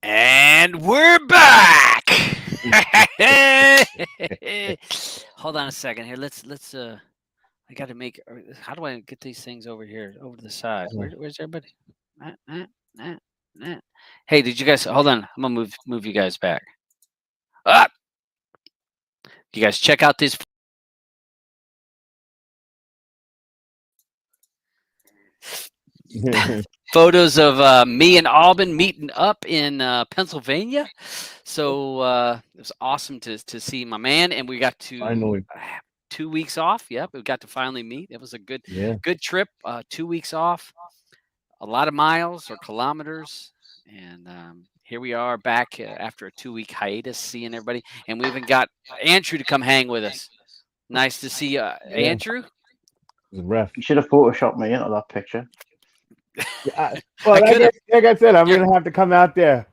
And we're back. Hold on a second here. Let's I got to make how do I get these things over here over to the side? Where's everybody? Nah, nah, nah, nah. Hey, did you guys hold on? I'm going to move you guys back. Ah! You guys check out these photos of me and Aubyns meeting up in Pennsylvania. So it was awesome to see my man, and we got to Finally. 2 weeks off. Yep, we got to finally meet. It was a Yeah. good trip. 2 weeks off, a lot of miles or kilometers, and here we are back after a 2 week hiatus, seeing everybody, and we even got Andrew to come hang with us. Nice to see you, Yeah. Andrew. The ref. You should have photoshopped me into that picture. Well, I could have. like I said, I'm You're- gonna have to come out there.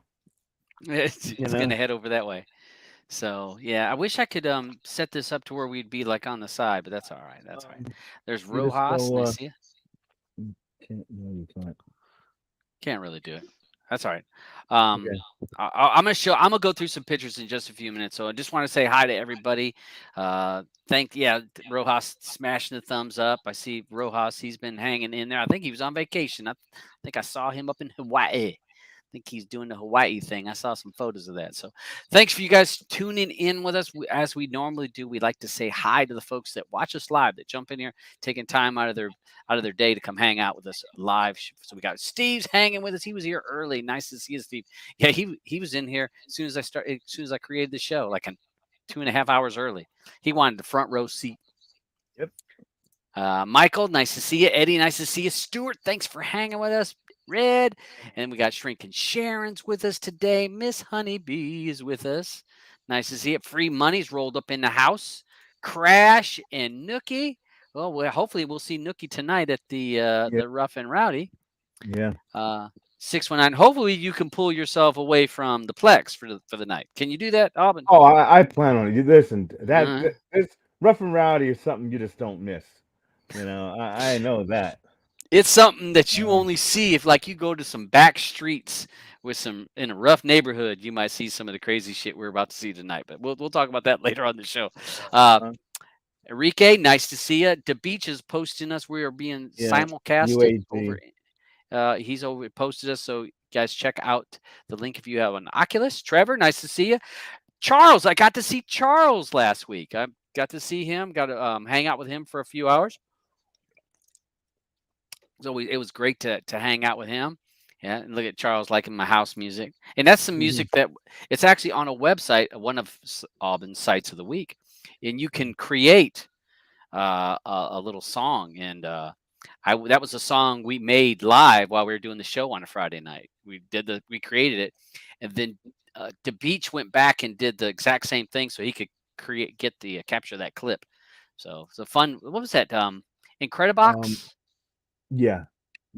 It's You going know. to head over that way. So yeah, I wish I could set this up to where we'd be like on the side, but that's all right. That's all right. There's You just Rojas. go. Nice to see you. No, you can't. Can't really do it. That's all right. Um, Okay. I'm gonna show. I'm gonna go through some pictures in just a few minutes. So I just want to say hi to everybody. Rojas smashing the thumbs up. I see Rojas. He's been hanging in there. I think he was on vacation. I think I saw him up in Hawaii. I think he's doing the Hawaii thing. I saw some photos of that. So thanks for you guys tuning in with us. As we normally do, we like to say hi to the folks that watch us live, that jump in here, taking time out of their day to come hang out with us live. So we got Steve's hanging with us. He was here early. Nice to see you, Steve. Yeah, he was in here as soon as I created the show, like 2.5 hours early. He wanted the front row seat. Yep. Michael, nice to see you. Eddie, nice to see you. Stuart, thanks for hanging with us. Red, and we got Shrinking Sharon's with us today. Miss Honeybee is with us. Nice to see it. Free Money's rolled up in the house. Crash and Nookie. Well, hopefully we'll see Nookie tonight at the Rough and Rowdy. Yeah. 619. Hopefully you can pull yourself away from the Plex for the night. Can you do that, Aubyns? Oh, I plan on it. You listen. Uh-huh. This rough and rowdy is something you just don't miss. You know, I know that. It's something that you only see if, like, you go to some back streets in a rough neighborhood. You might see some of the crazy shit we're about to see tonight. But we'll talk about that later on the show. Enrique, nice to see you. The Beach is posting us. We are being simulcasted over. He's over posted us. So guys, check out the link if you have an Oculus. Trevor, nice to see you. Charles, I got to see Charles last week. I got to see him. Got to hang out with him for a few hours. So it was great to hang out with him. Yeah, and look at Charles liking my house music, and that's some music that it's actually on a website, one of Aubyns Sites of the Week, and you can create a little song. And that was a song we made live while we were doing the show on a Friday night. We created it, and then the Beach went back and did the exact same thing, so he could capture that clip. So it's a fun. What was that? Incredibox. Yeah.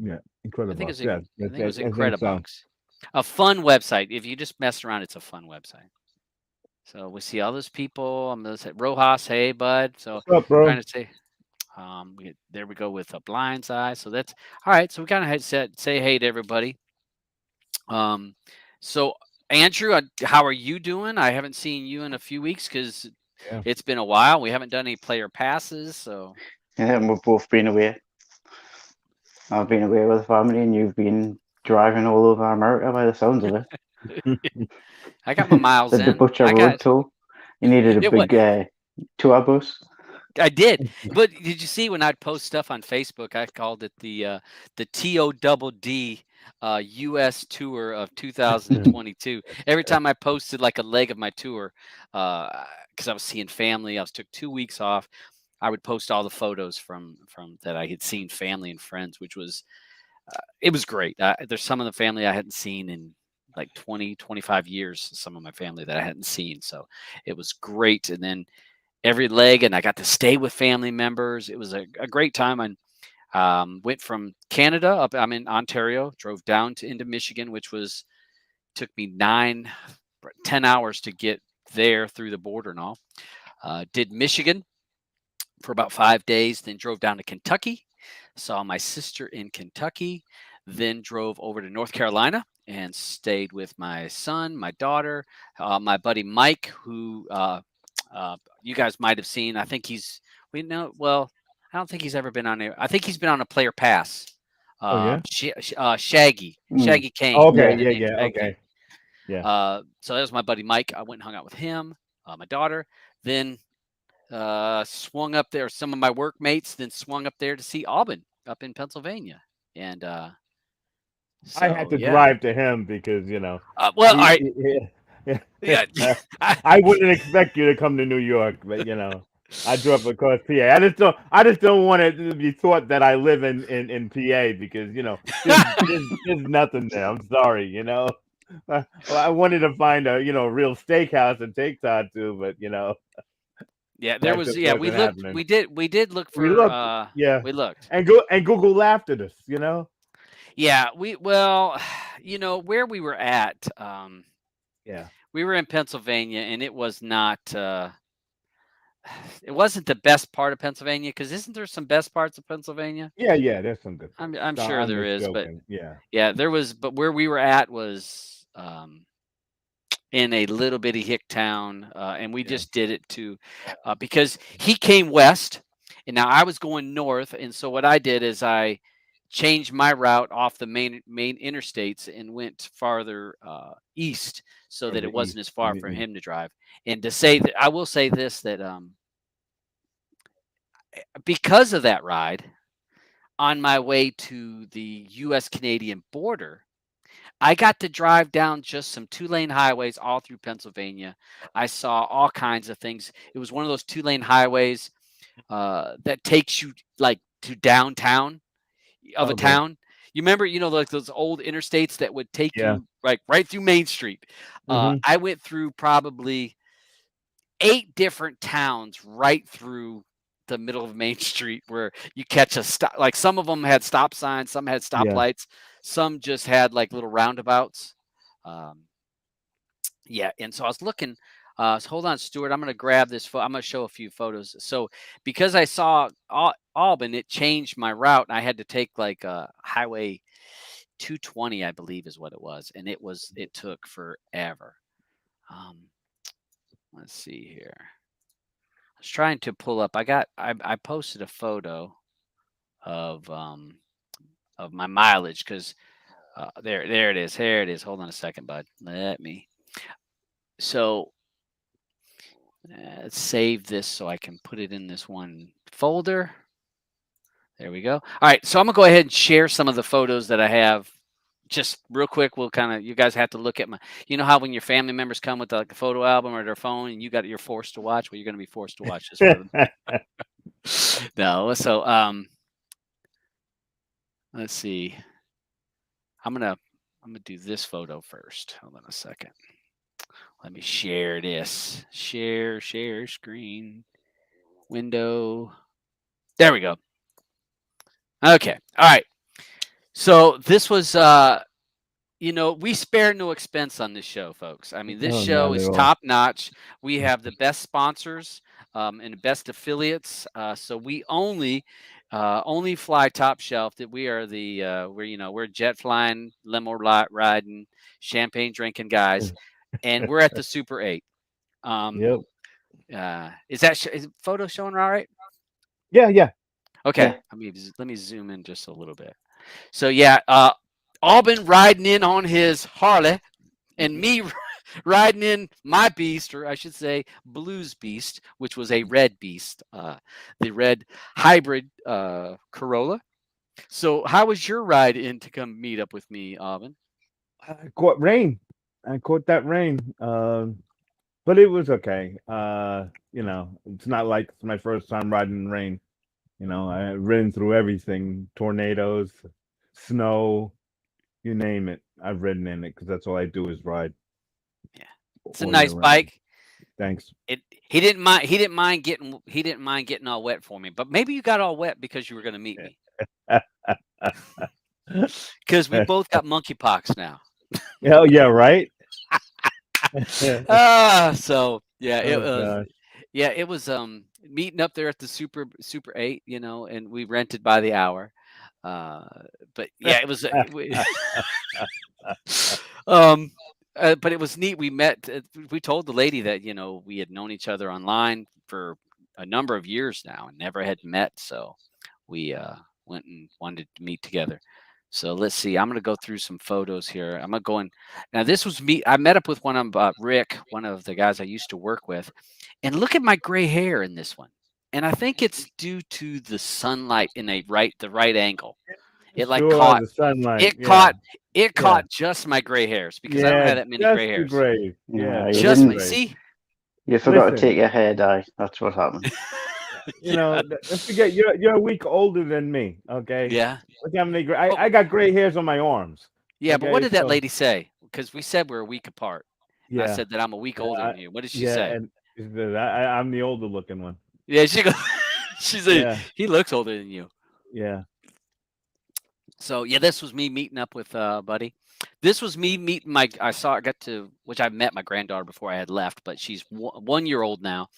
I think Incredible. it was I think so. Incredibox. A fun website. If you just mess around, it's a fun website. So we see all those people. I'm gonna say Rojas, hey bud. So What's up, bro? trying to say, there we go with a Blind Eye. So that's all right. So we kind of say hey to everybody. So Andrew, how are you doing? I haven't seen you in a few weeks because it's been a while. We haven't done any player passes. So yeah, and we've both been away. I've been away with the family, and you've been driving all over America by the sounds of it. I got my miles in. The Butcher Road tour. You needed a big tour bus. I did, but did you see when I'd post stuff on Facebook? I called it the TODD U.S. tour of 2022. Every time I posted like a leg of my tour, because I was seeing family, took 2 weeks off. I would post all the photos from that I had seen family and friends, which was it was great. There's some of the family I hadn't seen in like 20, 25 years. Some of my family that I hadn't seen, so it was great. And then every leg, and I got to stay with family members. It was a great time. And went from Canada up. I'm in Ontario. Drove down into Michigan, which took me 10 hours to get there through the border and all. Did Michigan for about 5 days, then drove down to Kentucky, saw my sister in Kentucky, then drove over to North Carolina and stayed with my son, my daughter, my buddy Mike, who you guys might have seen. I think well, I don't think he's ever been on I think he's been on a player pass. Oh yeah. Shaggy Mm. Kane. He Okay. Yeah. had a Yeah. name, Yeah. Shaggy Kane. Okay. Yeah. So that was my buddy Mike. I went and hung out with him, my daughter. Then swung up there. Some of my workmates then swung up there to see Auburn up in Pennsylvania, and I had so to yeah. drive to him because Well, all right. yeah. Yeah, I wouldn't expect you to come to New York, but I grew up across PA. I just don't want it to be thought that I live in PA because there's nothing there. I'm sorry, Well, I wanted to find a real steakhouse and take Todd to, but yeah. There that was just We wasn't looked. happening. We did look We for. looked, yeah, We looked. and Google laughed at us. Yeah. Where we were at. Yeah, We were in Pennsylvania, and it was not. It wasn't the best part of Pennsylvania, because isn't there some best parts of Pennsylvania? yeah. There's some good parts. I'm No, sure I'm there just is, but joking. Yeah, yeah, there was. But where we were at was in a little bitty hick town, and we yeah. just did it because he came west, and now I was going north, and so what I did is I changed my route off the main interstates and went farther east, so that Further it wasn't east. as far for him to drive. And to say that, I will say this, that because of that ride on my way to the U.S. Canadian border, I got to drive down just some 2-lane highways all through Pennsylvania. I saw all kinds of things. It was one of those 2-lane highways that takes you like to downtown of a Okay. town. You remember, like those old interstates that would take Yeah. you right through Main Street. Mhm. I went through probably 8 different towns right through the middle of Main Street, where you catch a stop. Like, some of them had stop signs, some had Yeah. stoplights, some just had like little roundabouts. Um, yeah, and so I was looking. So hold on, Stuart. I'm going to grab this. I'm going to show a few photos. So because I saw Auburn, it changed my route, and I had to take like Highway 220, I believe, is what it was, and it took forever. Um, let's see here. I was trying to pull up. I posted a photo of my mileage, because there it is. There it is. Hold on a second, bud. So let's save this so I can put it in this one folder. There we go. All right, so I'm gonna go ahead and share some of the photos that I have. Just real quick, you guys have to look at how when your family members come with like a photo album or their phone, and you're forced to watch. Well, you're gonna be forced to watch this for them. No, so let's see. I'm gonna do this photo first. Hold on a second. Let me share this. Share screen window. There we go. Okay. All right. So this was we spare no expense on this show, folks. I mean, this No, show not at is all. top notch. We have the best sponsors and the best affiliates. So we only fly top shelf. That we are we're jet flying, limo riding, champagne drinking guys, and we're at the Super 8. Yep. Is photo showing all right? Yeah. Okay. Yeah. Let me zoom in just a little bit. So yeah, Auburn riding in on his Harley, and me riding in my beast, or I should say Blues Beast, which was a red beast, the red hybrid Corolla. So how was your ride in to come meet up with me, Auburn? I caught rain. I caught that rain. But it was okay. It's not like it's my first time riding in rain. I ridden through everything: tornadoes, snow, you name it. I've ridden in it because that's all I do is ride Yeah, it's a all year nice round. bike. Thanks. He didn't mind getting all wet for me, but maybe you got all wet because you were going to meet me, because we both got monkeypox now. Hell yeah, right? So yeah, it Oh was gosh. it was meeting up there at the Super 8, and we rented by the hour. But yeah, it was um, but it was neat. We met. We told the lady that we had known each other online for a number of years now and never had met. So we went and wanted to meet together. So let's see. I'm going to go through some photos here. I'm going to go in. Now, this was me. I met up with one of Rick, one of the guys I used to work with. And look at my gray hair in this one. And I think it's due to the sunlight in the right angle. It like Sure, caught the sunlight. it Yeah, caught it yeah, caught just my gray hairs because I don't yeah. have that many Just gray the hairs. grave. Yeah, Yeah, you just Just the didn't. my grave. see. You forgot to Listen, take your hair dye. That's what happened. Yeah. don't forget you're a week older than me. Okay, Yeah. look how many gray. Oh, I got gray hairs on my arms. yeah, but what Okay, did that so lady say? Because we said we're a week apart. And I yeah, said that I'm a week yeah, older than you. What did she yeah, say? and I'm the older looking one. Yeah, she goes, she said Yeah, he looks older than you. yeah. So yeah, this was me meeting up with buddy. This was me meeting which I met my granddaughter before I had left, but she's 1 year old now.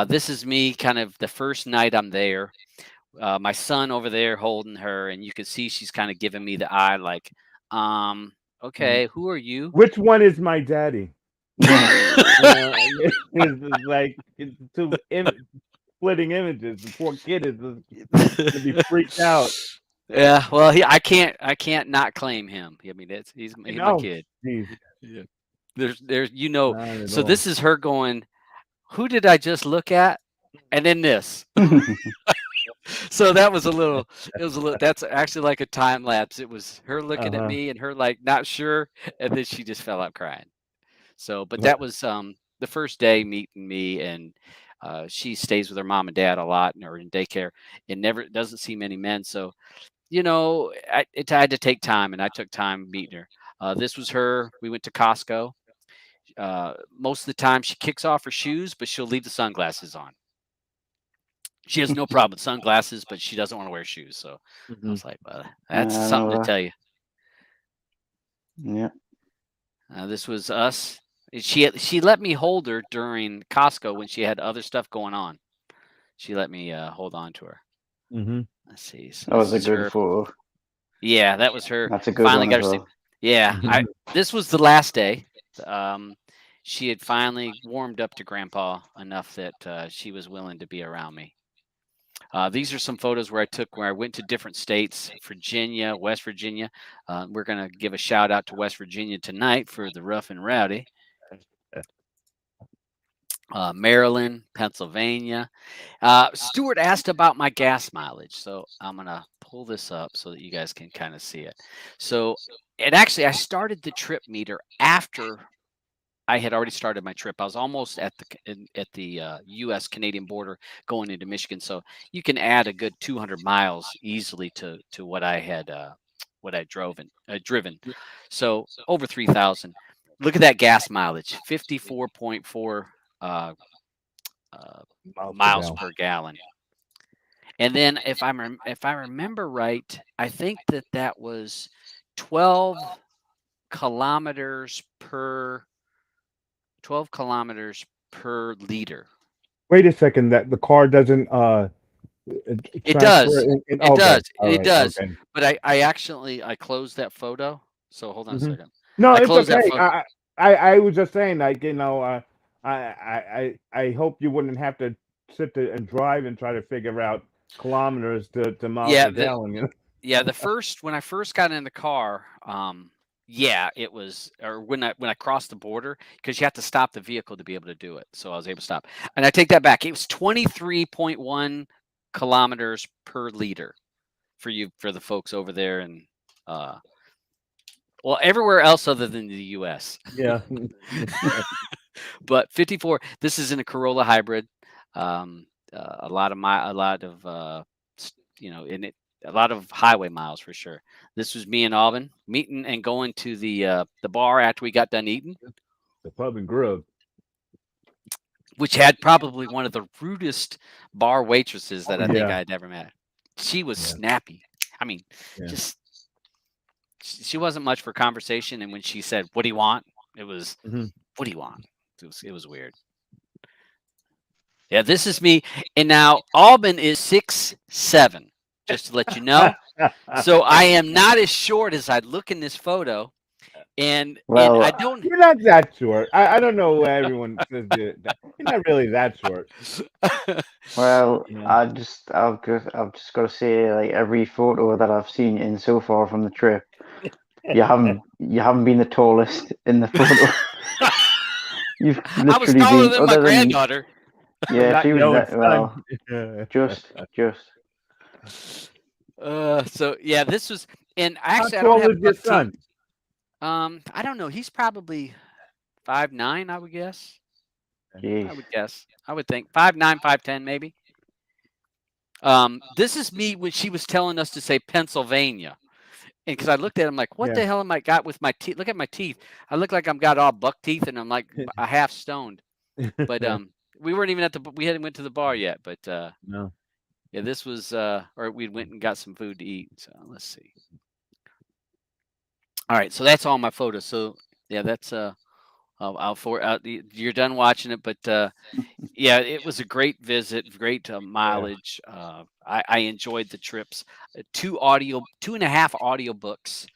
This is me kind of the first night I'm there. My son over there holding her, and you can see she's kind of giving me the eye, like, okay, who are you? Which one is my daddy? It's like it's two splitting images. The poor kid is gonna be freaked out. Yeah, well, I can't not claim him. I mean, he's my No, kid. geez, Yeah. There's not at so all. this is her going, who did I just look at? And then this. So that was that's actually like a time lapse. It was her looking at Uh-huh. me and her like not sure, and then she just fell out crying. So, but But that was the first day meeting me, and she stays with her mom and dad a lot, or in daycare, and never doesn't see many men. So, it had to take time, and I took time meeting her. This was her. We went to Costco. Most of the time, she kicks off her shoes, but she'll leave the sunglasses on. She has no problem with sunglasses, but she doesn't want to wear shoes. So I was like, well, that's I something know to that. tell you. Yeah. This was us. She let me hold her during Costco when she had other stuff going on. She let me hold on to her. Let's see. So That was this a is good her. photo. Yeah, that was her. That's a good Finally one got as her. well. Yeah, this was the last day. She had finally warmed up to Grandpa enough that she was willing to be around me. These are some photos where I went to different states, Virginia, West Virginia. We're going to give a shout out to West Virginia tonight for the rough and rowdy. Maryland, Pennsylvania. Stuart asked about my gas mileage. So I'm going to pull this up so that you guys can kind of see it. So, and actually, I started the trip meter after I had already started my trip. I was almost at the U.S. Canadian border going into Michigan, so you can add a good 200 miles easily to what I had driven. So over 3,000. Look at that gas mileage, 54.4 miles per gallon. And then if I remember right, I think that was 12 kilometers per 12 kilometers per liter. wait a second. That the car doesn't It transfer. does. It Okay, does. all It right, does. okay. But I closed that photo. So hold on a second. No, I it's closed that okay. photo. I was just saying, like I hope you wouldn't have to sit there and drive and try to figure out kilometers to miles Yeah, per gallon. You know? yeah. When I first got in the car, yeah, it was, or when I crossed the border, because you have to stop the vehicle to be able to do it. So I was able to stop. And I take that back. It was 23.1 kilometers per liter for the folks over there and well, everywhere else other than the U.S. Yeah. But 54. This is in a Corolla hybrid. A lot of highway miles for sure. This was me and Aubyns meeting and going to the bar after we got done eating, The pub and grill. which had probably one of the rudest bar waitresses that I think Yeah. I'd ever met. She was Yeah. snappy. I mean, Yeah. just she wasn't much for conversation. And when she said, "What do you want?" It was, "What do you want?" It was weird. Yeah, this is me. And now Aubyns is 6'7", just to let you know. So I am not as short as I look in this photo. and Well, I don't. You're not that short. I don't know why everyone says that. You're not really that short. well, You know? I've just got to say, like every photo that I've seen in so far from the trip, you haven't been the tallest in the photo. You've I was literally taller been, than my other than, granddaughter. yeah, Not she was Joe's that, well, son. just. So yeah, this was, and How actually I don't tall have is your buck teeth. son? I don't know. He's probably 5'9", I would guess. Jeez. I would think 5'9", 5'10", maybe. This is me when she was telling us to say Pennsylvania. And because I looked at him like, what Yeah. the hell am I got with my teeth? Look at my teeth. I look like I'm got all buck teeth, and I'm like a half stoned. But we weren't even we hadn't went to the bar yet. But No. yeah, this was or we went and got some food to eat. So let's see. All right, so that's all my photos. So yeah, that's you're done watching it, but yeah, it was a great visit, great mileage. I enjoyed the trips. 2.5 audiobooks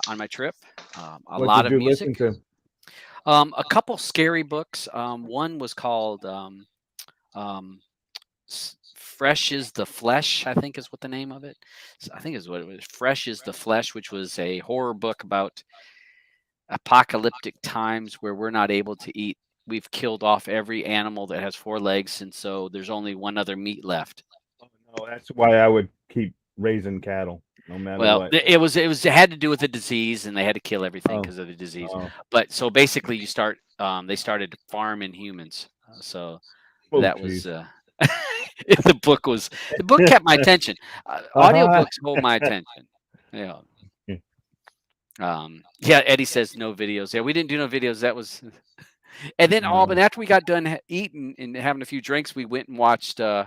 on my trip. A What lot did of you music. listen to? A couple scary books. One was called Fresh is the Flesh, I think is what the name of it. I think is what it was. Fresh is the Flesh, which was a horror book about apocalyptic times where we're not able to eat. We've killed off every animal that has 4 legs, and so there's only one other meat left. Oh, no, that's why I would keep raising cattle, no matter Well, what. it had to do with the disease, and they had to kill everything Oh, because of the disease. oh, But so basically, they started farming humans. So oh, that was jeez. the book kept my attention. Audiobooks hold my attention. Yeah. Yeah, Eddie says no videos. Yeah, we didn't do no videos. That was, and then Auburn, after we got done eating and having a few drinks, we went and watched. We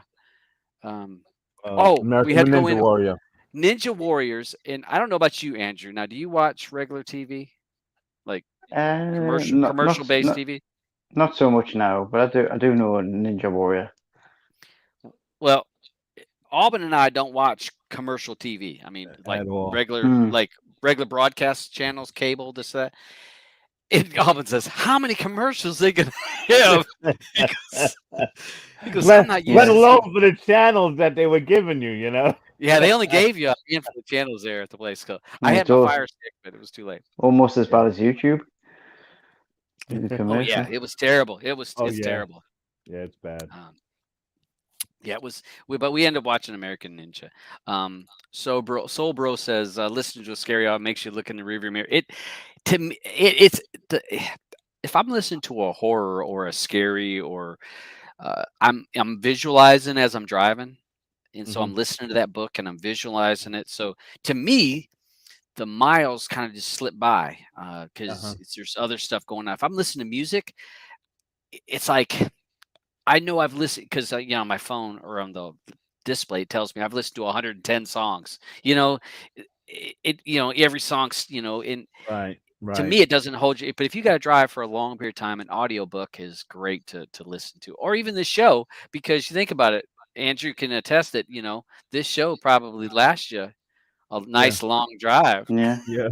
American had to go Ninja in Warrior. Ninja Warriors, and I don't know about you, Andrew. Now, do you watch regular TV, like commercial based TV? Not so much now, but I do know Ninja Warrior. Well, Auburn and I don't watch commercial TV. I mean, like At all. regular broadcast channels, cable, this that. And Auburn says, "How many commercials they gonna have?" He goes, "I'm not used let to alone seeing-" for the channels that they were giving you, you know. Yeah, they only gave you a handful of channels there at the place. So I had It's my Fire Stick, but it was too late. almost as bad as YouTube. Oh yeah, it was terrible. It's yeah. terrible. Yeah, it's bad. Yeah, it was. But we ended up watching American Ninja. Soul Bro says, listening to a scary audio makes you look in the rearview mirror. To me, it's the if I'm listening to a horror or a scary or I'm visualizing as I'm driving, and so I'm listening to that book and I'm visualizing it. So to me, the miles kind of just slip by because there's other stuff going on. If I'm listening to music, it's like I know I've listened because on my phone or on the display it tells me I've listened to 110 songs. Every song's in. Right. To me, it doesn't hold you. But if you got to drive for a long period of time, an audiobook is great to listen to, or even this show, because you think about it. Andrew can attest that this show probably lasts you a nice long drive. Yeah. Yeah.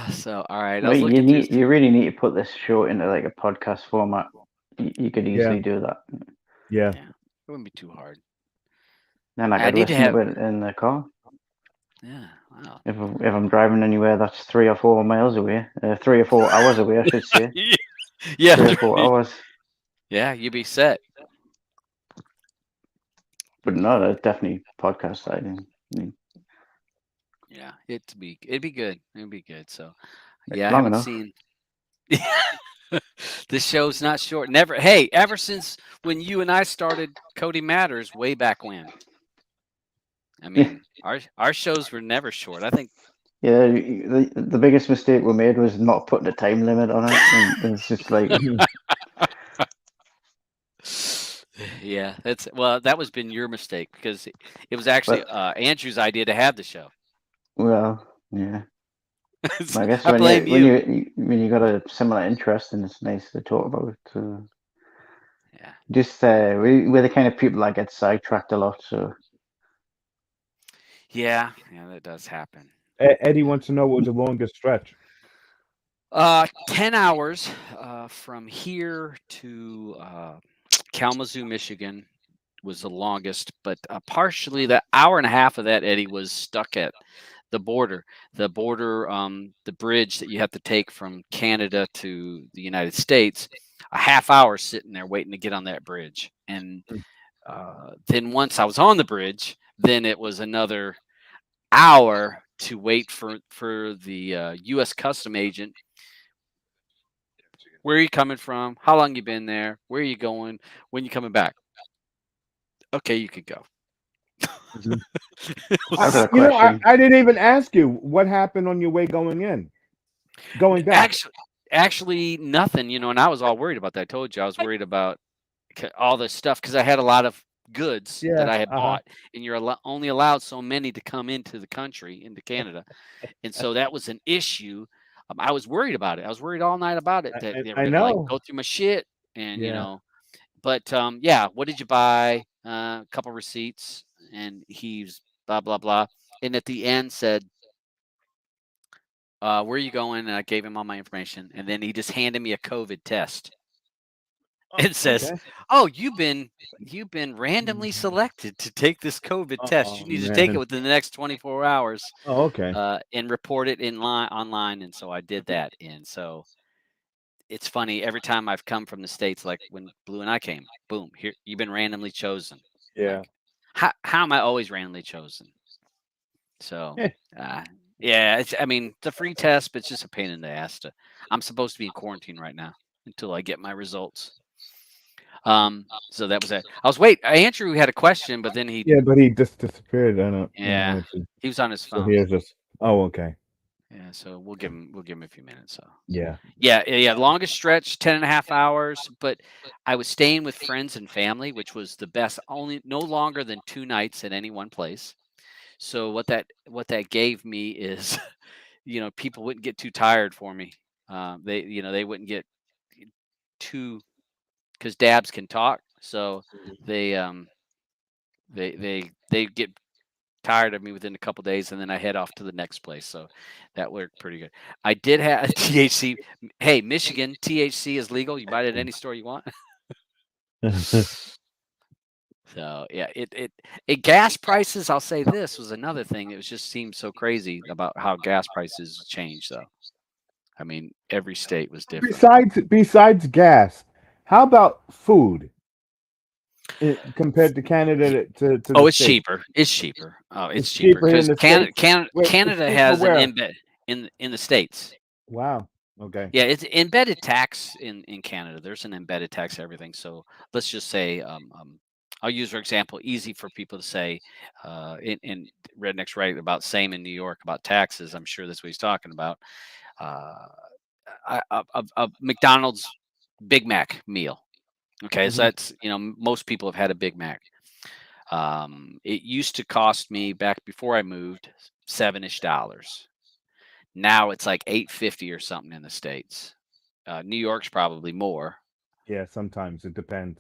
So all right. Well, you really need to put this show into like a podcast format. You could easily do that. Yeah. It wouldn't be too hard. Then I could listen to it in the car. Yeah. Wow. If I'm driving anywhere that's 3 or 4 miles away, 3 or 4 hours away, I should say. Yeah. 3 or 4 hours. Yeah, you'd be set. But no, that's definitely podcast side. Yeah, it'd be good. It'd be good. So, It's yeah, I long haven't enough. seen. This show's not short. Never. Hey, ever since when you and I started Cody Matters way back when. I mean, our shows were never short. I think. Yeah, the biggest mistake we made was not putting a time limit on it. And it's just like. Yeah, that was been your mistake because it was actually Andrew's idea to have the show. Well, yeah. I guess I blame you. When you got a similar interest, and it's nice to talk about. Yeah. Just we're the kind of people that get sidetracked a lot. So. Yeah, that does happen. Eddie wants to know what was the longest stretch. 10 hours from here to Kalamazoo, Michigan was the longest, but partially the hour and a half of that, Eddie, was stuck at the border. The bridge that you have to take from Canada to the United States, a half hour sitting there waiting to get on that bridge. And then once I was on the bridge, then it was another hour to wait for the U.S. custom agent. Where are you coming from? How long you been there? Where are you going? When you coming back? Okay, you could go. Mhm. It I've got was a question. I didn't even ask you what happened on your way going back. actually nothing, and I was all worried about that. I told you I was worried about all this stuff because I had a lot of goods that Yeah. I had Uh-huh. bought, and you're only allowed so many to come into the country, into Canada, and so that was an issue. I was worried about it. I was worried all night about it that they were I gonna like know. go through my shit, and Yeah. But yeah, what did you buy? A couple receipts, and he's blah blah blah, and at the end said, "Where are you going?" And I gave him all my information, and then he just handed me a COVID test. Oh, It says, okay. "Oh, you've been randomly selected to take this COVID test. You Oh need to take it man. within the next 24 hours, Oh, okay. and report it online." And so I did that. And so it's funny every time I've come from the States, like when Blue and I came, boom, here you've been randomly chosen. Yeah. Like, how am I always randomly chosen? So, uh, yeah, I mean, it's a free test, but it's just a pain in the ass. I'm supposed to be in quarantine right now until I get my results. So that was it. Andrew had a question, but then Yeah, but he just disappeared. I don't know yeah, what to. he was on his So phone. here's this. Oh, okay. Yeah, so we'll give him a few minutes. So Yeah. yeah. Longest stretch, 10.5 hours, but I was staying with friends and family, which was the best. Only no longer than 2 nights at any one place. So what that gave me is, people wouldn't get too tired for me. They wouldn't get too because dabs can talk. So they they get tired of me within a couple days, and then I head off to the next place. So that worked pretty good. I did have THC. Hey, Michigan, THC is legal. You buy it at any store you want. So yeah, gas prices. I'll say this was another thing. It was just seemed so crazy about how gas prices change. Though, I mean, every state was different. Besides gas, how about food compared to Canada to the Oh, it's states? cheaper. It's cheaper. Oh, It's it's cheaper cheaper in because the Canada, states. Canada, Wait, it's Canada cheaper has an where? embed in the states. Wow. Okay. Yeah, it's embedded tax in Canada. There's an embedded tax everything. So let's just say, I'll use for example, easy for people to say, in Redneck's right about same in New York about taxes. I'm sure that's what he's talking about. Uh, a McDonald's Big Mac meal. Okay, so Hmm. that's most people have had a Big Mac. It used to cost me back before I moved $7-ish. Now it's like 8.50 or something in the States. New York's probably more. Yeah. Sometimes it depends.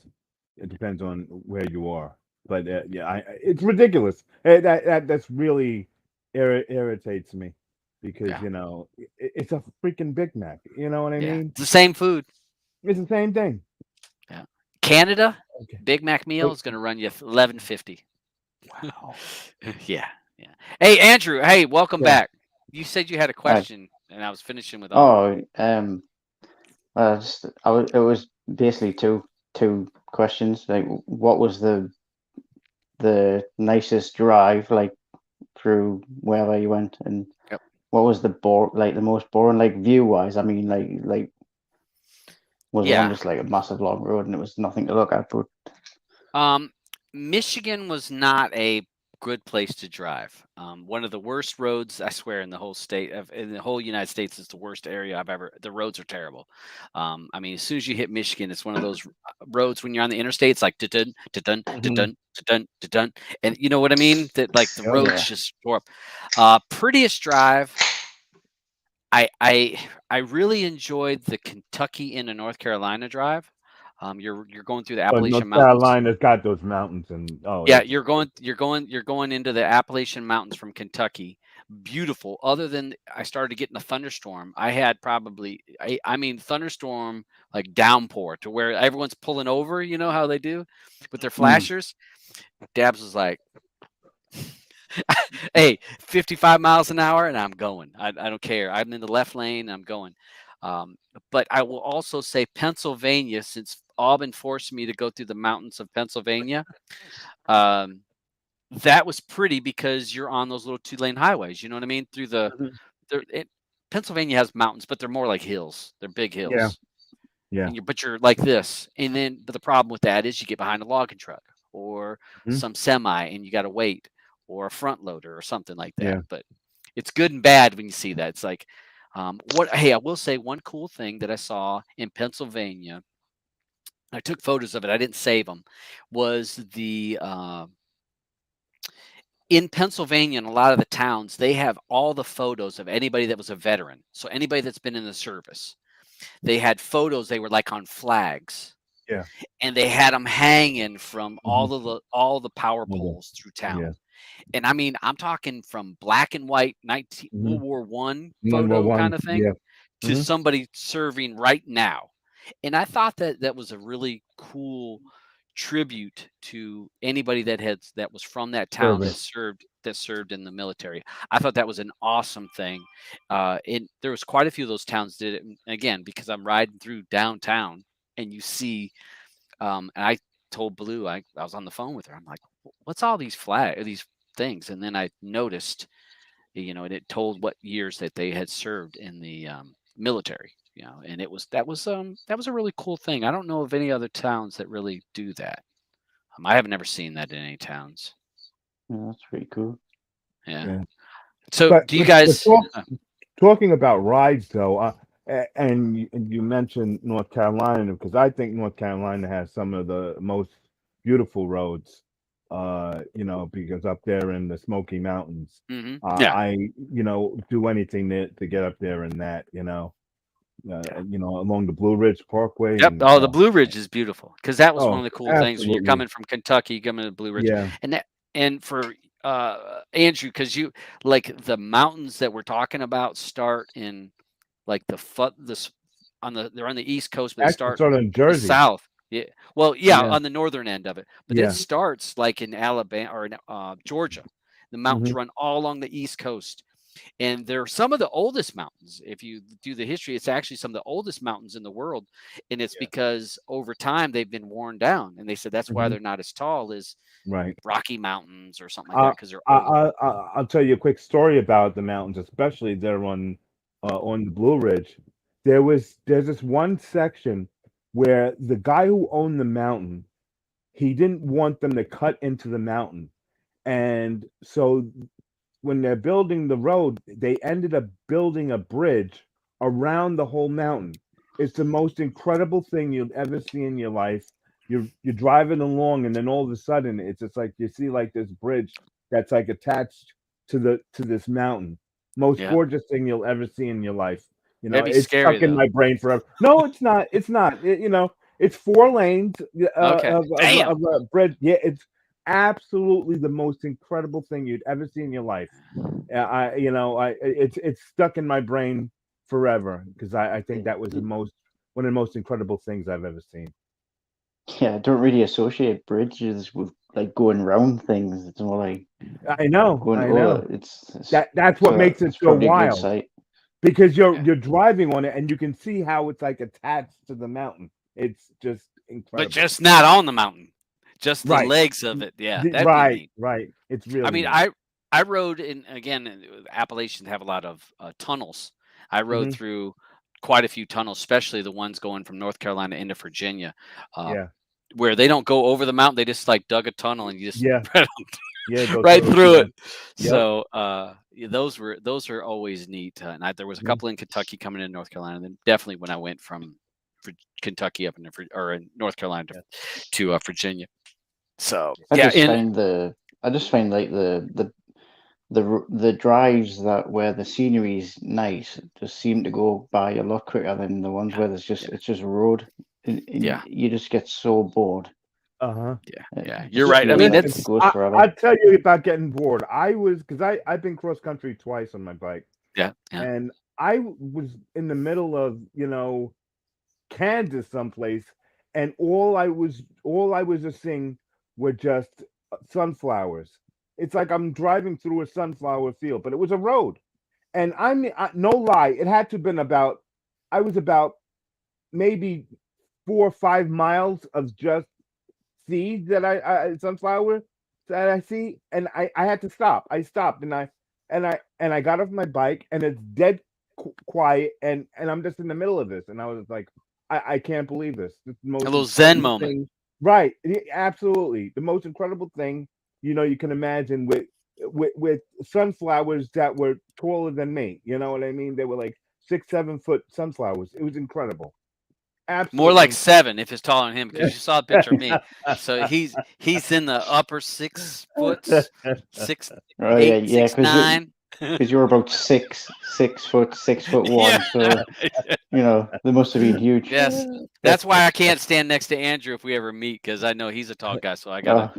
It depends on where you are. But yeah, it's ridiculous. That's really irritates me because Yeah, it's a freaking Big Mac. You know what I yeah, mean? it's the same food. It's the same thing. Yeah, Canada Okay. Big Mac meal Wait. is going to run you 11.50. Wow. Yeah, yeah. Hey, Andrew. Hey, welcome Yeah. back. You said you had a Right. question, and I was finishing with Auburn. Oh, it was basically two questions. Like, what was the nicest drive like through wherever you went, and Yep. what was the most boring, like view wise? I mean, like was one Yeah. just like a massive long road and it was nothing to look at? But Um, Michigan was not a good place to drive. One of the worst roads, I swear, in the whole in the whole United States is the worst area I've ever. The roads are terrible. I mean, as soon as you hit Michigan, it's one of those roads when you're on the interstate. It's like dun dun Hmm. dun dun dun, and you know what I mean. That like the Oh roads yeah. yeah, just tore up. Prettiest drive. I I I really enjoyed the Kentucky into North Carolina drive. You're going through the But Appalachian North Mountains. Carolina's got those mountains, and Yeah, that's you're going into the Appalachian Mountains from Kentucky. Beautiful. Other than I started getting a thunderstorm, I had probably I mean thunderstorm like downpour to where everyone's pulling over. You know how they do with their flashers. Dabs was like, "Hey, 55 miles an hour, and I'm going. I don't care. I'm in the left lane. I'm going." Um, but I will also say Pennsylvania, since Auburn forced me to go through the mountains of Pennsylvania. Um, that was pretty because you're on those little 2-lane highways. You know what I mean? Through the Mhm. Pennsylvania has mountains, but they're more like hills. They're big Yeah, hills, yeah. and you're like this. And then, but the problem with that is you get behind a logging truck or Mhm. some semi, and you got to wait, or a front loader or something like that. Yeah. But it's good and bad when you see that. It's like, what? Hey, I will say one cool thing that I saw in Pennsylvania. I took photos of it. I didn't save them. Was the in Pennsylvania, in a lot of the towns, they have all the photos of anybody that was a veteran. So anybody that's been in the service, they had photos. They were like on flags, Yeah. and they had them hanging from Mhm. all the power Okay. poles through town. Yeah. And I mean, I'm talking from black and white 19 World Mhm. War One World War photo One. kind of thing Yeah. to Mhm. somebody serving right now. And I thought that that was a really cool tribute to anybody that was from that town Service. that served in the military. I thought that was an awesome thing. And there was quite a few of those towns did it. And again, because I'm riding through downtown and you see, and I told Blue, I was on the phone with her. I'm like, what's all these things? And then I noticed, and it told what years that they had served in the military. And that was a really cool thing. I don't know of any other towns that really do that. I have never seen that in any towns. Yeah, that's pretty cool. Yeah. Yeah. So But do you guys? talking about rides though, and you mentioned North Carolina because I think North Carolina has some of the most beautiful roads. Because up there in the Smoky Mountains, Yeah. I do anything to get up there in that. Along the Blue Ridge Parkway Yep. and Oh, the Blue Ridge is beautiful because that was one oh, of the cool things when you're absolutely, coming from Kentucky, coming to the Blue Ridge, yeah, and for Andrew, because you like the mountains that we're talking about start in like they're on the East Coast, but they actually, start sort of in the Jersey, South. Yeah. Well, yeah, yeah, on the northern end of it, but it yeah, starts like in Alabama or in Georgia. The mountains hmm run all along the East Coast, and they're some of the oldest mountains. If you do the history, it's actually some of the oldest mountains in the world, and it's yeah, because over time they've been worn down, and they said that's why hmm they're not as tall as right. Rocky Mountains or something like that Uh, because they're I, old. I'll tell you a quick story about the mountains, especially there on the Blue Ridge. There's this one section where the guy who owned the mountain, he didn't want them to cut into the mountain, and so when they're building the road, they ended up building a bridge around the whole mountain. It's the most incredible thing you'll ever see in your life. You're driving along, and then all of a sudden, it's just like you see like this bridge that's like attached to this mountain. Most Yeah, gorgeous thing you'll ever see in your life. that'd be It's scary stuck in though. my brain forever. No, it's not. It's not. It's 4 lanes Okay, of damn. a bridge. Yeah, it's absolutely the most incredible thing you'd ever see in your life. It's stuck in my brain forever because I think that was one of the most incredible things I've ever seen. Yeah, I don't really associate bridges with like going round things. It's more like I know, going I over. know. It's That's what so makes it that's so probably a good wild sight. because you're Yeah. you're driving on it and you can see how it's like attached to the mountain. It's just But incredible. just not on the mountain, just the Right, legs of it. Yeah, that'd be right, neat. right. It's I really mean, neat. I rode in again. Appalachians have a lot of tunnels. I rode Hmm. through quite a few tunnels, especially the ones going from North Carolina into Virginia, uh, Yeah, where they don't go over the mountain. They just like dug a tunnel and you just yeah, yeah. Go right through. through Yeah, it. yep. So yeah, those are always neat. And there was a Mhm. couple in Kentucky coming in North Carolina. And then definitely when I went from Kentucky up or in North Carolina Yeah. to Virginia. So I yeah, just and find the I just find like the drives that where the scenery's nice just seem to go by a lot quicker than the ones yeah, where it's just road. and you just get so bored. Uh-huh. Yeah. You're right. I mean, Listen, that's goes forever. I'll tell you about getting bored. I've been cross country twice on my bike, yeah. and was in the middle of Kansas someplace, and all I was just seeing were just sunflowers. It's like I'm driving through a sunflower field, but it was a road, and no lie, it had to have been I was about maybe 4 or 5 miles of just seeds that sunflower that I see, and I had to stop. I stopped, and I got off my bike, and it's dead quiet, and I'm just in the middle of this, and I was like, I can't believe this. This is the most a little Zen incredible moment. thing. Right? Absolutely, the most incredible thing you can imagine with sunflowers that were taller than me. You know what I mean? They were like 6, 7 foot sunflowers. It was incredible. Absolutely. More like 7 if it's taller than him, because you saw a picture of me. So he's in the upper 6 foot, 6, Oh 8, yeah, 6, 9. because you're about 6 foot, 6'1", so they must have been huge. Yes, that's why I can't stand next to Andrew if we ever meet, because I know he's a tall guy. So I gotta.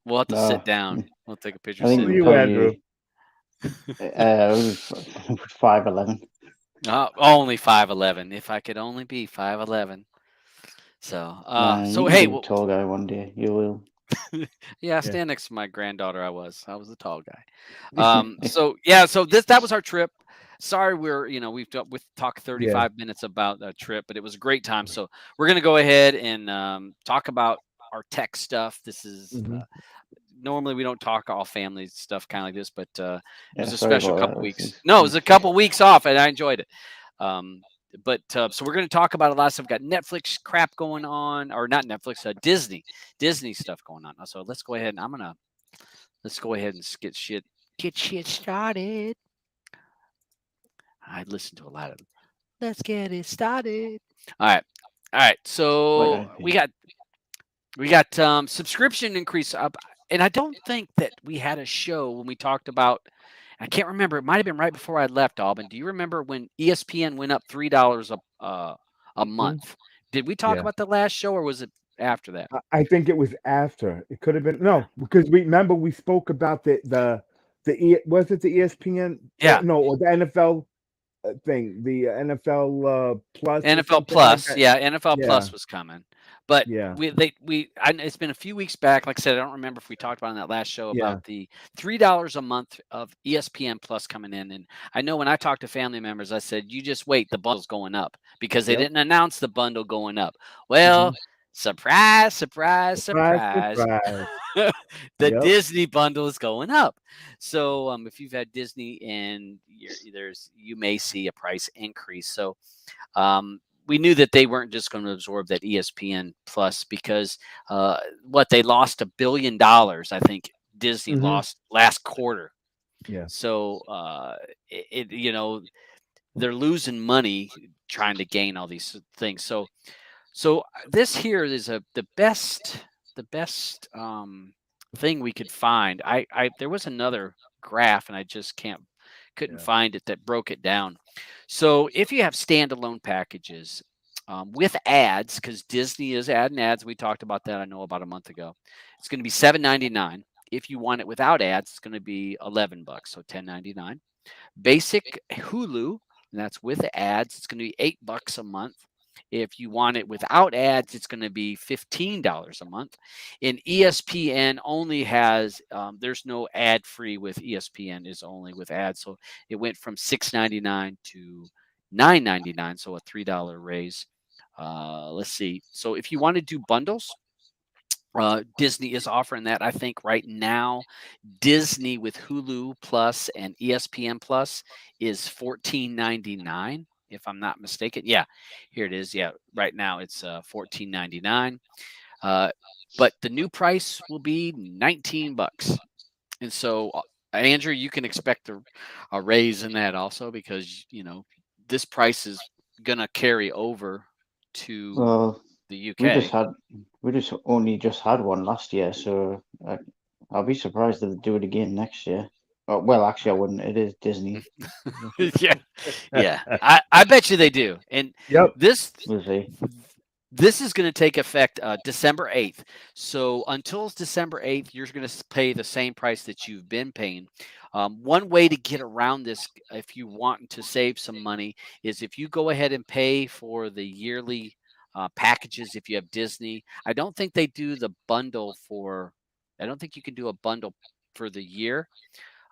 We'll have to sit down. We'll take a picture. I think you, Andrew? I was 5'11". Only 5'11". If I could only be 5'11". So, you hey, can be a tall guy one day. You will. Yeah, I stand next to my granddaughter. I was the tall guy. So that was our trip. Sorry, we've talked 35 minutes about a trip, but it was a great time. So we're gonna go ahead and talk about our tech stuff. This is normally we don't talk all family stuff kind of like this, but it was a special couple weeks. No, it was a couple weeks off, and I enjoyed it. So we're going to talk about a lot of stuff. We've got Netflix crap going on, or not Netflix, Disney stuff going on. So let's go ahead and let's go ahead and get shit started. I listened to a lot of let's get it started. All right. So we got subscription increase up, and I don't think that we had a show when we talked about. I can't remember. It might have been right before I left, Auburn. Do you remember when ESPN went up $3 a month? Did we talk about the last show, or was it after that? I think it was after. It could have been because we spoke about was it the ESPN? Yeah. No, or the NFL thing, the NFL Plus. NFL Plus, like NFL Plus was coming. But it's been a few weeks back. Like I said, I don't remember if we talked about in that last show about the $3 a month of ESPN Plus coming in. And I know when I talked to family members, I said, you just wait, the bundle's going up, because they didn't announce the bundle going up. Well, surprise. The Disney bundle is going up. So if you've had Disney, and you may see a price increase. So we knew that they weren't just going to absorb that ESPN Plus, because they lost $1 billion. I think Disney lost last quarter. Yeah. So they're losing money trying to gain all these things. So this here is the best thing we could find. There was another graph, and I just couldn't find it, that broke it down. So if you have standalone packages with ads, because Disney is adding ads, we talked about that, I know, about a month ago. It's going to be $7.99. If you want it without ads, it's going to be $11, so $10.99. Basic Hulu, and that's with ads, it's going to be $8 a month. If you want it without ads, it's going to be $15 a month. And ESPN only has, there's no ad free with ESPN, is only with ads. So it went from $6.99 to $9.99, so a $3 raise. Let's see. So if you want to do bundles, Disney is offering that. I think right now, Disney with Hulu Plus and ESPN Plus is $14.99. If I'm not mistaken. Yeah, here it is. Yeah, right now it's $14.99. But the new price will be $19. And so, Andrew, you can expect a raise in that also, because this price is gonna carry over to the UK. We just only had one last year, so I'll be surprised if they do it again next year. Oh, well, actually, I wouldn't. It is Disney. yeah. I bet you they do. And we'll This is going to take effect December 8th. So until December 8th, you're going to pay the same price that you've been paying. One way to get around this, if you want to save some money, is if you go ahead and pay for the yearly packages. If you have Disney, I don't think they do the bundle for. I don't think you can do a bundle for the year.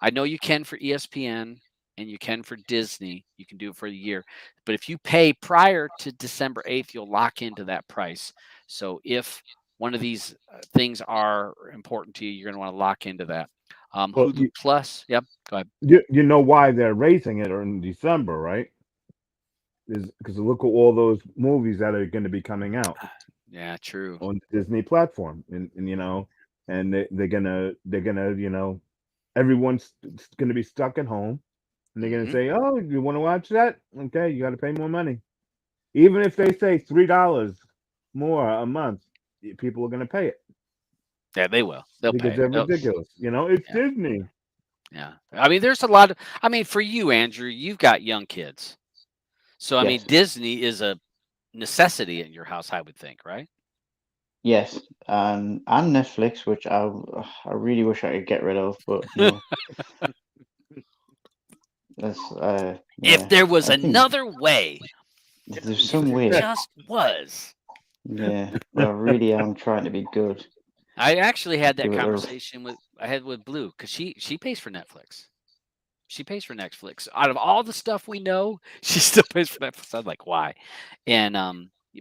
I know you can for ESPN and you can for Disney. You can do it for a year. But if you pay prior to December 8th, you'll lock into that price. So if one of these things are important to you, you're going to want to lock into that. Well, Hulu Plus. Yep. Go ahead. you know why they're raising it in December, right? Is because look at all those movies that are going to be coming out Yeah, true. on the Disney platform, and you know, and they're gonna everyone's gonna be stuck at home, and they're gonna Mhm. say, "Oh, you want to watch that? Okay, you got to pay more money." Even if they say $3 more a month, people are gonna pay it Yeah, they will. They'll because pay it. they're ridiculous. You know, it's Yeah. Disney. Yeah. I mean, there's a lot of. I mean, for you, Andrew, you've got young kids, so I mean, Yes, Disney is a necessity in your house, I would think, right? yes, and Netflix, which I really wish I could get rid of, but no, that's If yeah. there was I think another way, there's if some there way. just was. Yeah, but I really am trying to be good. I actually had that Give it a conversation with Blue because she pays for Netflix. She pays for Netflix. Out of all the stuff we know, she still pays for Netflix. I'm like, why? And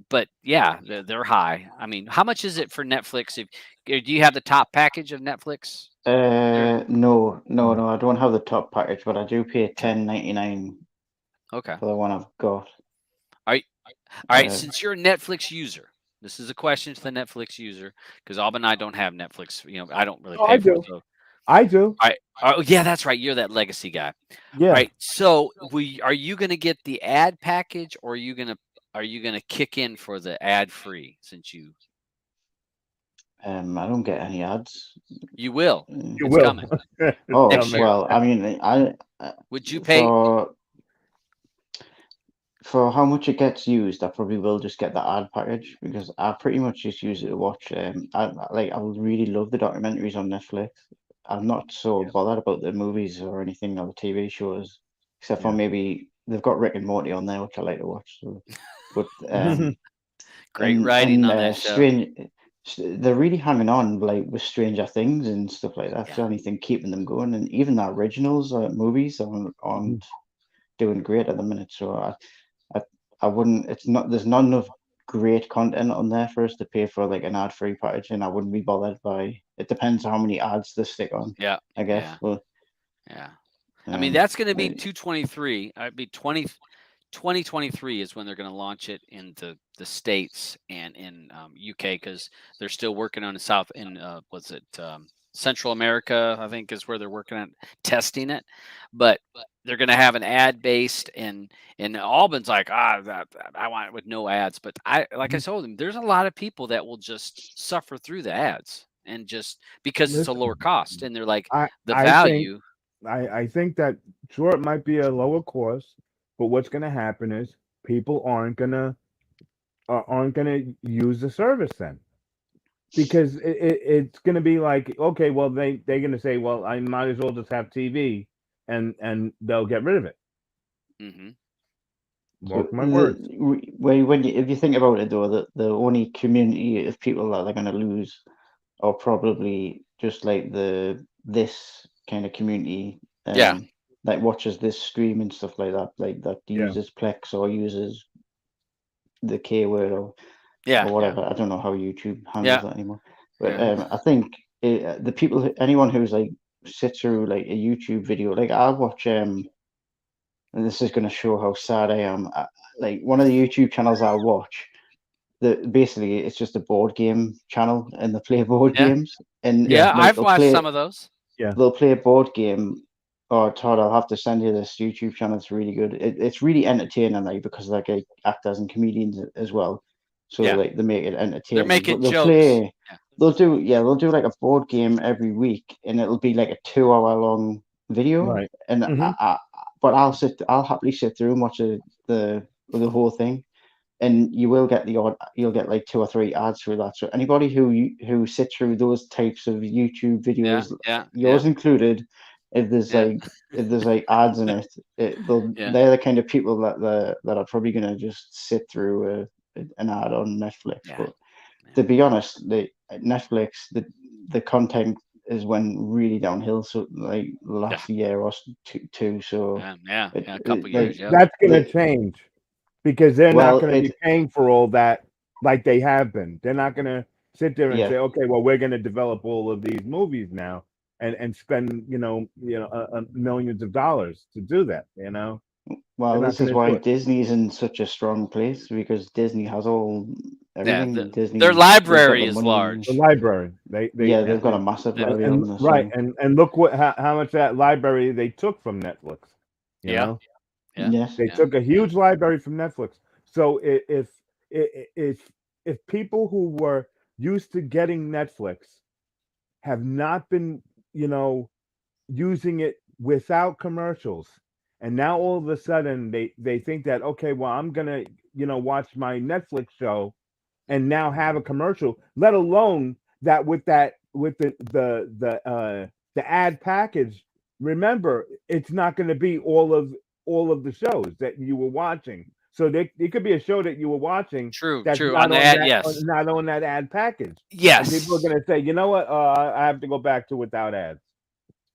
but yeah, they're high. I mean, how much is it for Netflix? If do you have the top package of Netflix? There. No, no, No. no. I don't have the top package, but I do pay Okay. 10.99 Okay. for the one I've got. All right. All right. Uh, Since you're a Netflix user, this is a question to the Netflix user because Alb and I don't have Netflix. You know, I don't really Oh, pay I for it. do. So, I do. all right. Oh, yeah, that's right. You're that legacy guy. All Yeah. right. So, are you going to get the ad package, or are you gonna kick in for the ad free? Since I don't get any ads. you will, Uh, You it's will. coming It's Oh, next coming. year. well, I mean, Would you pay? for for how much it gets used, I probably will just get the ad package because I pretty much just use it to watch. I really love the documentaries on Netflix. I'm not so Yeah. bothered about the movies or anything or the TV shows, except for Yeah. maybe they've got Rick and Morty on there, which I like to watch. So, but Great writing on that show. they're really hanging on like with Stranger Things and stuff like that. That's the Yeah. only thing keeping them going. And even the originals movies aren't doing great at the minute. So I, I wouldn't. It's not. There's not enough great content on there for us to pay for like an ad-free package, and I wouldn't be bothered by. It depends how many ads they stick on, Yeah. I guess. Yeah. But Yeah. I mean, um, that's going to be uh, 223. I'd be 2023 is when they're going to launch it in the states and in UK because they're still working on the South in was it Central America? I think is where they're working on testing it, but they're going to have an ad based and Albans like I want it with no ads, but I like I told them there's a lot of people that will just suffer through the ads and just because it's a lower Listen, cost and they're like I the I think value. I think that sure it might be a lower cost, but what's going to happen is people aren't gonna use the service then because it's going to be like okay, well they're going to say, well, I might as well just have TV, and they'll get rid of it. Hmm. so Mark my words. when you if you think about it though, the only community of people that they're going to lose are probably just like the this kind of community Yeah. that watches this stream and stuff like that, like that Yeah. uses Plex or uses the K word Yeah. or Yeah. whatever. I don't know how YouTube handles Yeah. that anymore. But Yeah. I think the people, anyone who's like sits through like a YouTube video, like I watch, and this is going to show how sad I am. Like one of the YouTube channels I watch, basically it's just a board game channel, and they play board Yeah. games, and Yeah. Yeah, like I've watched some of those. Yeah. they'll play a board game. Oh, Todd, I'll have to send you this YouTube channel. It's really good. It's really entertaining, like because like actors and comedians as well. So Yeah. like they make it They're entertaining. But making jokes. Yeah. they'll do like a board game every week, and it'll be like a 2 hour long video. Right. And Hmm. but I'll happily sit through and watch the whole thing. and you will get the odd, you'll get like 2 or 3 ads through that. So anybody who sits through those types of YouTube videos, yours included, if there's like ads in it, they're the kind of people that are probably gonna just sit through an ad on Netflix. But to be honest, Netflix, the content is went really downhill. So like last year or two. So a couple years. That's gonna change because they're not going to be paying for all that like they have been. They're not going to sit there and say, okay, well, we're going to develop all of these movies now and spend millions of dollars to do that. Well, this is why Disney's in such a strong place, because Disney has everything. Disney, their library is large. The library, they've got a massive library on this. Right, and look how much that library they took from Netflix. You know? Yes, they took a huge library from Netflix. So if people who were used to getting Netflix have not been, using it without commercials, and now all of a sudden they think that, okay, well, I'm gonna watch my Netflix show and now have a commercial, let alone that with the ad package. Remember, it's not going to be all of the shows that you were watching. So it could be a show that you were watching. True. That's not on the ad. Yes. Not on that ad package. Yes. And people are going to say, you know what? I have to go back to without ads.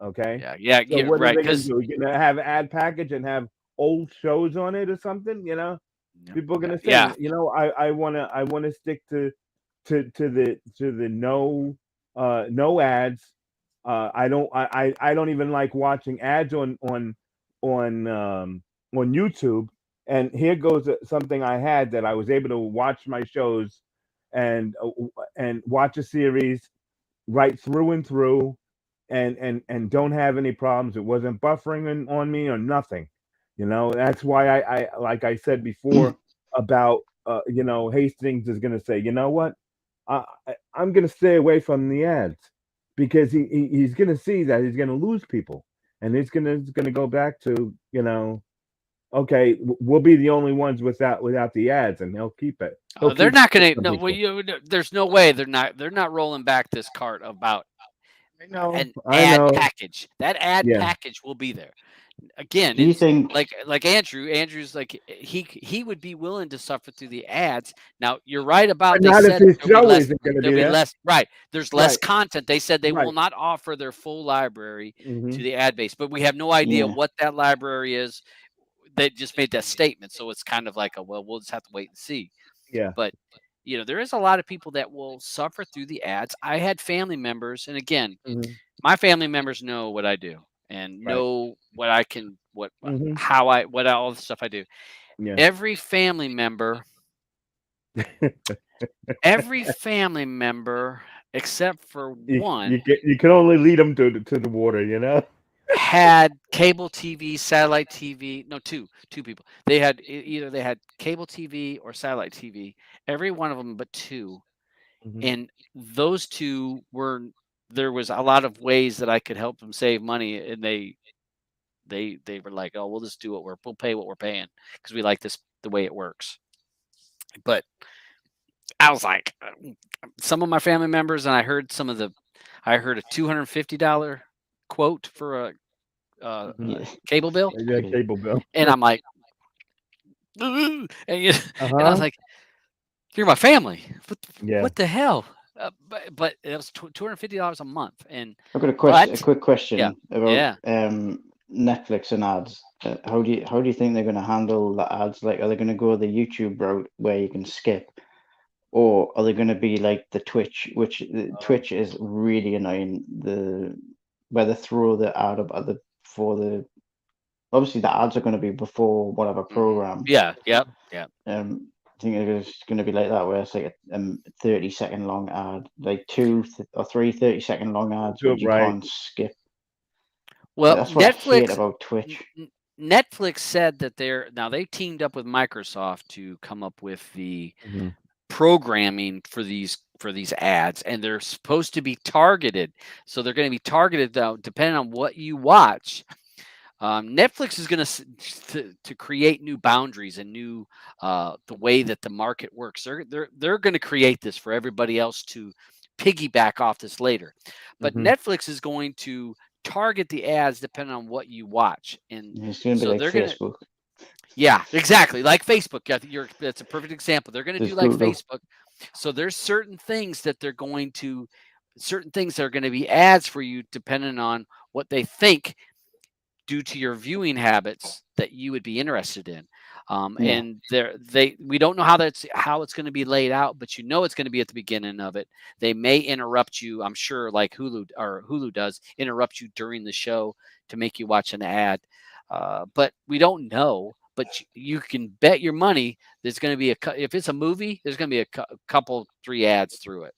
Okay. Yeah. So what right. Are they going to do? You're going to have an ad package and have old shows on it or something. People are going to say, I want to stick to the no ads. I don't even like watching ads on YouTube. And here goes something I had that I was able to watch my shows and watch a series right through and through, and don't have any problems. It wasn't buffering on me or nothing. That's why I like I said before about Hastings is going to say, you know what, I'm going to stay away from the ads, because he's going to see that he's going to lose people, and he's going to go back to okay, we'll be the only ones without the ads, and he'll keep it. They're not going to. No, there's no way they're not rolling back this cart about an ad package. That ad package will be there. Again, you think like Andrew's like he would be willing to suffer through the ads. Now you're right about they said there'll be less. Right, there's less content. They said they will not offer their full library to the ad base, but we have no idea what that library is. They just made that statement, so it's kind of like we'll just have to wait and see. Yeah, but there is a lot of people that will suffer through the ads. I had family members, and again, my family members know what I do and know what I can, what all the stuff I do. Yeah. Every family member except for one, you can only lead them to the water, had cable TV, satellite TV. No, two people. They had either cable TV or satellite TV. Every one of them but two, and those two were. There was a lot of ways that I could help them save money, and they were like, "Oh, we'll just do we'll pay what we're paying because we like this the way it works." But I was like, some of my family members, and I heard a $250 quote for a cable bill. Yeah, cable bill. And I'm like, and I was like, "You're my family. What the hell?" But it was $250 a month. And I've got a quick question about Netflix and ads. How do you think they're going to handle the ads? Like, are they going to go the YouTube route where you can skip, or are they going to be like the Twitch, which Twitch is really annoying? Where they throw the ad up obviously the ads are going to be before whatever program. Yeah. I think it's going to be like that, where it's like a 30-second long ad, like 2 or 3 30-second long ads, which you can't skip. Well, that's what I hate about Twitch. Netflix said that they teamed up with Microsoft to come up with the programming for these ads, and they're supposed to be targeted. So they're going to be targeted, though, depending on what you watch. Netflix is going to create new boundaries and new the way that the market works. They're going to create this for everybody else to piggyback off this later. But Mm-hmm. Netflix is going to target the ads depending on what you watch, and It's going to be so like they're going to. Facebook. Yeah, exactly. Like Facebook. That's a perfect example. They're going to There's do like Google. Facebook. So there's certain things that they're going to, certain things that are going to be ads for you depending on what they think due to your viewing habits that you would be interested in. Yeah. And we don't know how it's going to be laid out, but it's going to be at the beginning of it. They may interrupt you, I'm sure, like Hulu does, interrupt you during the show to make you watch an ad. But we don't know. But you can bet your money there's going to be if it's a movie, there's going to be a couple, 3 ads through it.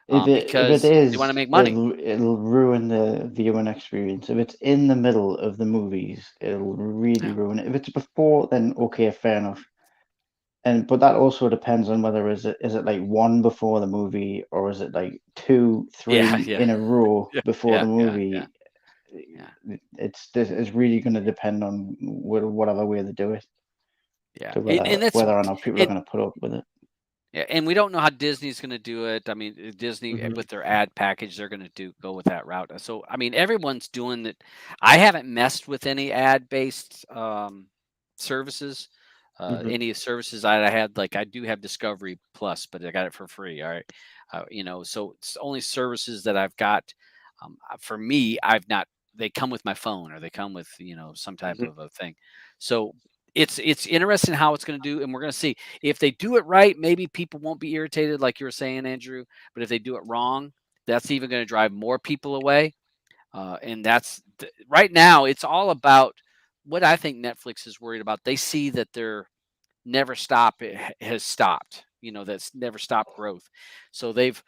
If it Because they want to is, make money. it'll ruin the viewing experience. If it's in the middle of the movies, it'll really Yeah. ruin it. If it's before, then okay, fair enough. But that also depends on whether is it like one before the movie, or is it like 2, 3 Yeah, yeah, in a row yeah, before yeah, the yeah, yeah, movie. yeah. It's really going to depend on whatever way they do it, Yeah, to and whether or not people are and going to put up with it. yeah, and we don't know how Disney's going to do it. I mean, Disney Mm-hmm. with their ad package, they're going to go with that route. So, I mean, everyone's doing it. I haven't messed with any ad-based services. Mm-hmm. Any services I had, like I do have Discovery Plus, but I got it for free. All right, so it's only services that I've got. For me, I've not. They come with my phone, or they come with some type Mm-hmm. of a thing. So it's interesting how it's going to do, and we're going to see if they do it right. Maybe people won't be irritated, like you were saying, Andrew. But if they do it wrong, that's even going to drive more people away. And right now, it's all about what I think Netflix is worried about. They see that their never stop has stopped. That's never stopped growth. So they've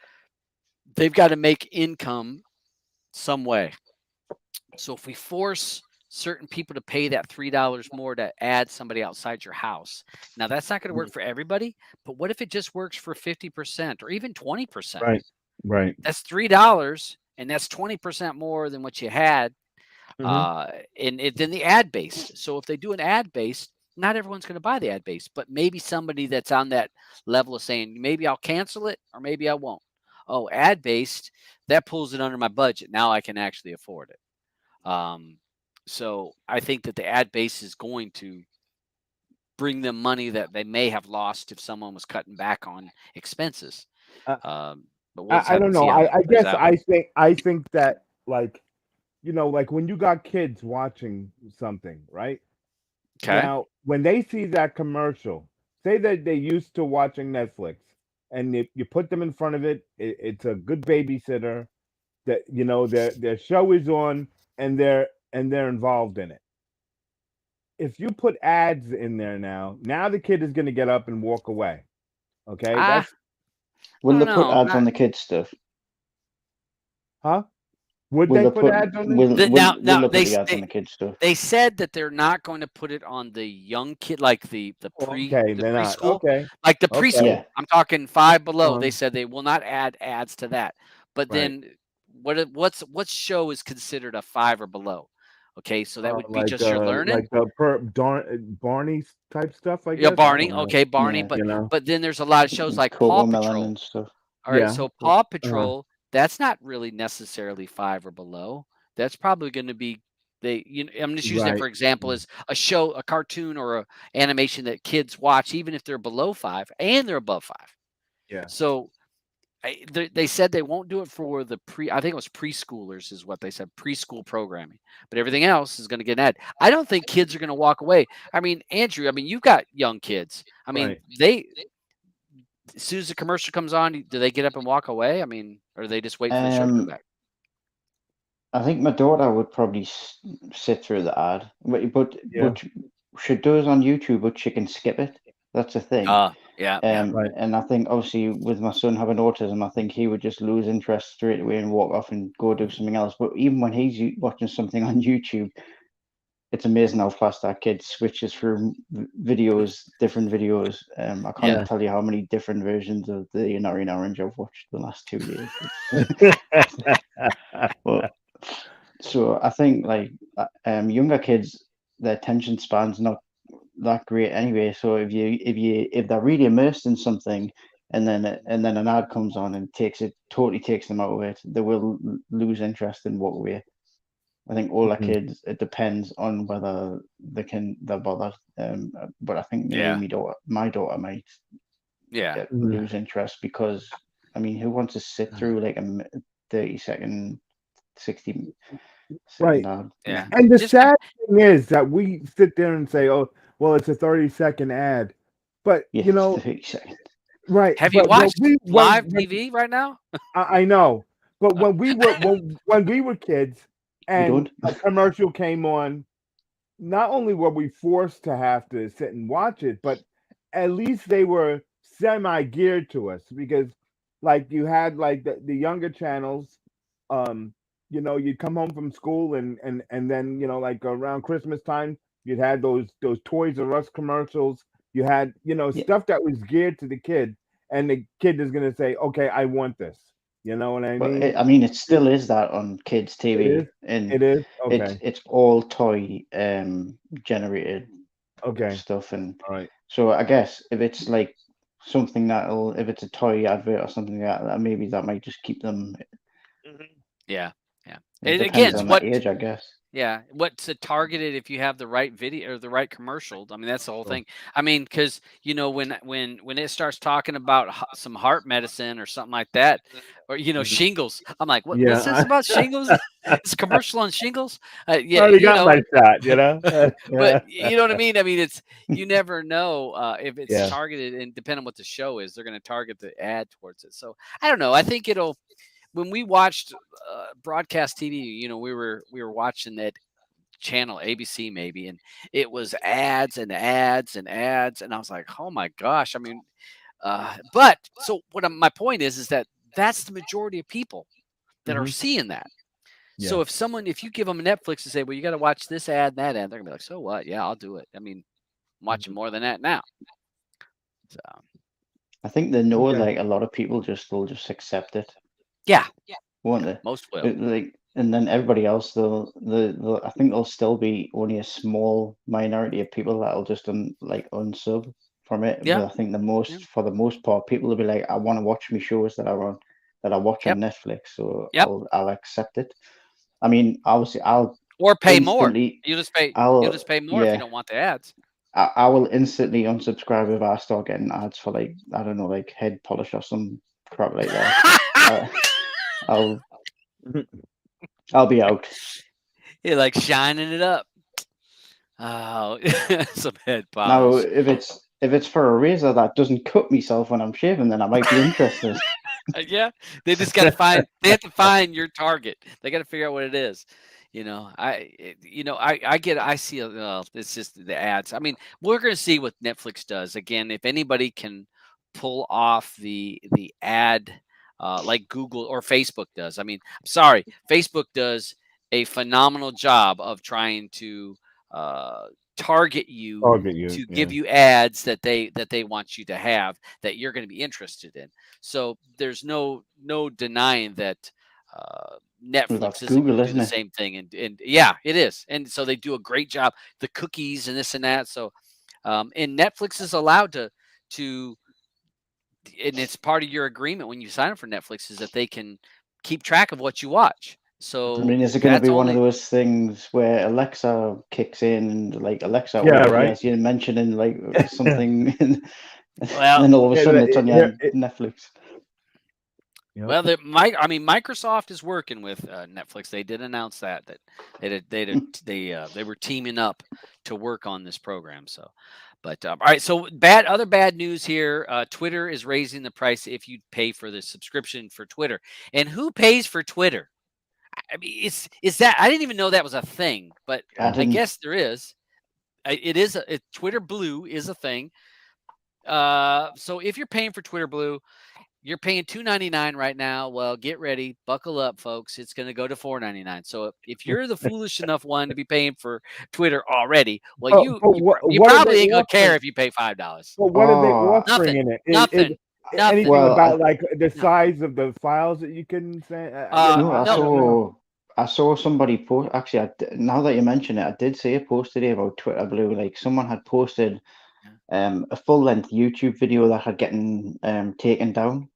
got to make income some way. So if we force certain people to pay that $3 more to add somebody outside your house, now that's not going to work for everybody. But what if it just works for 50% or even 20%? Right. Right. That's $3, and that's 20% more than what you had. Mm-hmm. Then the ad based. So if they do an ad based, not everyone's going to buy the ad based, but maybe somebody that's on that level of saying, maybe I'll cancel it or maybe I won't. Oh, ad based, that pulls it under my budget. Now I can actually afford it. So I think that the ad base is going to bring them money that they may have lost if someone was cutting back on expenses. Uh, But we'll just I have don't to know. see how that I plays guess out. I think that, like, like when you got kids watching something, right? Okay. Now, when they see that commercial, say that they're used to watching Netflix, and you put them in front of it's a good babysitter that their show is on, and they're involved in it. If you put ads in there now the kid is going to get up and walk away. Okay, I Will don't they put know. ads on the kids stuff? huh? Would Will they they put put ads on there? will will Now will they put the ads on the kids stuff? they said that they're not going to put it on the young kid, like the Okay, they're not. preschool, Okay, like the okay. preschool. Yeah. I'm talking 5 below. They Um, said they will not add ads to that. But right. then what show is considered a 5 or below? Okay, so that would be Like just your learning. Barney type stuff, I Yeah, guess. I Barney. don't know. Okay, Barney. Yeah. But then there's a lot of shows like Paw Cocoa Melon Patrol. and stuff. All right, Yeah. so Paw Patrol, that's not really necessarily 5 or below. That's probably going to be I'm just using it Right. for example as a cartoon or a animation that kids watch, even if they're below 5 and they're above 5. Yeah. So they said they won't do it for I think it was preschoolers is what they said, preschool programming, but everything else is going to get an ad. I don't think kids are going to walk away. I mean, Andrew, you've got young kids. I mean, Right. as soon as the commercial comes on, do they get up and walk away? I mean, or they just wait for the show to come back? I think my daughter would probably sit through the ad, but Yeah. she does on YouTube, but she can skip it. That's the thing. Yeah. Right. And I think obviously with my son having autism, I think he would just lose interest straight away and walk off and go do something else. But even when he's watching something on YouTube, it's amazing how fast that kid switches through different videos. I can't tell you how many different versions of the Inari Orange I've watched the last 2 years. But So I think like younger kids, their attention span's not that great anyway. So if they're really immersed in something, and then an ad comes on and totally takes them out of it, they will lose interest and walk away. I think older Mhm. kids, it depends on whether they're bothered. But I think maybe Yeah. my daughter might Yeah. Mhm. lose interest because, I mean, who wants to sit through like a 30-second, 60-second Right. ad? Yeah. And the Just sad thing is that we sit there and say, "Oh, well, it's a 30-second ad," but Yeah, you it's know, 30 seconds. right? have you But when watched we live TV right now? I know, but when we were kids We and don't. a commercial came on, not only were we forced to have to sit and watch it, but at least they were semi geared to us because, like, you had like the younger channels, um, you'd come home from school and then like around Christmas time, you'd had those Toys R Us commercials. You had Yeah, stuff that was geared to the kid, and the kid is gonna say, "Okay, I want this." You know what I but mean? I mean, it still is that on kids' It is. TV, and It is okay. it's all toy generated Okay. stuff, and All right. so I guess if it's like something if it's a toy advert or something like that, maybe that might just keep them. Yeah. Yeah. It And again, depends it's on the what age, I guess. yeah, what's targeted if you have the right video or the right commercial. I mean, that's the whole So, thing. I mean, because when it starts talking about some heart medicine or something like that, or mhm. shingles, I'm like, what's this Yeah, about shingles? It's a commercial on shingles. I Yeah, already got my shot. but Yeah. you know what I mean. I mean, it's you never know if it's Yeah. targeted, and depending on what the show is, they're going to target the ad towards it. So I don't know. I think it'll when we watched broadcast TV, we were watching that channel ABC maybe, and it was ads and ads and ads, and I was like, oh my gosh. I mean, but so my point is that that's the majority of people that are Hmm. seeing that. So Yeah. if you give them Netflix and say, well, you got to watch this ad and that ad, they're gonna be like, so what? Yeah, I'll do it. I mean, I'm watching Mhm. more than that now. So I think they know Okay. like a lot of people will just accept it, yeah, won't yeah, they? most will. Like, and then everybody else, I think there'll still be only a small minority of people that'll just unsub from it. Yeah, But I think yeah, for the most part, people will be like, I want to watch my shows that I watch yep, on Netflix, so yep. I'll accept it. I mean, obviously, Or pay more. instantly, You'll I'll just pay more if you yeah, don't want the ads. I will instantly unsubscribe if I start getting ads for like I don't know, like head polish or some crap like that. Uh, I'll Mhm. I'll be out. You're like shining it up. Oh, some head Now, polish. if it's for a razor that doesn't cut myself when I'm shaving, then I might be interested. Yeah, they just got to find. They have to find your target. They got to figure out what it is. I get. I see. It's just the ads. I mean, we're going to see what Netflix does again. If anybody can pull off the ad like Google or Facebook does. I mean, I'm sorry, Facebook does a phenomenal job of trying to uh, target you Target you. to Yeah. give you ads that they want you to have that you're going to be interested in. So there's no denying that Well, Netflix that's isn't going Google, to do isn't the it? same thing, and yeah, it is, and so they do a great job. The cookies and this and that. So, and Netflix is allowed to, and it's part of your agreement when you sign up for Netflix is that they can keep track of what you watch. I So mean, is it going to that's be one of only those things where Alexa kicks in and like Alexa, Yeah. open Right. this? You're mentioning like Yeah. something, and well, then all of a sudden it's on your Here. Netflix. Yep. well, I mean, Microsoft is working with Netflix. They did announce that they were teaming up to work on this program. So, but all right. So other bad news here. Twitter is raising the price if you pay for the subscription for Twitter. And who pays for Twitter? I mean, is that I didn't even know that was a thing, but I I didn't. guess there is. It is Twitter Blue is a thing. So if you're paying for Twitter Blue, you're paying $2.99 right now. Well, get ready, buckle up, folks. It's going to go to $4.99. So if you're the foolish enough one to be paying for Twitter already, well, But you what are they probably ain't going to care offering? if you pay $5. But what are they Oh, offering Nothing, in it? Is nothing, nothing. anything well, about I like the No, size of the files that you can send? no, I no. I don't know. saw I saw somebody post. Actually, now that you mention it, I did see a post today about Twitter Blue. Like someone had posted a full-length YouTube video that had gotten taken down.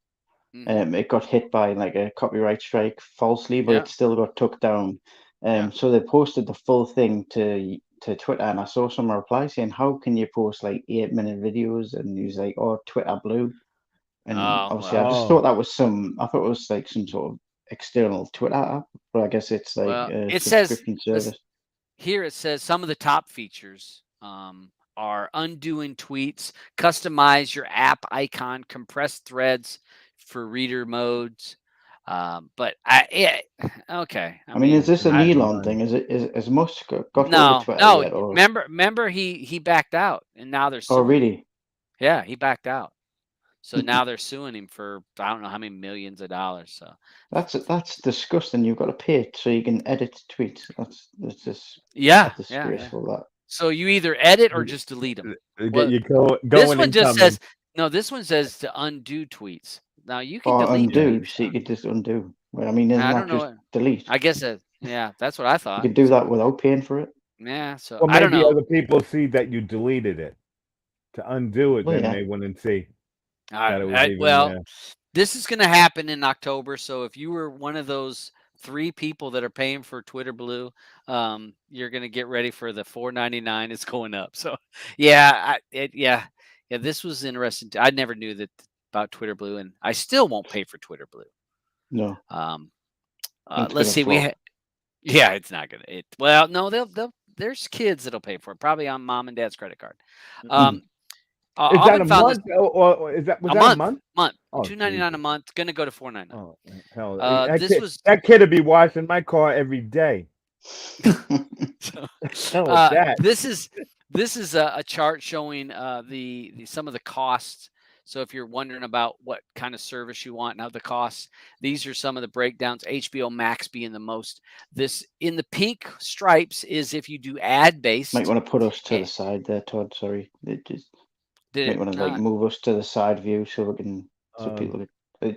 It got hit by like a copyright strike falsely, but it still got took down. So they posted the full thing to Twitter, and I saw some reply saying, "How can you post like 8-minute videos?" And he was like, "Oh, Twitter Blue." And obviously, I just thought that was I thought it was like some sort of external Twitter app, but I guess it's like Well, a it says subscription service. here it says some of the top features are undoing tweets, customize your app icon, compress threads for reader modes. But okay. I mean, is this an I- Elon thing? Is Musk got hold of no, Twitter no. yet, or? Remember he backed out, and now they're Oh, suing him. really? Yeah, he backed out. So now they're suing him for I don't know how many millions of dollars. So That's disgusting. You've got to pay it so you can edit tweets. That's just yeah. disgraceful. That. So you either edit or just delete them. Get you This going one and just coming. says no. This one says to undo tweets. Now you can Or delete undo, tweets. so you could just undo. Well, I mean, isn't I that don't know. just delete? I guess yeah, that's what I You thought. could do that without paying for it. Yeah. So Well, I don't maybe know. other people see that you deleted it. To undo it, Well, then yeah. they wouldn't see that it was even Well, there. this is going to happen in October. So if you were one of those 3 people that are paying for Twitter Blue, you're going to get ready for the $4.99. It's going up. So yeah, this was interesting. I never knew that about Twitter Blue, and I still won't pay for Twitter Blue. No. Let's see. Yeah, it's not gonna. Well, no, they'll. There's kids that'll pay for it, probably on mom and dad's credit card. Is that a month, or is that a month? Month. Oh, $2.99 a month. Gonna go to $4.99. Oh hell! That kid would be washing my car every day. That. This is a chart showing the some of the costs. So if you're wondering about what kind of service you want, now the costs, these are some of the breakdowns. HBO Max being the most. This in the pink stripes is if you do ad based. Might want to put us to the side there, Todd. Sorry, might want to like move us to the side view so we can people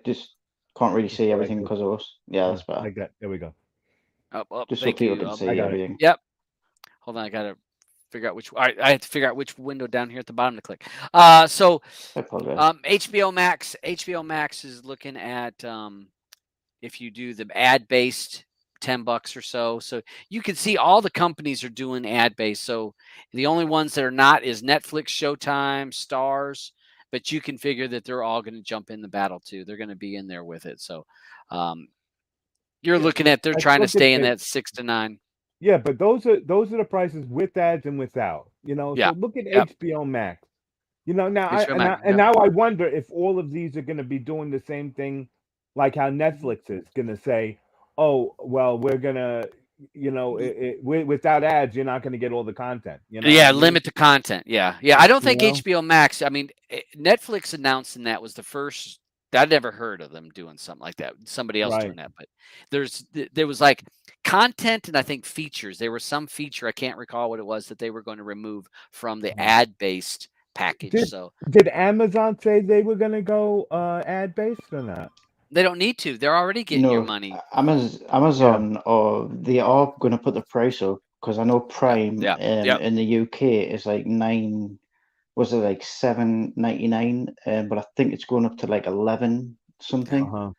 just can't really see everything because of us. Yeah, that's better. Like that. There we go. Just so people can see everything. Yep. Hold on, I gotta figure out which. I have to figure out which window down here at the bottom to click. So HBO Max is looking at if you do the ad based $10 or so. So you can see all the companies are doing ad based. So the only ones that are not is Netflix, Showtime, Stars. But you can figure that they're all going to jump in the battle too. They're going to be in there with it. So you're looking at they're trying to stay in that 6 to 9. Yeah, but those are the prices with ads and without. So look at HBO Max. Now now I wonder if all of these are going to be doing the same thing, like how Netflix is going to say, "Oh, well, we're gonna, without ads, you're not going to get all the content." Yeah, limit the content. Yeah. I don't think HBO Max. I mean, Netflix announcing that was the first. I'd never heard of them doing something like that. Somebody else doing that, but there was like content and I think features. There was some feature I can't recall what it was that they were going to remove from the ad-based package. Did Amazon say they were going to go ad-based or not? They don't need to. They're already getting your money. Amazon, or they are going to put the price up because I know Prime in the UK is like $9. Was it like $7.99? But I think it's going up to like 11 something.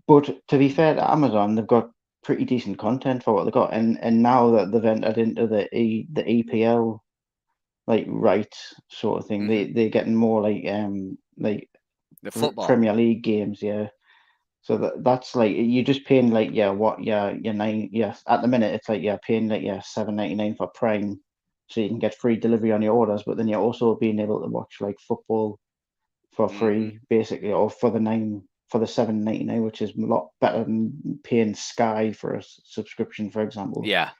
But to be fair to Amazon, they've got pretty decent content for what they've got, and now that they've entered into the EPL like rights sort of thing, they're getting more like the football Premier League games, yeah. So that's like you're just paying like at the minute it's like paying like $7.99 for Prime. So you can get free delivery on your orders, but then you're also being able to watch like football for free, basically, or for the $7.99, which is a lot better than paying Sky for a subscription, for example. Yeah.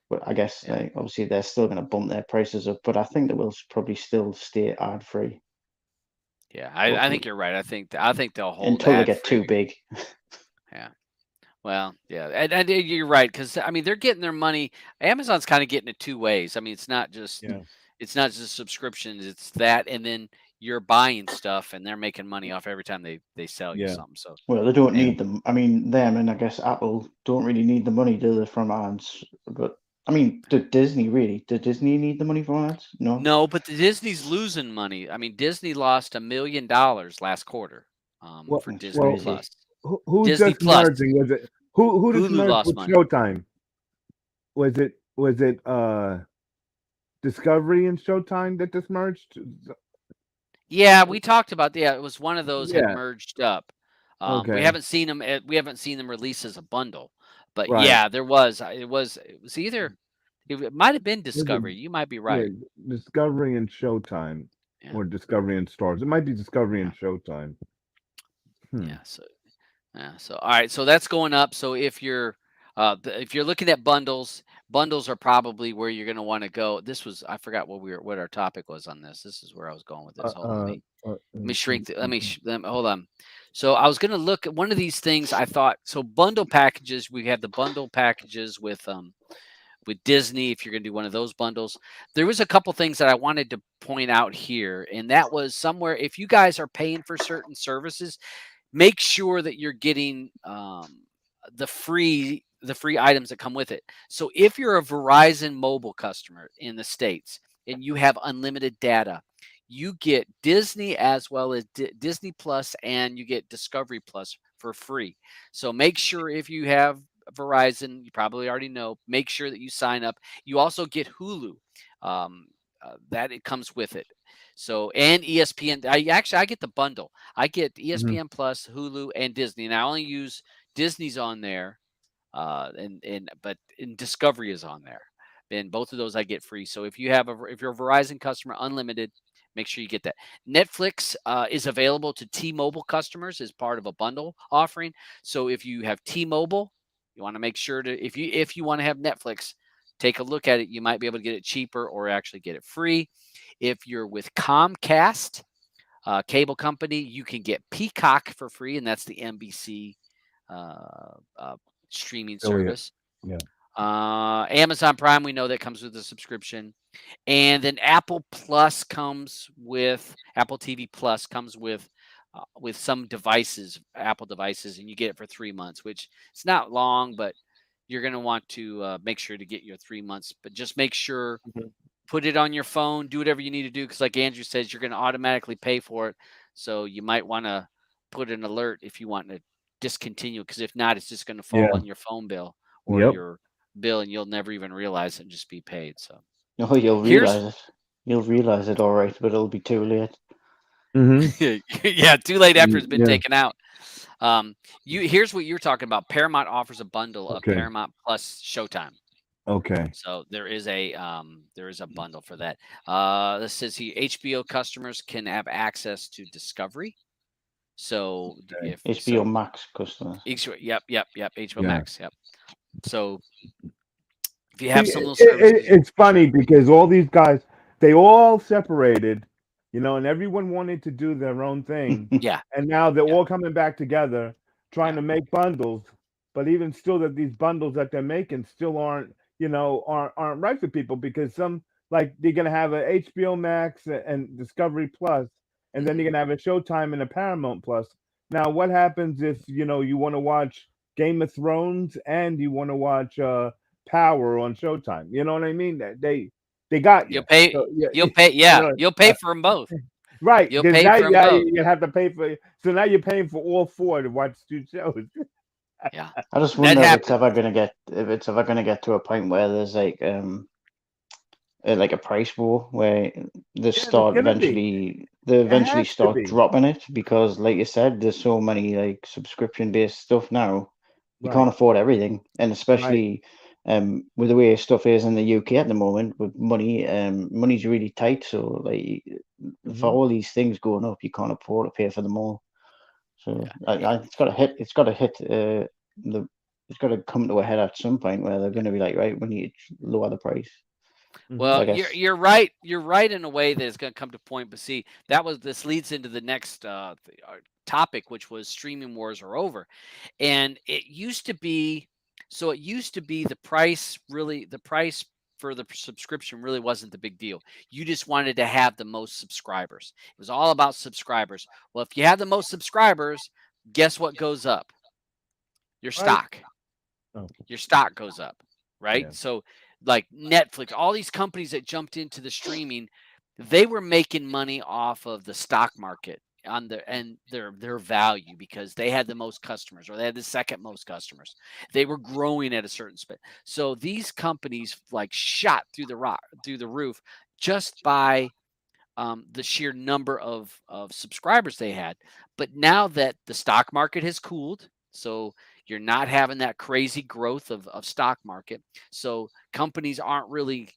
But I guess obviously they're still going to bump their prices up, but I think they will probably still stay ad free. Yeah, I think you're right. I think they'll hold until they get too big. Yeah. Well, yeah, and you're right because I mean they're getting their money. Amazon's kind of getting it two ways. I mean it's not just subscriptions. It's that, and then you're buying stuff and they're making money off every time they sell you Yeah. something. So Well, they don't and need them. I mean, them and I guess Apple don't really need the money, do they, from ads? But I mean, did Disney really? Did Disney need the money from ads? No. no, but the Disney's losing money. I mean, Disney lost $1 million last quarter Well, for That's Disney well, crazy. Plus. who's Disney just Plus, merging? Was it who just Hulu merged lost with money. Showtime? Was it Discovery and Showtime that just merged? Yeah, we talked about it was one of those had Yeah. merged up. We Okay. haven't seen them. We haven't seen them release as a bundle, but Right. yeah, there was. It was either. It might have been Was it Discovery. You might be yeah right. Discovery and Showtime Yeah, or Discovery and Stars? It might be Discovery yeah, and Showtime. Hmm. yeah. So yeah. So all right. So that's going up. So if you're looking at bundles, bundles are probably where you're going to want to go. This was I forgot what our topic was on this. This is where I was going with this. Uh, Hold on, uh, let me shrink. Hold on. So I was going to look at one of these things. I thought so. Bundle packages. We have the bundle packages with Disney. If you're going to do one of those bundles, there was a couple things that I wanted to point out here, and that was somewhere. If you guys are paying for certain services, make sure that you're getting the free items that come with it. So if you're a Verizon mobile customer in the States and you have unlimited data, you get Disney as well as Disney Plus, and you get Discovery Plus for free. So make sure if you have Verizon, you probably already know, make sure that you sign up. You also get Hulu. That it comes with it. So and ESPN. I get the bundle. I get mhm. ESPN Plus, Hulu, and Disney, and I only use Disney's on there, but Discovery is on there, and both of those I get free. So if you're a Verizon customer, unlimited, make sure you get that. Netflix is available to T-Mobile customers as part of a bundle offering. So if you have T-Mobile, you want to make sure to if you want to have Netflix, take a look at it. You might be able to get it cheaper or actually get it free. If you're with Comcast cable company, you can get Peacock for free, and that's the NBC uh, uh, streaming Affiliate. service. Yeah. Amazon Prime, we know that comes with a subscription, and then Apple TV Plus comes with some devices, Apple devices, and you get it for 3 months, which it's not long, but you're going to want to make sure to get your 3 months. But just make sure Mhm. put it on your phone, do whatever you need to do, because like Andrew says, you're going to automatically pay for it. So you might want to put an alert if you want to discontinue, because if not, it's just going to fall Yeah. on your phone bill or Yep. your bill, and you'll never even realize it and just be paid. So No, you'll here's realize it. You'll realize it all right, but it'll be too late. Hmm. yeah, too late after it's been Yeah. taken out. Here's what you're talking about. Paramount offers a bundle of Okay. Paramount Plus Showtime. Okay. So there is a bundle for that. This says here HBO customers can have access to Discovery. So Okay. if HBO so, Max customers. yep, HBO Yeah. Max, yep. So if you See, have some of those services, it's funny because all these guys, they all separated, and everyone wanted to do their own thing, yeah, and now they're yeah, all coming back together trying yeah, to make bundles. But even still, that these bundles that they're making still aren't right for people because some like they're gonna have a HBO Max and Discovery Plus, and then hmm you're gonna have a Showtime and a Paramount Plus. Now, what happens if you want to watch Game of Thrones and you want to watch Power on Showtime? You know what I mean? They got you'll you. pay, So yeah, you yeah, know, you'll pay for them both. right? You'll Because pay now for them both. you have to pay for. So now you're paying for all four to watch two shows. Yeah, I just that wonder happens. if it's ever gonna get to a point where there's like a price war where Yeah, there's gonna be. they It eventually has to start be. dropping it because, like you said, there's so many like subscription based stuff now. You can't Right. afford everything, and Right. especially with the way stuff is in the UK at the moment with money, money's really tight. So like for Hmm. all these things going up, you can't afford to pay for them all. So Yeah, it's got to hit. It's got to hit the. It's got to come to a head at some point where they're yeah. going to be like, right, we need to lower the price. Hmm. Well, I you're guess. you're right. You're right in a way that it's going to come to point. But see, this leads into the next topic, which was streaming wars are over, and it used to be. So it used to be the price for the subscription really wasn't the big deal. You just wanted to have the most subscribers. It was all about subscribers. Well, if you have the most subscribers, guess what goes up? Your Right. stock. Oh, Your stock goes up, right? yeah. So like Netflix, all these companies that jumped into the streaming, they were making money off of the stock market on their value because they had the most customers or they had the second most customers. They were growing at a certain speed. So these companies like shot through the roof just by the sheer number of subscribers they had. But now that the stock market has cooled, so you're not having that crazy growth of stock market. So companies aren't really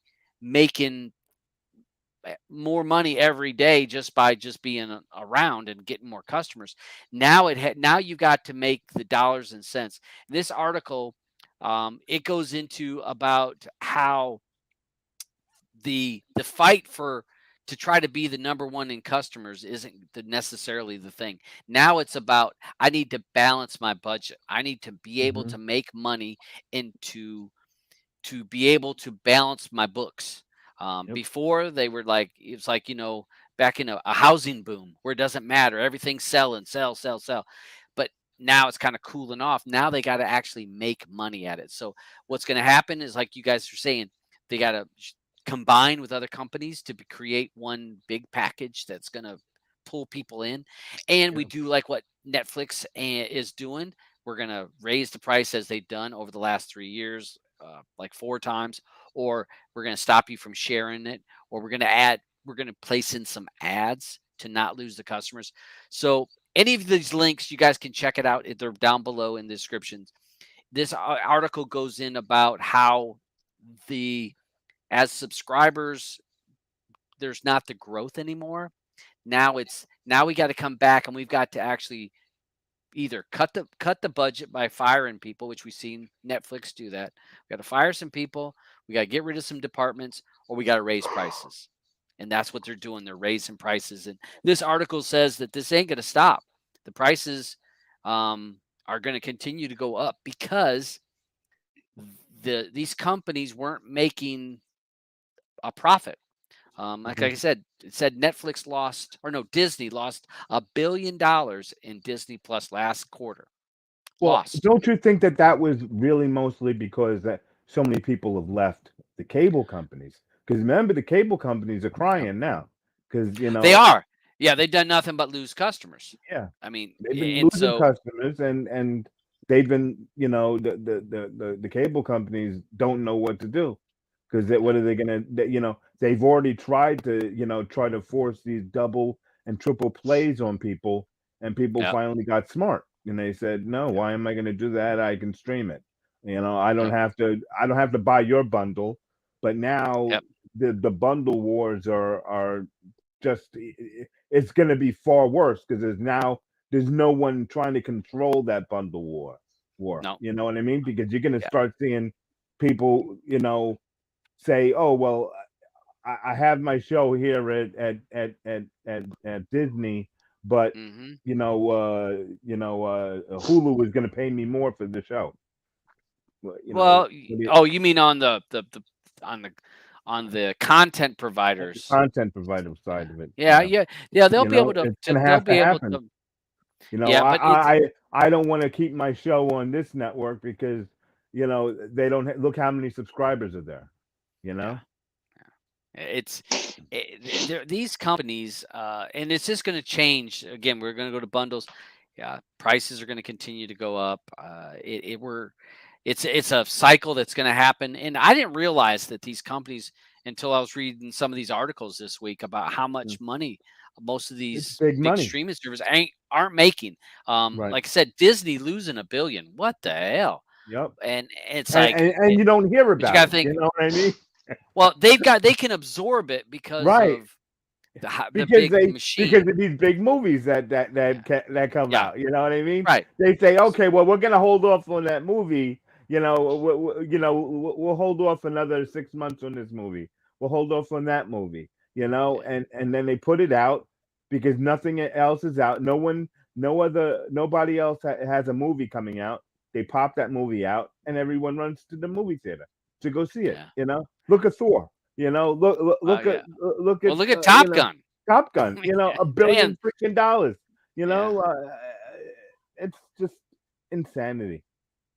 making more money every day just by just being around and getting more customers. Now you got to make the dollars and cents. This article it goes into about how the fight for to try to be the number one in customers isn't necessarily the thing. Now it's about I need to balance my budget. I need to be able Hmm. to make money and to be able to balance my books. Yep. Before they were like it's like back in a housing boom where it doesn't matter everything's selling sell. But now it's kind of cooling off. Now they got to actually make money at it. So what's going to happen is like you guys are saying they got to combine with other companies to create one big package that's going to pull people in. And we Yeah. do like what Netflix is doing. We're going to raise the price as they've done over the last 3 years, like 4 times, or we're going to stop you from sharing it, or we're going to place in some ads to not lose the customers. So any of these links, you guys can check it out. They're down below in the descriptions. This article goes in about how the as subscribers, there's not the growth anymore. Now we got to come back and we've got to actually either cut the budget by firing people, which we've seen Netflix do that. We got to fire some people, we got to get rid of some departments, or we got to raise prices. And that's what they're doing. They're raising prices. And this article says that this ain't going to stop. The prices are going to continue to go up because these companies weren't making a profit. Like Hmm. I said, it said Netflix lost, or no, Disney lost $1 billion in Disney Plus last quarter. Well, Lost. don't you think that that was really mostly because that so many people have left the cable companies? Because remember, the cable companies are Yep. crying now because They are. Yeah, they've done nothing but lose customers. yeah, I mean, they've been and losing so customers, and they've been the cable companies don't know what to do because what yeah, are they gonna they've already tried to try to force these double and triple plays on people, and people yep, finally got smart and they said, no, yep, why am I going to do that? I can stream it. I don't yep, have to buy your bundle. But now yep, the bundle wars are just it's going to be far worse because there's no one trying to control that bundle war. no, You know what I mean? Because you're going to yeah, start seeing people say, oh well, I have my show here at Disney, but hmm Hulu is going to pay me more for the show. Well, Well, what do you, oh, you mean on the on the content on the providers? content provider Yeah, side of it? yeah. They'll be able to. It's going to They'll have to be able happen. to. I Yeah, but it's I don't want to keep my show on this network because they don't look how many subscribers are there. You yeah. know. It's these companies, and it's just going to change. Again, we're going to go to bundles. Yeah, prices are going to continue to go up. It's a cycle that's going to happen. And I didn't realize that these companies until I was reading some of these articles this week about how Mm. much money most of It's these big big money, streaming services aren't making. right? Like I said, Disney losing $1 billion. What the hell? Yep. And it's And, like, and and you don't hear but you about got to it. think. You know what I mean? Well, they can absorb it because Right. of the big Because machine. of these big movies Yeah. that come Yeah. out. You know what I mean? Right. They say, okay, well, we're gonna hold off on that movie. We'll hold off another 6 months on this movie. We'll hold off on that movie. Yeah. And then they put it out because nothing else is out. Nobody else has a movie coming out. They pop that movie out, and everyone runs to the movie theater. to go see it. Yeah. Look at Thor. Look Yeah. at look Well, at look at Top Gun. Top Gun. $1 billion Man. freaking dollars. Yeah. It's just insanity.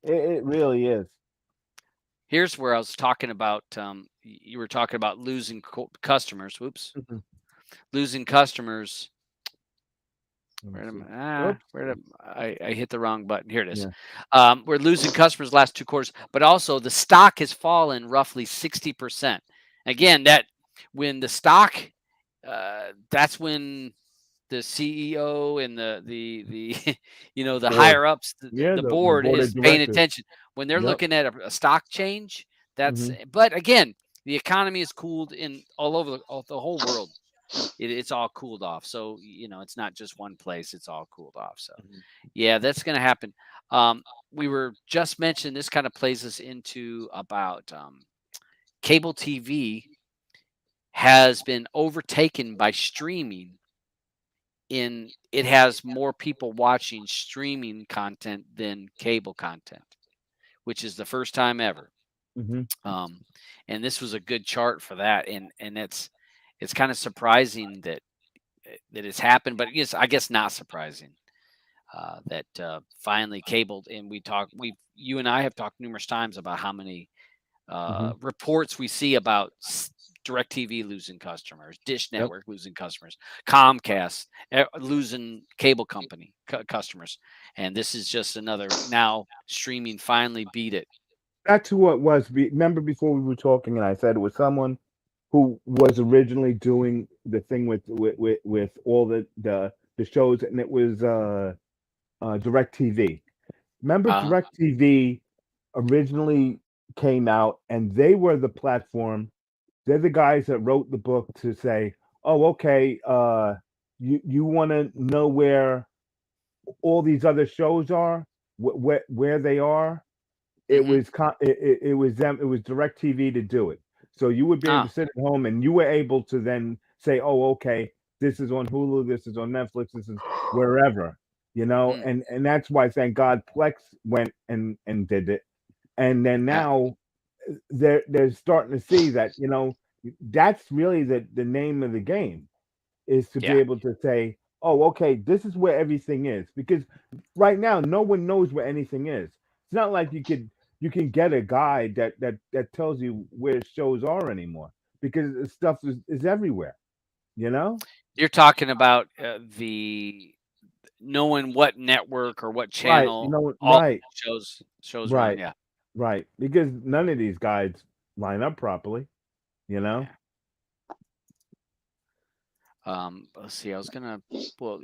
It really is. Here's where I was talking about. You were talking about losing customers. Whoops, Mhm. losing customers. Let me see. Where did I hit the wrong button? Here it is. Yeah. We're losing customers last 2 quarters, but also the stock has fallen roughly 60%. Again, that when the stock, that's when the CEO and the the Board. higher ups, Yeah, the the board board of is paying directors. attention when they're Yep. looking at a stock change. That's Hmm. but again, the economy is cooled in all over the whole world. It's all cooled off. So it's not just one place. It's all cooled off. So yeah, that's going to happen. Um, we were just mentioned. This kind of plays us into about cable TV has been overtaken by streaming. It has more people watching streaming content than cable content, which is the first time ever. Hmm. Um, and this was a good chart for that. And it's kind of surprising that it's happened, but yes, I guess not surprising that finally cabled. And you and I have talked numerous times about how many Hmm. reports we see about DirecTV losing customers, Dish Yep. Network losing customers, Comcast losing cable company customers, and this is just another. Now streaming finally beat it. That's who it was. Remember before we were talking, and I said it was someone who was originally doing the thing with all the shows, and it was DirecTV. Remember, Uh, DirecTV originally came out, and they were the platform. They're the guys that wrote the book to say, "Oh, okay, you want to know where all these other shows are, where they are." mm-hmm. It was them. It was DirecTV to do it. So you would be able to Ah, sit at home, and you were able to then say, "Oh, okay, this is on Hulu, this is on Netflix, this is wherever." mm, And that's why, thank God, Plex went and did it. And then yeah, now they're starting to see that that's really the name of the game, is to be yeah. able to say, "Oh, okay, this is where everything is." Because right now, no one knows where anything is. It's not like you can get a guide that tells you where shows are anymore, because the stuff is everywhere. You know? You're talking about the knowing what network or what Right. channel all Right. shows are on. Right. Yeah, Right. Because none of these guides line up properly. You know? yeah. Let's see. I was gonna. Well,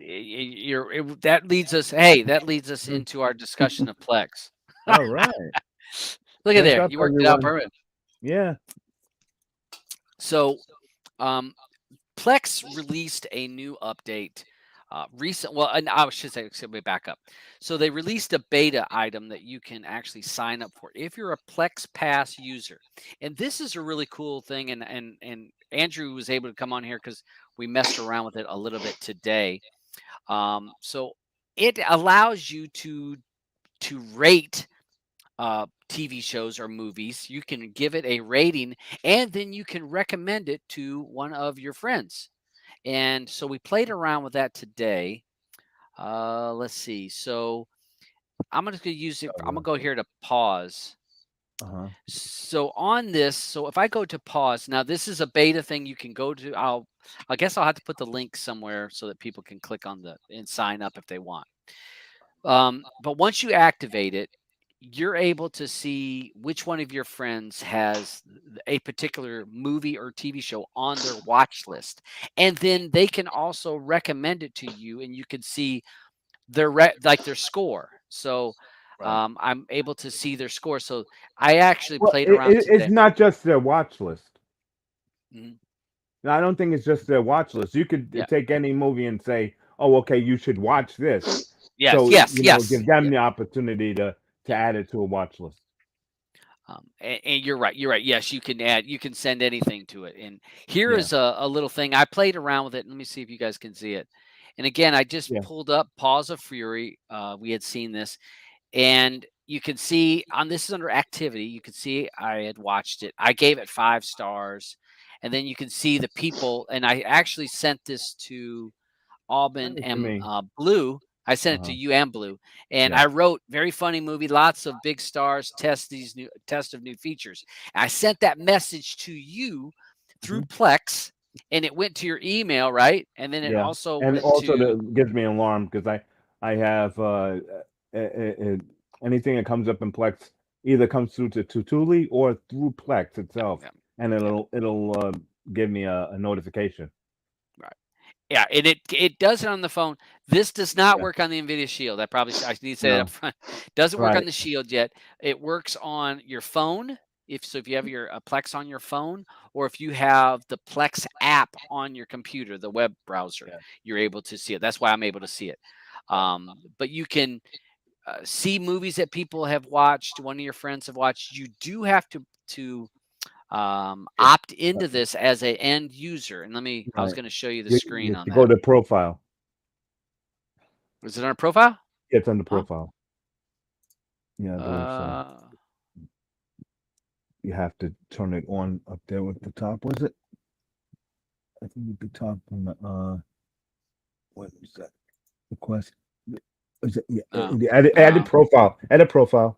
that leads us. Hey, that leads us Mhm. into our discussion of Plex. All right. Look at What's there. up, You worked it out everyone? perfect. Yeah. So, um, Plex released a new update recent. Well, and I should say, let me back up. So they released a beta item that you can actually sign up for if you're a Plex Pass user, and this is a really cool thing. And Andrew was able to come on here because we messed around with it a little bit today. So it allows you to rate TV shows or movies. You can give it a rating, and then you can recommend it to one of your friends. And so we played around with that today. Let's see. So I'm just going to use it. I'm going to go here to pause. Uh-huh. So on this, so if I go to pause, now this is a beta thing you can go to. I guess I'll have to put the link somewhere so that people can click on and sign up if they want. But once you activate it, you're able to see which one of your friends has a particular movie or TV show on their watch list. And then they can also recommend it to you, and you can see their score. So Right. I'm able to see their score. So I actually Well, played around it's today. not just their watch list. Mhm. No, I don't think it's just their watch list. You could Yeah. take any movie and say, "Oh, okay, you should watch this." Yes. So Yes. Yes. give them Yep. the opportunity to Yep. add it to a watch list. And you're right. You're right. Yes, you can send anything to it. And here Yeah, is a little thing. I played around with it. Let me see if you guys can see it. And again, I just yeah. pulled up Paws of Fury. We had seen this, and you can see on this is under activity. You can see I had watched it. I gave it 5 stars, and then you can see the people. And I actually sent this to Auburn Send it to and me. Blue. I sent it to Uh-huh. you and Blue, and Yeah. I wrote very funny movie, lots of big stars, test of new features. And I sent that message to you through Mhm. Plex, and it went to your email, right? And then it Yeah. also And went also to that gives me an alarm because I have anything that comes up in Plex either comes through to Tutuli or through Plex itself, yeah, and yeah, it'll give me a notification. right. Yeah, and it does it on the phone. This does not Yeah. work on the NVIDIA Shield. I need to say that up No. front. Doesn't work on Right. the Shield yet. It works on your phone. If you have your Plex on your phone, or if you have the Plex app on your computer, the web browser, Yeah. you're able to see it. That's why I'm able to see it. But you can see movies that people have watched. One of your friends have watched. You do have to Yeah. opt into this as a end user. And I was Right. going to show you the You screen on to go that. to profile. Is it on a profile? It's under Huh? profile. Yeah, I believe so. You have to turn it on up there with the top. Was it? I think at the top on the what is that? Request. Is it? Yeah, Oh, added oh, profile. Edit profile.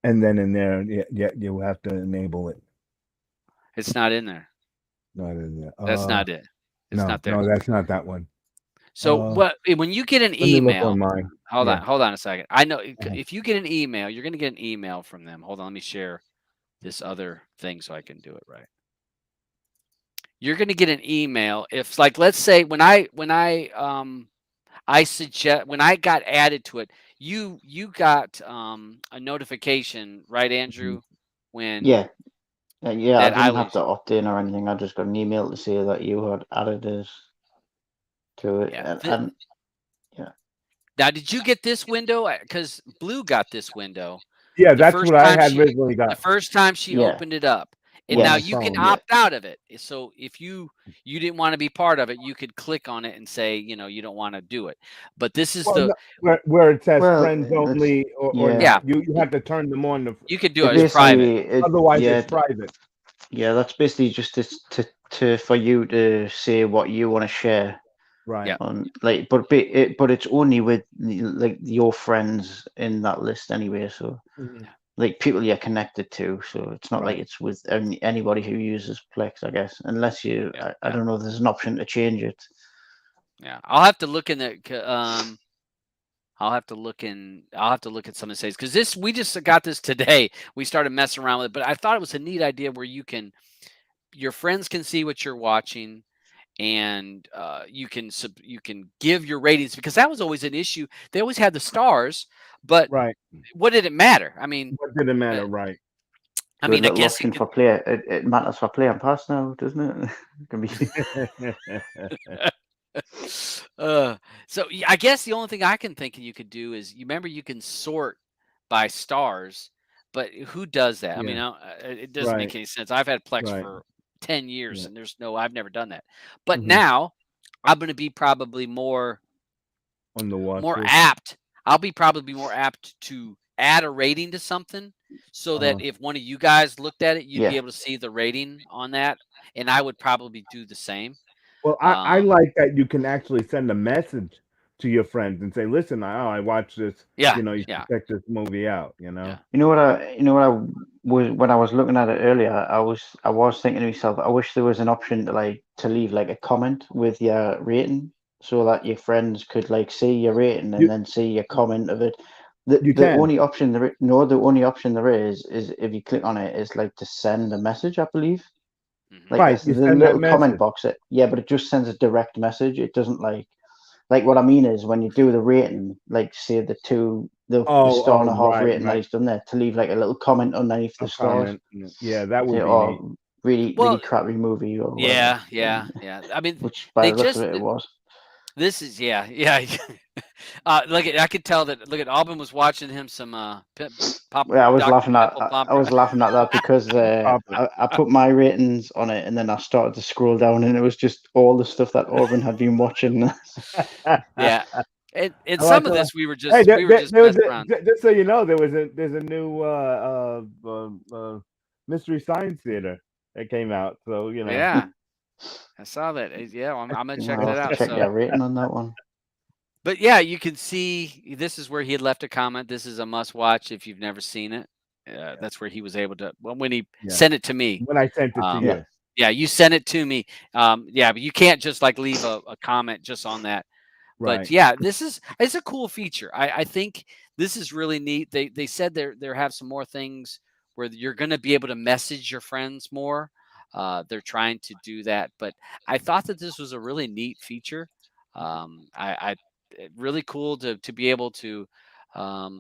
And then in there, yeah, you have to enable it. it's not in there. Not in there. That's not it. It's not there. No, that's not that one. So when you get an Let me look email, on mine. hold Yeah. on a second. I know Uh-huh. if you get an email, you're going to get an email from them. Hold on, let me share this other thing so I can do it right. You're going to get an email if, like, let's say when I suggest when I got added to it, you got a notification, right, Andrew? When Yeah. Yeah, I that I didn't have was to opt in or anything. I just got an email to say that you had added us to it. yeah. And yeah. Now, did you get this window? Because Blue got this window Yeah, the that's first what I time had originally the got first time she Yeah. opened it up. And on now my you can phone. Yeah. opt out of it. So if you didn't want to be part of it, you could click on it and say, you don't want to do it. But this is Well, the no, where it says Well, friends it's only, or yeah. yeah, you have to turn them on. you could do It it as private. basically Otherwise, it's private. yeah, that's basically just to for you to say what you want to share Right. Yeah. on like, but it's only with like your friends in that list anyway. So Mhm. like people you're connected to. So it's not like Right. it's with anybody who uses Plex, I guess, unless you. Yeah. I don't know. There's an option to change it. Yeah. I'll have to look in the I'll have to look at some of the settings because we just got this today. We started messing around with it, but I thought it was a neat idea where your friends can see what you're watching, and you can give your ratings, because that was always an issue. They always had the stars, but Right. what did it matter? I mean, What did it uh, matter? Right. Good I little guess it option can. for play. It matters for play and pass now, doesn't it? It can be. So I guess the only thing I can think you could do is, you remember, you can sort by stars, but who does that? I mean, Yeah. it doesn't Right. make any sense. I've had Plex Right. for 10 years, Yeah. and I've never done that. But Mhm. now I'm going to be probably more On the watch list. apt. I'll be probably more apt to add a rating to something, so that Uh-huh. if one of you guys looked at it, you'd be Yeah. able to see the rating on that, and I would probably do the same. Well, I like that you can actually send a message to your friends and say, "Listen, I watched this. Yeah, You yeah, should check this movie out." yeah. You know what I was when I was looking at it earlier. I was thinking to myself, I wish there was an option to leave like a comment with your rating, so that your friends could like see your rating and You then see your comment of it. The you the can. only option the only option there is if you click on it is like to send a message, I believe. Mhm. Like Right. this You the send that little comment message. box. But it just sends a direct message. It doesn't like what I mean is when you do the rating, like say the star and a half Right, rating that right. he's done there, to leave like a little comment underneath the A stars. comment. Yeah, that Say, would be neat. oh, really Well, crappy movie or whatever. yeah, yeah, yeah. I mean, Which by they the looks of just it, it was. this is yeah. I could tell that. Look at Auburn was watching him some pop Yeah, Dr. Pimple I Popper. was laughing at that because Pop it. I put my ratings on it and then I started to scroll down and it was just all the stuff that Auburn had been watching. Yeah, And I some like of it. this we were Hey, just there was messing around. just so you know, there's a new Mystery Science Theater that came out. So you know. Yeah, I saw that. Yeah, I'm gonna check I'll that have to out. check So, your rating on that one. but yeah, you can see this is where he had left a comment. This is a must watch if you've never seen it. That's where he was able to. Well, when he Yeah. sent it to me. When I sent it to Yeah. you. Yeah, you sent it to me. Yeah, but you can't just like leave a comment just on that. But Right. yeah, it's a cool feature. I think this is really neat. They said they have some more things where you're going to be able to message your friends more. They're trying to do that, but I thought that this was a really neat feature. Really cool to be able to.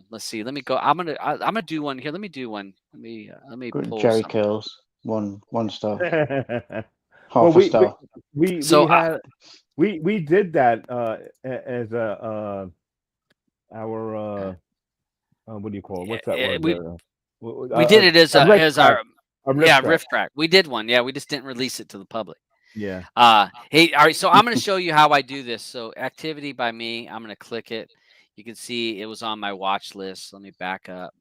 Let's see. Let me go. I'm gonna do one here. Let me do one. Let me Good pull Jerry some. Curls. One star. Well, Half a star. we So had we did that as a our what do you call it? What's that word? we did it A riff as track. our A riff track. riff track. We did one. Yeah, we just didn't release it to the public. Yeah. Hey, all right. So I'm going to show you how I do this. So activity by me. I'm going to click it. You can see it was on my watch list. Let me back up.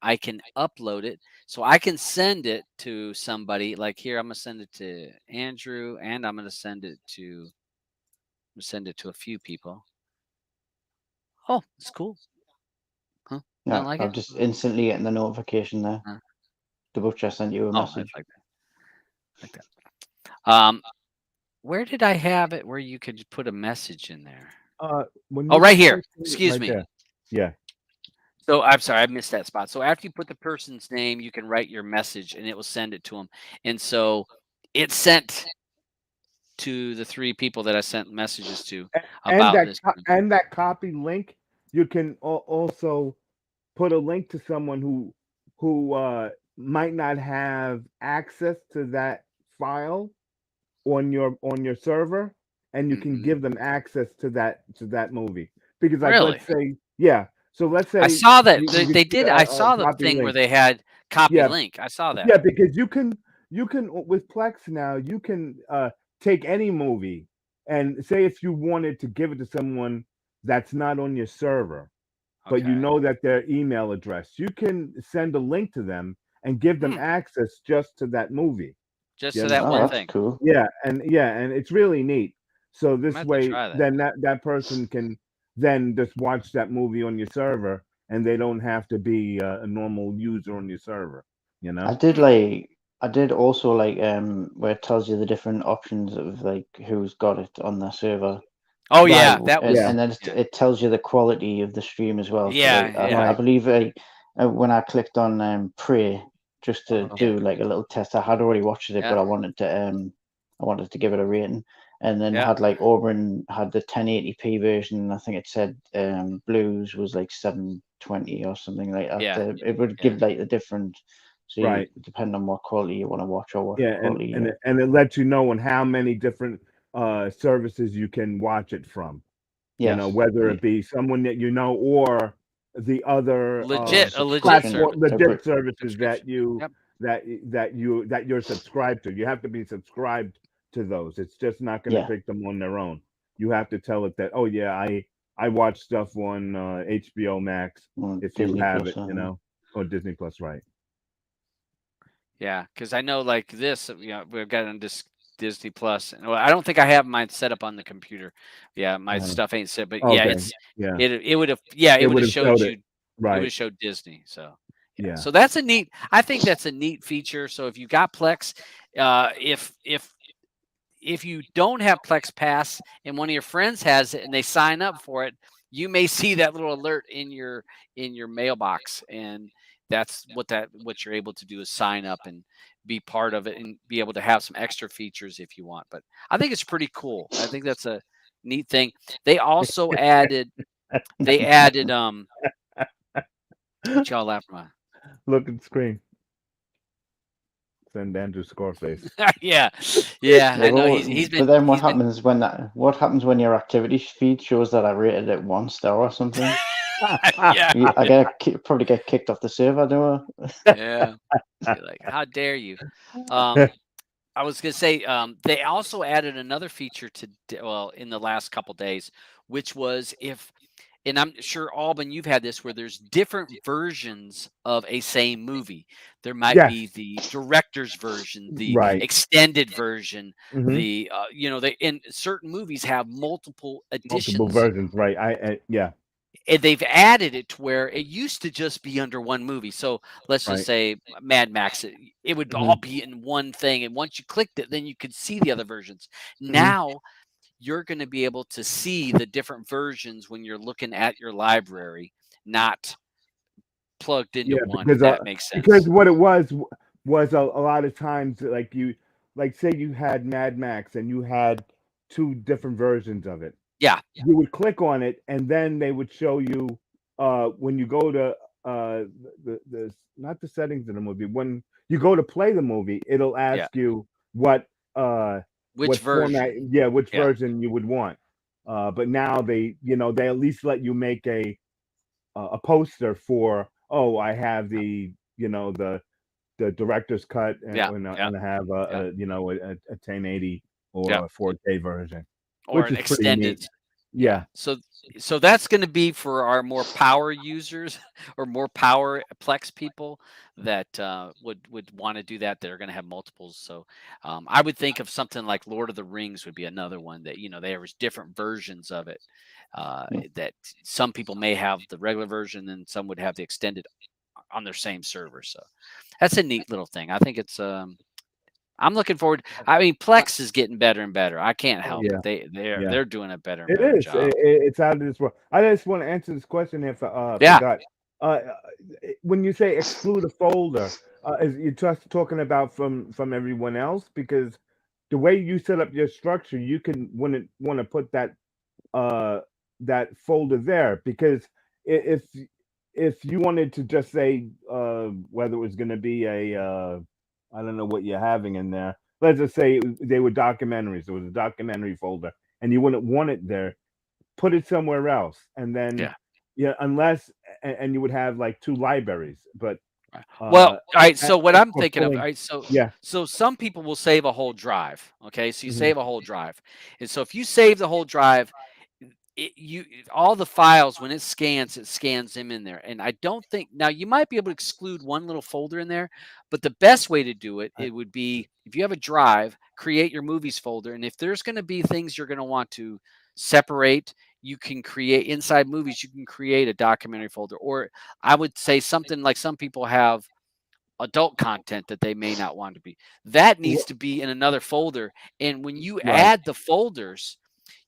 I can upload it, so I can send it to somebody. Like here, I'm going to send it to Andrew, and I'm going to send it to a few people. Oh, it's cool. Huh? You don't Yeah, like I'm it? just instantly getting the notification there. Huh? The butcher sent you a Oh, message. I like that. Where did I have it where you could put a message in there? When Oh, you right here. posted it Excuse right me. there. Yeah. So I'm sorry, I missed that spot. So after you put the person's name, you can write your message and it will send it to them. And so it sent to the 3 people that I sent messages to And about this. that copy link, you can also put a link to someone who might not have access to that file on your server, and you can Mhm. give them access to that movie. Because like Really? let's say, yeah. So let's I say saw that you they see did. I a saw the copy thing where link. they had copy Yeah, link. I saw that. yeah, because you can with Plex now, you can take any movie and say if you wanted to give it to someone that's not on your server, but you Okay. know that their email address, you can send a link to them and give them Hmm. access just to that movie. Just You to that Oh, one understand? that's thing. cool. And it's really neat. So I this might have to way, try that. then that person can then just watch that movie on your server, and they don't have to be a normal user on your server. You know? I did also like where it tells you the different options of like who's got it on the server. Oh Right. yeah, that was Yeah. And then yeah. it tells you the quality of the stream as well. So like Yeah, yeah. I Right. believe when I clicked on Prey just to Uh-huh. Yeah. do like a little test, I had already watched it, Yeah. but I wanted to give it a rating, and then Yeah. had like Auburn had the 1080p version. I think it said Blues was like 720 or something like that. Yeah. It would Yeah. give like the different. So you Right. depend on what quality you want to watch or what Yeah, quality. and it lets you know on how many different services you can watch it from. You know, Yes, whether it be someone that you know or the other or a A legit subscription. platform, service. legit services Subscription. Yep. that you're subscribed to. You have to be subscribed to those. It's just not going to Yeah, pick them on their own. You have to tell it that, oh yeah, I watch stuff on HBO Max on if you Disney have Plus. it, you know, or Disney Plus, right? Yeah, because I know like this, we've got on Disney Plus. And well, I don't think I have mine set up on the computer. Yeah, my Uh, stuff ain't set, but yeah, okay, yeah, it would have it it would would have have showed showed it, you it would right? have showed Disney. So yeah, Yeah. so that's a neat. I think that's a neat feature. So if you got Plex, if you don't have Plex Pass and one of your friends has it and they sign up for it, you may see that little alert in your mailbox, and that's what you're able to do is sign up and be part of it and be able to have some extra features if you want. But I think it's pretty cool. I think that's a neat thing. They also added what y'all laughing about? Look at the screen. Send Andrew Scarface. Yeah, yeah. I Yeah, know he's but been then what happens when your activity feed shows that I rated it 1 star or something? yeah. Probably get kicked off the server, do I? Yeah. You're like, how dare you? I was gonna say they also added another feature well in the last couple days which was if, and I'm sure Auburn, you've had this where there's different versions of a same movie. There might Yes. be the director's version, the Right. extended version, Hmm. the they in certain movies have multiple Multiple editions. versions. Right. Yeah. And they've added it to where it used to just be under one movie. So let's just Right. say Mad Max, it would all Hmm. be in one thing. And once you clicked it, then you could see the other versions. Hmm. Now you're going to be able to see the different versions when you're looking at your library, not plugged into Yeah, one, if that makes because sense. what it was a lot of times like like say you had Mad Max and you had two different versions of it. Yeah, You would click on it and then they would show you when you go to the not the settings of the movie, when you go to play the movie, it'll yeah. ask you uh Which what format, version? yeah, which Yeah, version you would want. But now they at least let you make a poster for, oh, I have the director's cut, yeah, yeah, and I have yeah, a 1080 yeah. or a 4K version, Or which an is pretty extended. neat. Yeah. Yeah. So that's going to be for our more power users or more power Plex people that would want to do that. They're going to have multiples. So I would think of something like Lord of the Rings would be another one that there was different versions of it. That some people may have the regular version, and some would have the extended on their same server. So that's a neat little thing. I think I'm looking forward. I mean, Plex is getting better and better. I can't help it. Yeah. They're Yeah. they're doing a better and It better is. job. It's out of this world. I just want to answer this question if I Yeah. forgot. Uh, when you say exclude a folder, is you just talking about from everyone else? Because the way you set up your structure, you can want to put uh that folder there. Because if you wanted to just say whether it was going to be a I don't know what you're having in there. Let's just say they were documentaries. There was a documentary folder, and you wouldn't want it there. Put it somewhere else, and then Yeah. yeah, unless and you would have like two libraries. But Right. Well, uh, all right. So what as I'm for thinking of, all pulling, right. So yeah, so some people will save a whole drive. Okay, so you hmm, save a whole drive, and so if you save the whole drive, all the files when it scans them in there. And I don't think now you might be able to exclude one little folder in there, but the best way to do it, I, it would be if you have a drive, create your movies folder, and if there's going to be things you're going to want to separate, you can create inside movies. You can create a documentary folder, or I would say something like some people have adult content that they may not want to be. That needs to be in another folder. And when you right, add the folders,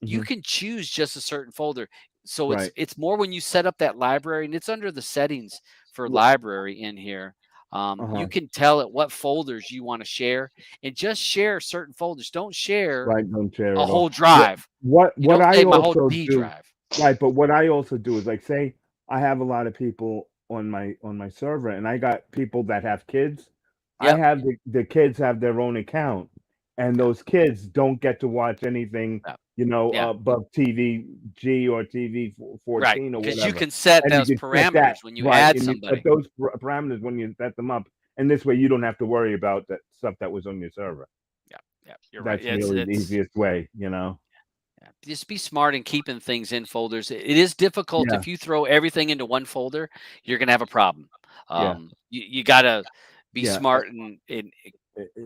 you hmm, can choose just a certain folder. So it's right, it's more when you set up that library, and it's under the settings for library in here. uh You huh, can tell it what folders you want to share, and just share certain folders. Don't share right. Don't share a at all. whole drive. You What don't I say my whole also D do, drive. right? But what I also do is like say I have a lot of people on my server, and I got people that have kids. I Yep. have the kids have their own account, and Yeah. those kids don't get to watch anything, Yeah. Yeah. above TV G or TV Right. 14 or Because you whatever. can set And you those can set that parameters when you right, add and you set somebody. those parameters when you set them up, and this way you don't have to worry about that stuff that was on your server. Yeah. Yeah. You're right. That's Yeah, it's really the it's easiest way. Yeah, just be smart in keeping things in folders. It is difficult Yeah, if you throw everything into one folder, you're gonna have a problem. yeah, You gotta be yeah. smart and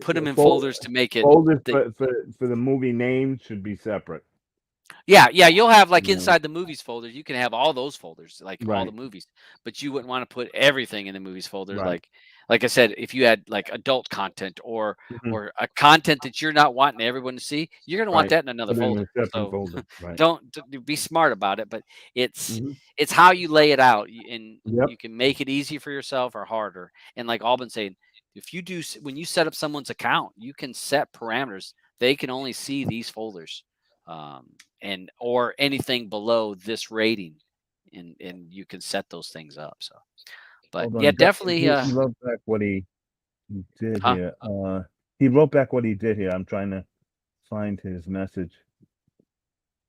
put them in Fol folders to make it. Folders The for the movie names should be separate. Yeah, yeah, you'll have like You know? inside the movies folder, you can have all those folders, like all the Right, movies, but you wouldn't want to put everything in the movies folder. right. Like I said, if you had like adult content Mhm, or a content that you're not wanting everyone to see, you're gonna want right. that in another Put it in a folder. separate So folder. Right. be smart about it, but it's Mhm. it's how you lay it out, and Yep. you can make it easy for yourself or harder. And like Albin saying, if you do when you set up someone's account, you can set parameters. They can only see these folders. Um, and or anything below this rating, and you can set those things up. So, but Hold yeah, on. definitely. He wrote back what he did Huh? here. He wrote back what he did here. I'm trying to find his message,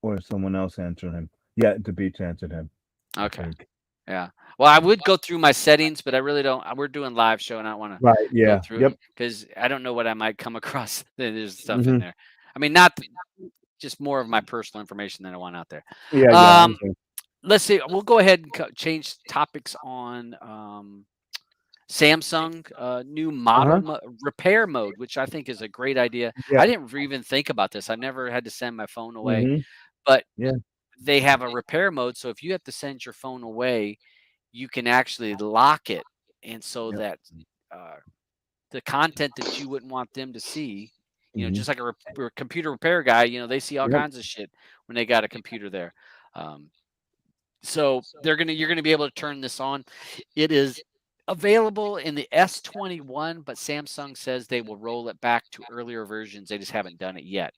or someone else answered him. Yeah, the beach answered him, I Okay. think. Yeah. Well, I would go through my settings, but I really don't. We're doing live show, and I don't want to Right. go Yeah. through it Yep. because I don't know what I might come across. There's stuff in Hmm. there. I mean, not. just more of my personal information than I want out there. Yeah, yeah. Um, Okay. let's see. We'll go ahead and change topics on Samsung new Uh-huh. repair mode, which I think is a great idea. Yeah. I didn't even think about this. I never had to send my phone away, Mm-hmm. but Yeah. they have a repair mode. So if you have to send your phone away, you can actually lock it, and so Yeah. that uh, the content that you wouldn't want them to see, Mm-hmm. just like a computer repair guy, they see all Yep. kinds of shit when they got a computer there. Um, so you're gonna be able to turn this on. It is available in the S21, but Samsung says they will roll it back to earlier versions. They just haven't done it yet.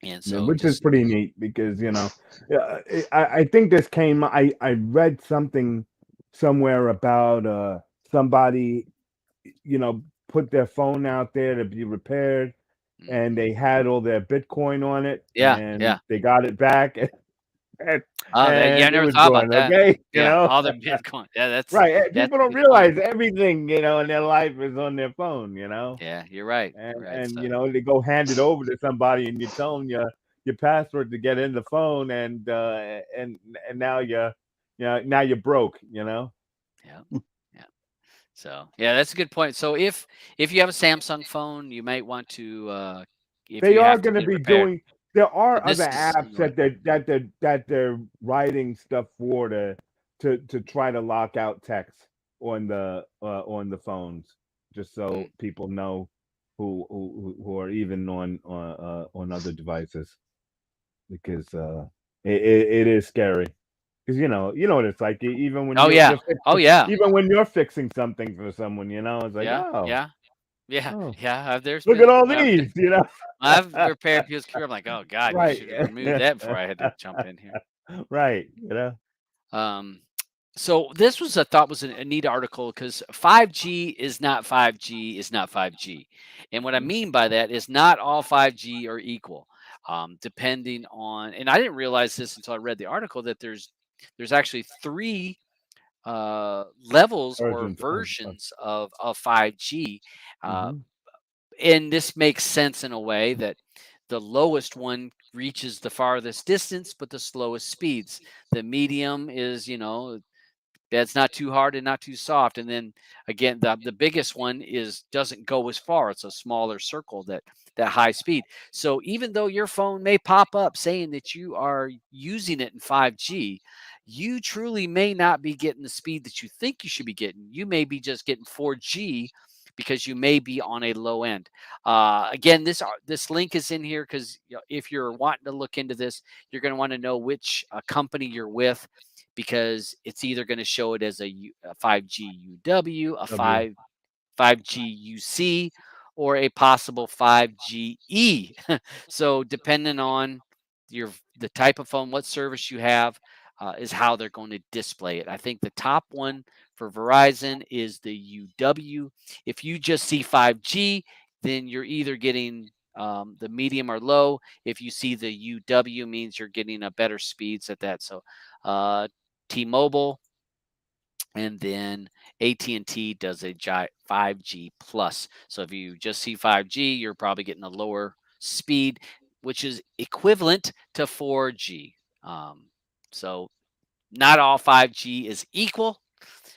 And Yeah, so which is just pretty neat because yeah, I think this came. I read something somewhere about somebody put their phone out there to be repaired, and mhm. they had all their Bitcoin on it, Yeah, and yeah. they got it back, and, Oh, yeah, I and it never was thought about going that. okay, Yeah, all their Bitcoin. Yeah, right. that's People a don't good point. realize everything in their life is on their phone. Yeah, you're right. And You're right. and So they go hand it over to somebody, and you tell them your password to get in the phone, and now you're broke. yeah, yeah. So yeah, that's a good point. So if you have a Samsung phone, you might want to if They you are have to going to get it be repaired. doing. There are But other this is apps that they're writing stuff for to try to lock out text on the phones, just so mm, people know who are even on other devices, because it is scary. Because you know what it's like. Even when oh yeah, you're oh fixing, yeah, even when you're fixing something for someone, it's like, yeah, oh, yeah, yeah, oh, yeah. There's look at been all when these. I've repaired people's computer. I'm like, oh God, you Right. should have removed that before I had to jump in here. Right. Um, so this was I thought was a neat article because 5G is not 5G is not 5G, and what I mean by that is not all 5G are equal. Depending on, and I didn't realize this until I read the article that there's actually three levels or Versions of versions of 5G. Uh, mhm. and this makes sense in a way that the lowest one reaches the farthest distance, but the slowest speeds. The medium is, that's not too hard and not too soft. And then again, the biggest one is doesn't go as far. It's a smaller circle that high speed. So even though your phone may pop up saying that you are using it in 5G, you truly may not be getting the speed that you think you should be getting. You may be just getting 4G because you may be on a low end. Again, this link is in here because if you're wanting to look into this, you're going to want to know which company you're with because it's either going to show it as a 5G UW, a W. 5G UC, or a possible 5GE. So depending on the type of phone, what service you have, is how they're going to display it. I think the top one for Verizon is the UW. If you just see 5G, then you're either getting the medium or low. If you see the UW, means you're getting a better speeds at that. So uh, T-Mobile, and then AT&T does a 5G plus. So if you just see 5G, you're probably getting a lower speed, which is equivalent to 4G. Um, so not all 5G is equal.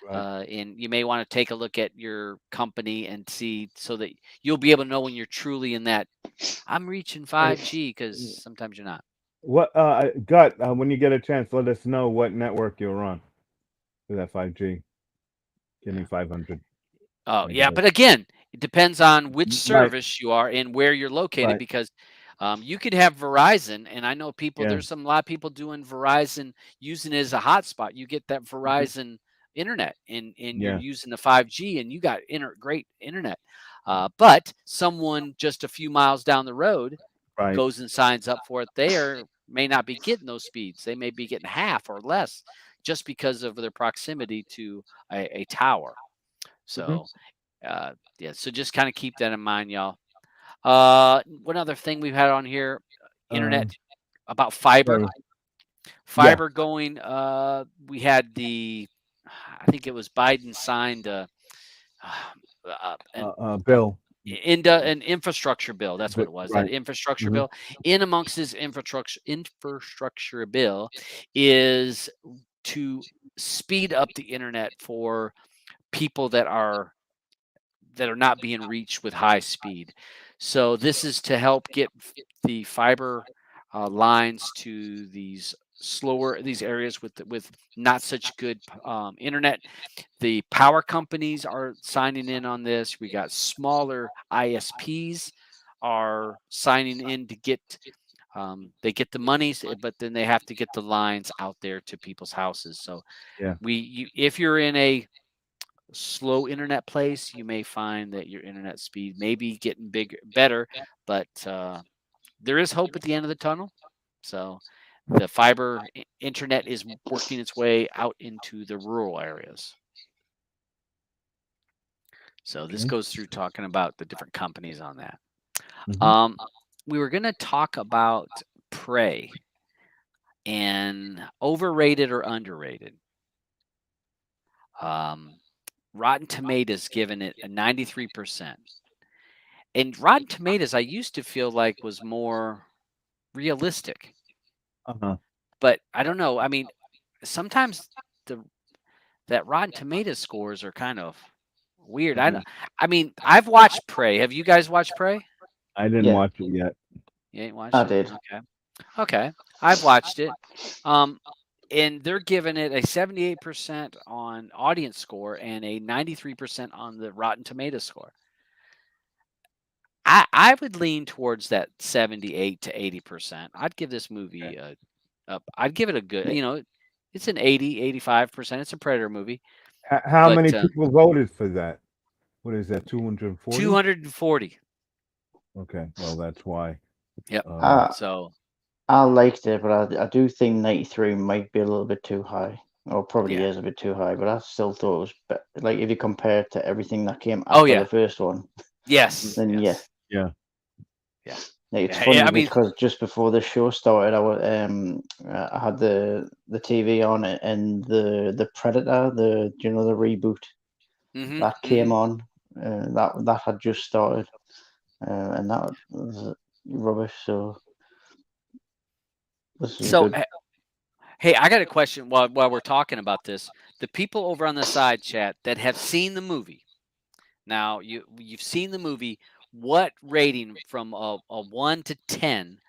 Right. And you may want to take a look at your company and see so that you'll be able to know when you're truly in that I'm reaching Hey, 5G because sometimes you're not. what Gut, when you get a chance, let us know what network you're on for that 5G. Give me Yeah. 500 Oh, yeah, megahertz. but again, it depends on which Right. service you are and where you're located Right. because you could have Verizon, and I know Yeah. there's a lot of people doing Verizon using it as a hotspot. You get that Mhm. Verizon internet, and you're Yeah. using the 5G, and you got great internet. But someone just a few miles down the road Right. goes and signs up for it there may not be getting those speeds. They may be getting half or less just because of their proximity to a tower. Mhm. So yeah, so just kind of keep that in mind, y'all. One other thing we've had on here, Um. internet about fiber. So yeah. Fiber going. We had I think it was Biden signed an Bill. into an infrastructure bill. That's what it was. That Right. infrastructure Mhm. bill. In amongst this infrastructure bill is to speed up the internet for people that are not being reached with high speed. So this is to help get the fiber lines to these areas with not such good internet. The power companies are signing in on this. We got smaller ISPs are signing in to get they get the monies, but then they have to get the lines out there to people's houses. So Yeah. if you're in a slow internet place, you may find that your internet speed may be getting better, but there is hope at the end of the tunnel. So the fiber internet is working its way out into the rural areas. So this Okay. goes through talking about the different companies on that. Mhm. Um, we were going to talk about Prey and overrated or underrated. Um, Rotten Tomatoes given it a 93%. And Rotten Tomatoes, I used to feel like was more realistic, Uh-huh. but I don't know. I mean, sometimes the that Rotten Tomatoes scores are kind of weird. Mhm. I mean, I've watched Prey. Have you guys watched Prey? I didn't Yeah, watch it yet. You ain't I watched it? did. Okay. Okay. I've watched it. Um, and they're giving it a 78% on audience score and a 93% on the Rotten Tomatoes score. I would lean towards that 78 to 80%. I'd give this movie I'd give it a good, it's an 80, 85%. It's a Predator movie, How but many people voted for that? What is that? 240? 240. Okay. Well, that's why. Yep. Uh, I So, I liked it, but I do think 93 might be a little bit too high, or probably yeah. is a bit too high. But I still thought it was like if you compare it to everything that came Oh, after the yeah. first one, Yes. then yeah. Yes. yeah. Yeah. Like, it's Yeah. Yeah. funny I mean, because just before the show started, I had the TV on it, and the Predator, the reboot hmm that came on, that had just started, and that was rubbish. So this was So, good. hey, I got a question while we're talking about this. The people over on the side chat that have seen the movie. Now, you've seen the movie. What rating from a 1 to 10.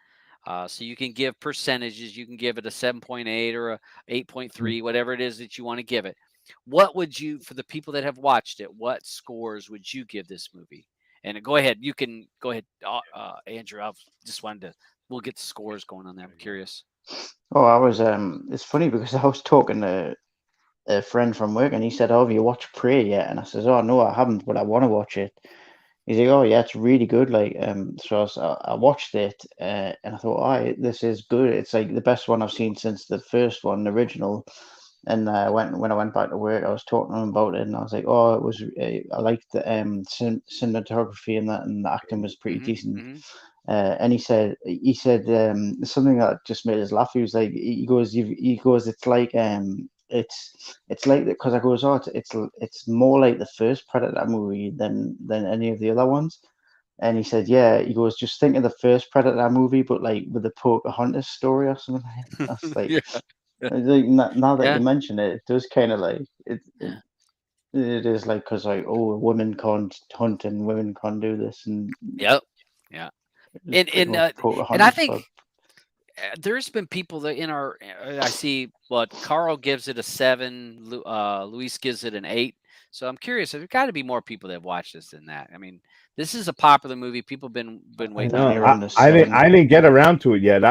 So you can give percentages. You can give it a 7.8 or a Mm. 8.3, whatever it is that you want to give it. What would you, for the people that have watched it, what scores would you give this movie? And go ahead. You can go ahead, Andrew. I just wanted to. We'll get the scores going on there. I'm curious. Oh, I was it's funny because I was talking to a friend from work, and he said, "Oh, have you watched Prey yet?" And I says, "Oh, no, I haven't, but I want to watch it." He's like, "Oh, yeah, it's really good." Like, so I watched it, and I thought, "Oh, this is good. It's like the best one I've seen since the first one, the original." And when I went back to work, I was talking to him about it, and I was like, "Oh, it was. I liked the cinematography and that, and the acting was pretty hmm decent." hmm And he said something that just made us laugh. He was like, he goes, it's like that, because I goes, oh, it's more like the first Predator movie than any of the other ones. And he said, yeah, he goes, just think of the first Predator movie, but like with the Pocahontas story or something. That's like, yeah. now that you Yeah. mention it, it does kind of like it. Yeah. It is like, because like, oh, women can't hunt and women can't do this, and Yep. Yeah. it's And pretty and much uh, and I Pocahontas, think but there's been people that in our I see what Carl gives it a 7, Luis gives it an 8. So I'm curious. There's got to be more people that have watched this than that. I mean, this is a popular movie. People been I waiting on know. it around for. the I didn't. seven. I didn't get around to it yet.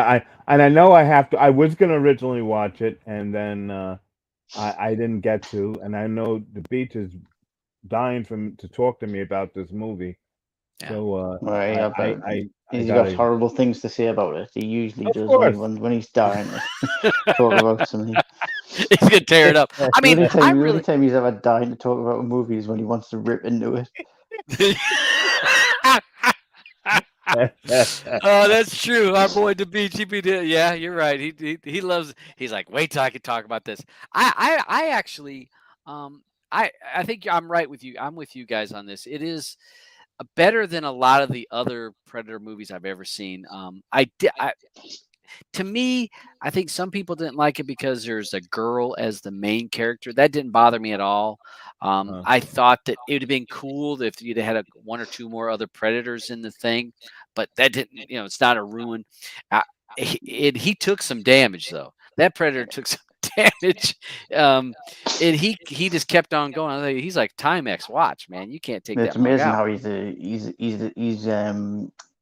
And I know I have to. I was gonna originally watch it, and then I didn't get to. And I know the beach is dying to talk to me about this movie. Yeah. So Right, I bet I he's got gotta. horrible things to say about it. He usually Of does when course. when he's dying to talk about something. He's gonna tear it up. I The mean, only I time, the only really. time he's ever dying to talk about a movie is when he wants to rip into it. Oh, that's true. Our boy DeBeach, yeah, you're right. He loves. He's like, wait till I can talk about this. I actually, I think I'm right with you. I'm with you guys on this. It is. better than a lot of the other Predator movies I've ever seen. To me, I think some people didn't like it because there's a girl as the main character. That didn't bother me at all. I thought that it would have been cool if you'd had one or two more other Predators in the thing, but that didn't. It's not a ruin. He took some damage though. That Predator took some damage, and he just kept on going. He's like Timex watch, man. You can't take It's that mug amazing out. how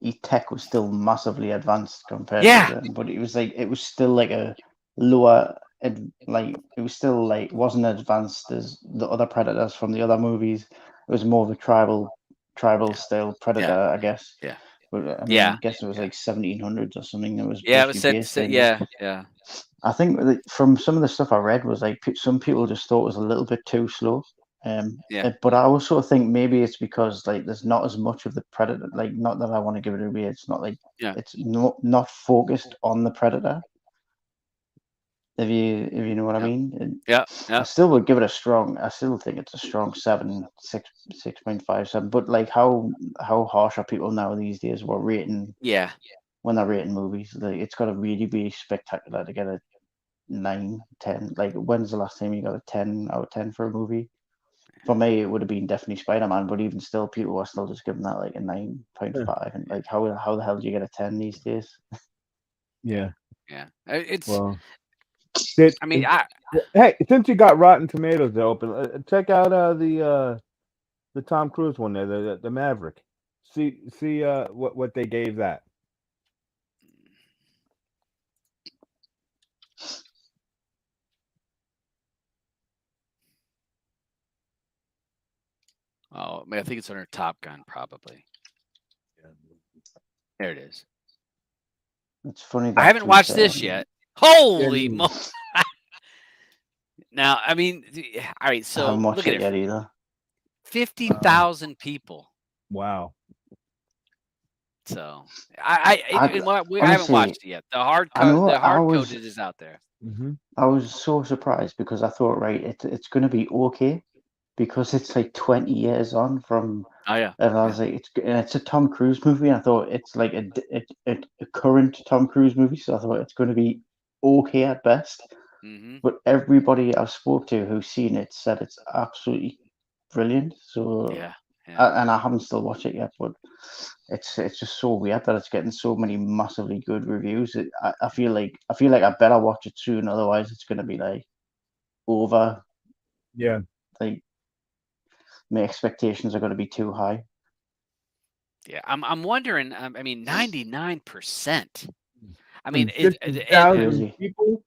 his tech was still massively advanced compared Yeah. to them, but it was still like a lower, like it was still like wasn't advanced as the other Predators from the other movies. It was more of a tribal style Predator, I guess. Yeah. But I mean, Yeah. I guess it was like 1700s or something. It was Yeah, it was basically based set. in. Yeah. I think that from some of the stuff I read was like some people just thought it was a little bit too slow. Yeah. But I also think maybe it's because like there's not as much of the Predator. Like, not that I want to give it away. It's not like Yeah. it's not focused on the Predator. If you know what I mean. Yeah. I still would give it a strong. I still think it's a strong 6.57. But like, how harsh are people now these days? What rating Yeah. when they're rating movies? Like, it's got to really be spectacular to get a 9, 10. Like, when's the last time you got a 10 out of 10 for a movie? For me, it would have been definitely Spider-Man, but even still, people are still just giving that like a 9.5. And like, how the hell do you get a 10 these days? Yeah. Yeah. It's. Well, I mean, hey, since you got Rotten Tomatoes open, check out the Tom Cruise one there, the Maverick. See what they gave that. Oh, I think it's under Top Gun, probably. There it is. It's funny. I haven't watched this yet. Holy moly! Now, I mean, all right. I So haven't watched look at it yet either. 50,000 people. Wow. So I haven't watched it yet. The hard coded is out there. I was so surprised because I thought, right, it's going to be okay because it's like 20 years on from. Oh yeah. And I was like, it's a Tom Cruise movie. And I thought it's like a current Tom Cruise movie, so I thought it's going to be okay at best. But everybody I've spoke to who's seen it said it's absolutely brilliant. So yeah. and I haven't still watched it yet, but it's just so weird that it's getting so many massively good reviews. I feel like I better watch it soon, otherwise it's going to be like over. Yeah. Like, my expectations are going to be too high. Yeah, I'm wondering. I mean, 99%. I mean, 50,000 people.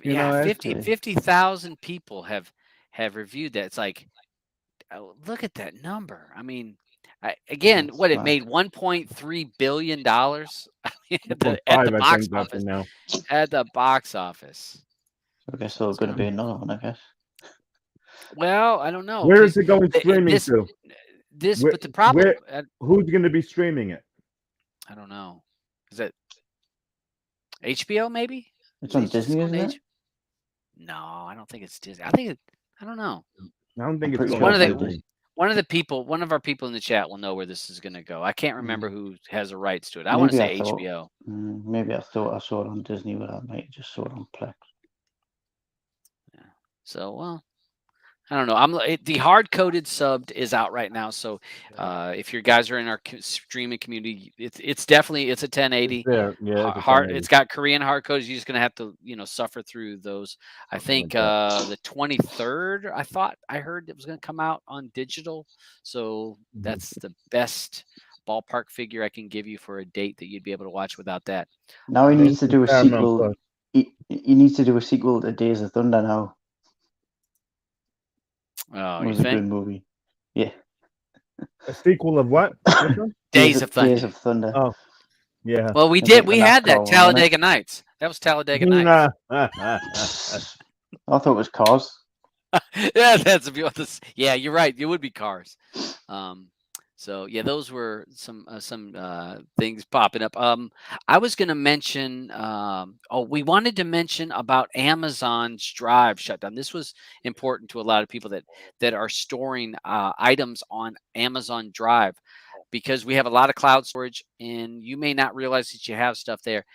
Yeah, 50,000 people have reviewed that. It's like, look at that number. I mean, again, what it made $1.3 billion at the box office. At the box office. I guess there's going to be another one, I guess. Well, I don't know. Where is it going streaming to? But the problem. Who's going to be streaming it? I don't know. Is it HBO? Maybe it's on Disney, isn't it? No, I don't think it's Disney. I think I don't know. I don't think it's one of our people in the chat will know where this is going to go. I can't remember who has the rights to it. I want to say HBO. Maybe I thought I saw it on Disney, but I might just saw it on Plex. Yeah. So, well, I don't know. The hard coded subbed is out right now. So if you guys are in our streaming community, it's definitely a 1080. It's got Korean hard codes. You're just gonna have to suffer through those. I think the 23rd. I heard it was gonna come out on digital. So that's the best ballpark figure I can give you for a date that you'd be able to watch without that. Now he needs to do a sequel. He needs to do a sequel to Days of Thunder now. Oh, it was a good movie. Yeah. A sequel of what? Days of Thunder. Days of Thunder. Oh, yeah. Well, we did. We had that Talladega Nights. That was Talladega Nights. I thought it was Cars. Yeah, that's yeah, you're right. It would be Cars. So yeah, those were some things popping up. I was going to mention. We wanted to mention about Amazon's Drive shutdown. This was important to a lot of people that are storing items on Amazon Drive. because we have a lot of cloud storage, and you may not realize that you have stuff there.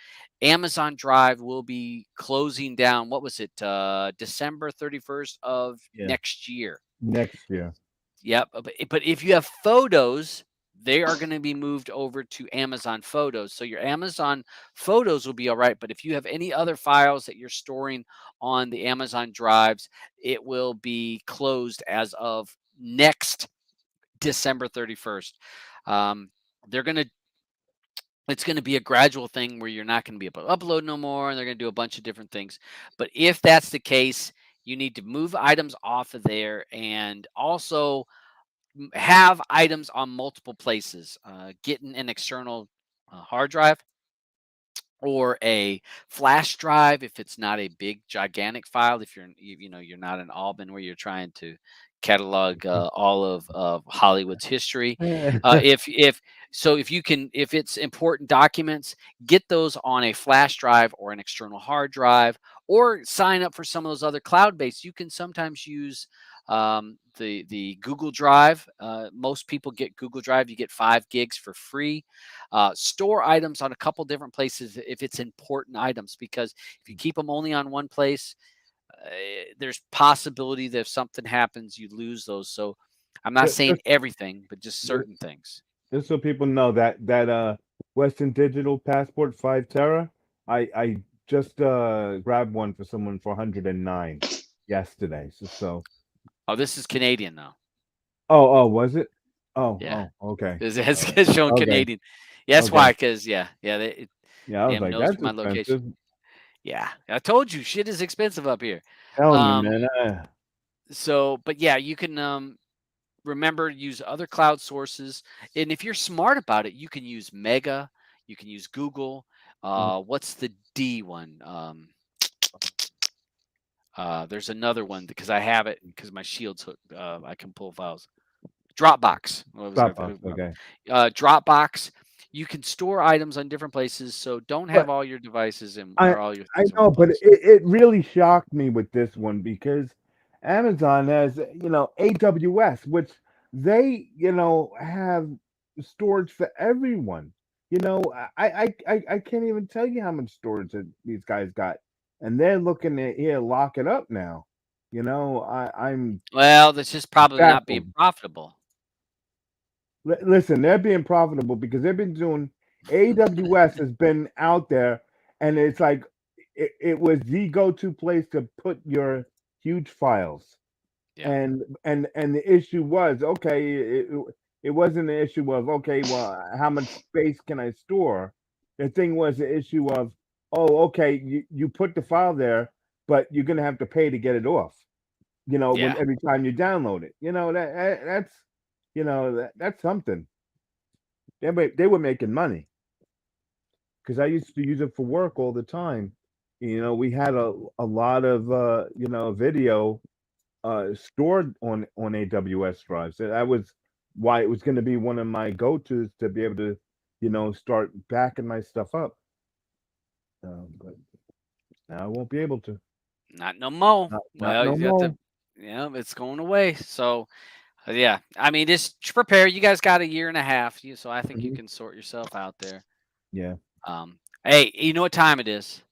Amazon Drive will be closing down. What was it? December 31st of Yeah. next year. Next year. Yep. But if you have photos, they are going to be moved over to Amazon Photos. So your Amazon Photos will be all right. But if you have any other files that you're storing on the Amazon drives, it will be closed as of next December 31st. Um, they're going to it's going to be a gradual thing where you're not going to be able to upload no more, and they're going to do a bunch of different things. But if that's the case, you need to move items off of there, and also have items on multiple places. Getting an external hard drive or a flash drive if it's not a big gigantic file. If you're not an Auburn where you're trying to catalog all of Hollywood's history. If you can, if it's important documents, get those on a flash drive or an external hard drive, or sign up for some of those other cloud based. You can sometimes use the Google Drive. Most people get Google Drive. You get 5 gigs for free. Store items on a couple different places if it's important items, because if you keep them only on one place, there's possibility that if something happens, you lose those. So I'm not saying everything, but just certain things. Just so people know that Western Digital Passport 5 tera, I just grabbed one for someone for 109 yesterday. So Oh, this is Canadian though. oh was it? Yeah. Okay. It's showing Okay. Canadian. Yeah, that's Okay. why, because yeah, Yeah, I was damn like, knows that's my location. expensive. Yeah, I told you shit is expensive up here. Telling you, Um, man. so, but yeah, you can remember, use other cloud sources, and if you're smart about it, you can use Mega, you can use Google. What's the D one? There's another one because I have it because my Shield's hooked. I can pull files. Dropbox. What was there? Dropbox. Okay. Dropbox. You can store items on different places, so don't have But all your devices in, I or all your I things in know, one but place. it really shocked me with this one because Amazon has, AWS, which they, have storage for everyone. I can't even tell you how much storage that these guys got, and they're looking at here lock it up now. I'm Well, that's just probably not being baffled. profitable. Listen, they're being profitable because they've been doing. AWS has been out there, and it's like it was the go-to place to put your huge files. Yeah, And the issue was, okay, it wasn't the issue of, okay, well, how much space can I store? The thing was the issue of, oh, okay, you put the file there, but you're gonna have to pay to get it off. When yeah, every time you download it, that's something. They were making money because I used to use it for work all the time. We had a lot of video stored on AWS drives. So that was why it was going to be one of my go-tos to be able to, start backing my stuff up. But now I won't be able to. not no more. Not Well, no you have to. more. Yeah, it's going away. So yeah, I mean, just prepare. You guys got a year and a half, so I think you Mhm. can sort yourself out there. Yeah. Hey, you know what time it is?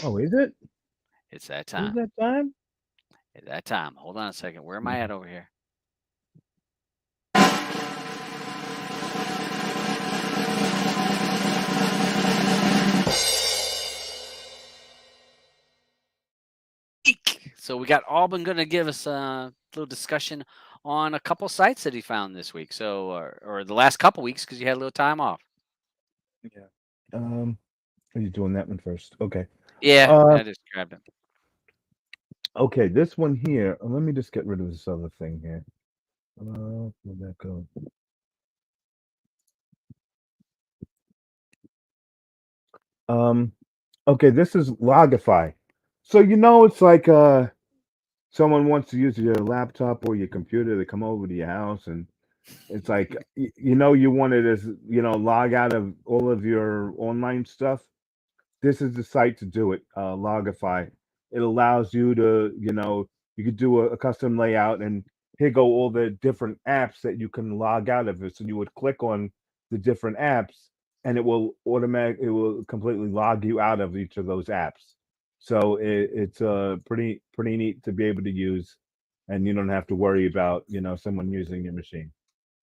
Oh, is it? It's that Is time. that time? It's that time. Hold on a second. Where am I Mhm. at over here? So we got Auburn going to give us a little discussion on a couple sites that he found this week. So, or the last couple weeks because you had a little time off. Yeah. Are you doing that one first? Okay. Yeah, Uh, I just grabbed it. okay. This one here. Let me just get rid of this other thing here. Where'd that go? Um, okay, this is Logify. So it's like someone wants to use your laptop or your computer to come over to your house, and it's like you wanted to log out of all of your online stuff. This is the site to do it. Logify. It allows you to you could do a custom layout, and here go all the different apps that you can log out of it. So you would click on the different apps, and it will completely log you out of each of those apps. So it's pretty neat to be able to use, and you don't have to worry about someone using your machine.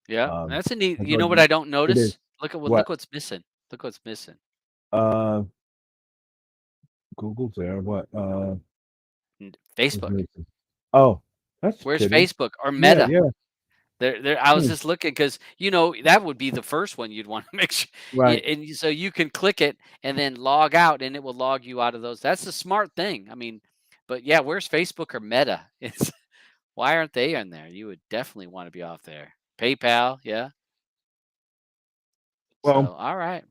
Yeah, that's a neat. I You thought know what I don't it is notice? Look what what's missing. Look what's missing. uh Google's there. What is Facebook. missing? Oh, that's Where's kidding. Facebook or Yeah, Meta? yeah, There. I was hmm, just looking because that would be the first one you'd want to make sure. right. So you can click it and then log out, and it will log you out of those. That's a smart thing. I mean, but yeah, where's Facebook or Meta? It's why aren't they on there? You would definitely want to be off there. PayPal, yeah. Well, So all right.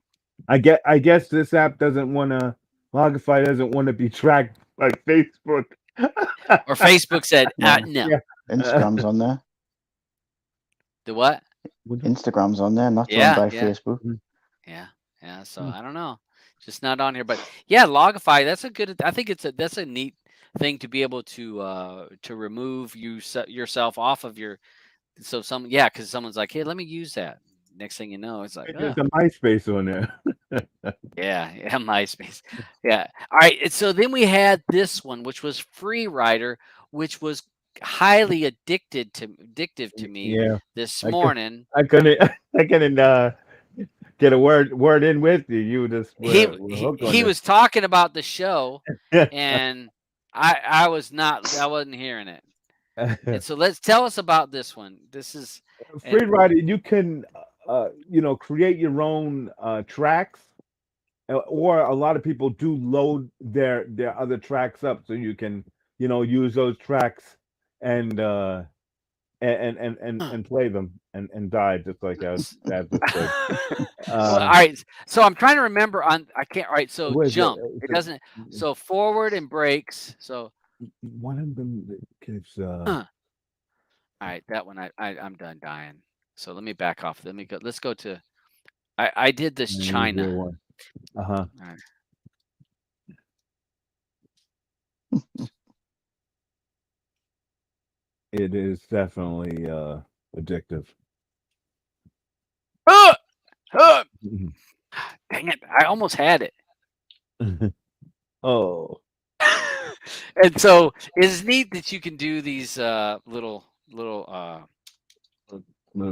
I guess this app doesn't want to. Logify doesn't want to be tracked like Facebook. Or Facebook said, No, no. Yeah. Instagram's on there. The what? Instagram's on there, and that's owned Yeah, by yeah. Facebook. Yeah, yeah. So Hmm. I don't know, just not on here. But yeah, Logify. That's a good. I think that's a neat thing to be able to remove yourself off of your. So because someone's like, hey, let me use that. Next thing you know, it's like, There's oh, a MySpace on there. yeah, MySpace. Yeah. All right. And so then we had this one, which was Free Rider, which was highly addictive to me Yeah, this I could, morning. I couldn't, I couldn't get a word in with you. You just he were he hooked on he this. was talking about the show, and I wasn't hearing it. And so let's tell us about this one. This is and Free Rider, you can, create your own tracks, or a lot of people do load their other tracks up, so you can, use those tracks and and play them and die just like as just said. well, all Uh, right. So I'm trying to remember on I can't. All right. So what is it? jump. It doesn't. So forward and brakes. So One of them is all right. That one I'm done dying. So let me back off. Let me go. Let's go to. I did this an easier China. one. Uh-huh. All right. It is definitely addictive. Ah! Ah! Dang it! I almost had it. Oh, And so it's neat that you can do these little little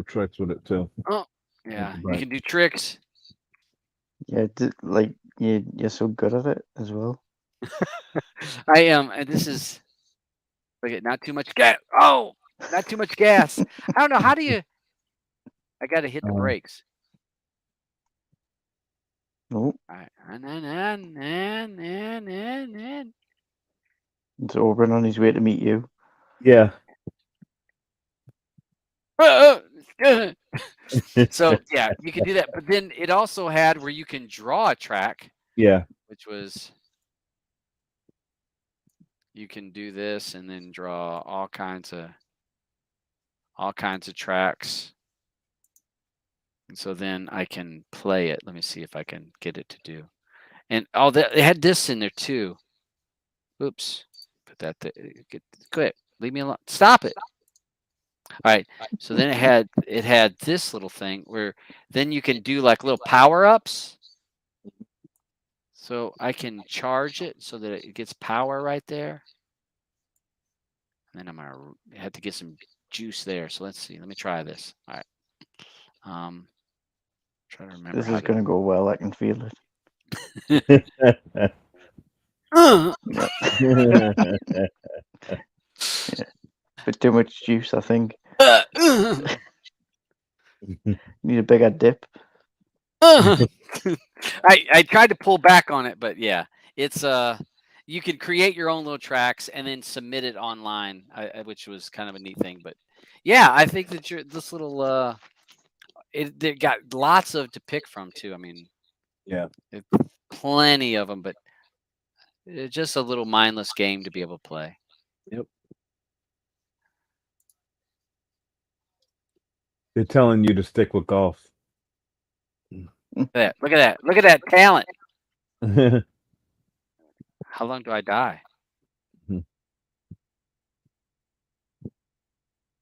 tricks with it too. oh yeah, you Right. can do tricks. Yeah, like you're so good at it as well. I am, and this is look at not too much gas. Oh, not too much gas. I don't know how do you. I got to hit the Uh, brakes. Oh, All right, it's Auburn on his way to meet you. yeah. So yeah, you can do that. But then it also had where you can draw a track, Yeah. which was you can do this and then draw all kinds of tracks. And so then I can play it. Let me see if I can get it to do. And it had this in there too. Oops. Put that there. Quit. Leave me alone. Stop it. All right. So then it had this little thing where then you can do like little power-ups. So I can charge it so that it gets power right there. And then I'm gonna have to get some juice there. So let's see. Let me try this. All right. Try to remember This is going to go well. I can feel it. Bit too much juice, I think. Need a bigger dip. I tried to pull back on it, but yeah, it's you can create your own little tracks and then submit it online, which was kind of a neat thing. But yeah, I think that this little it got lots of to pick from too. I mean, Yeah. plenty of them, but it's just a little mindless game to be able to play. Yep. They're telling you to stick with golf. Look at that! Look at that talent! How long do I die?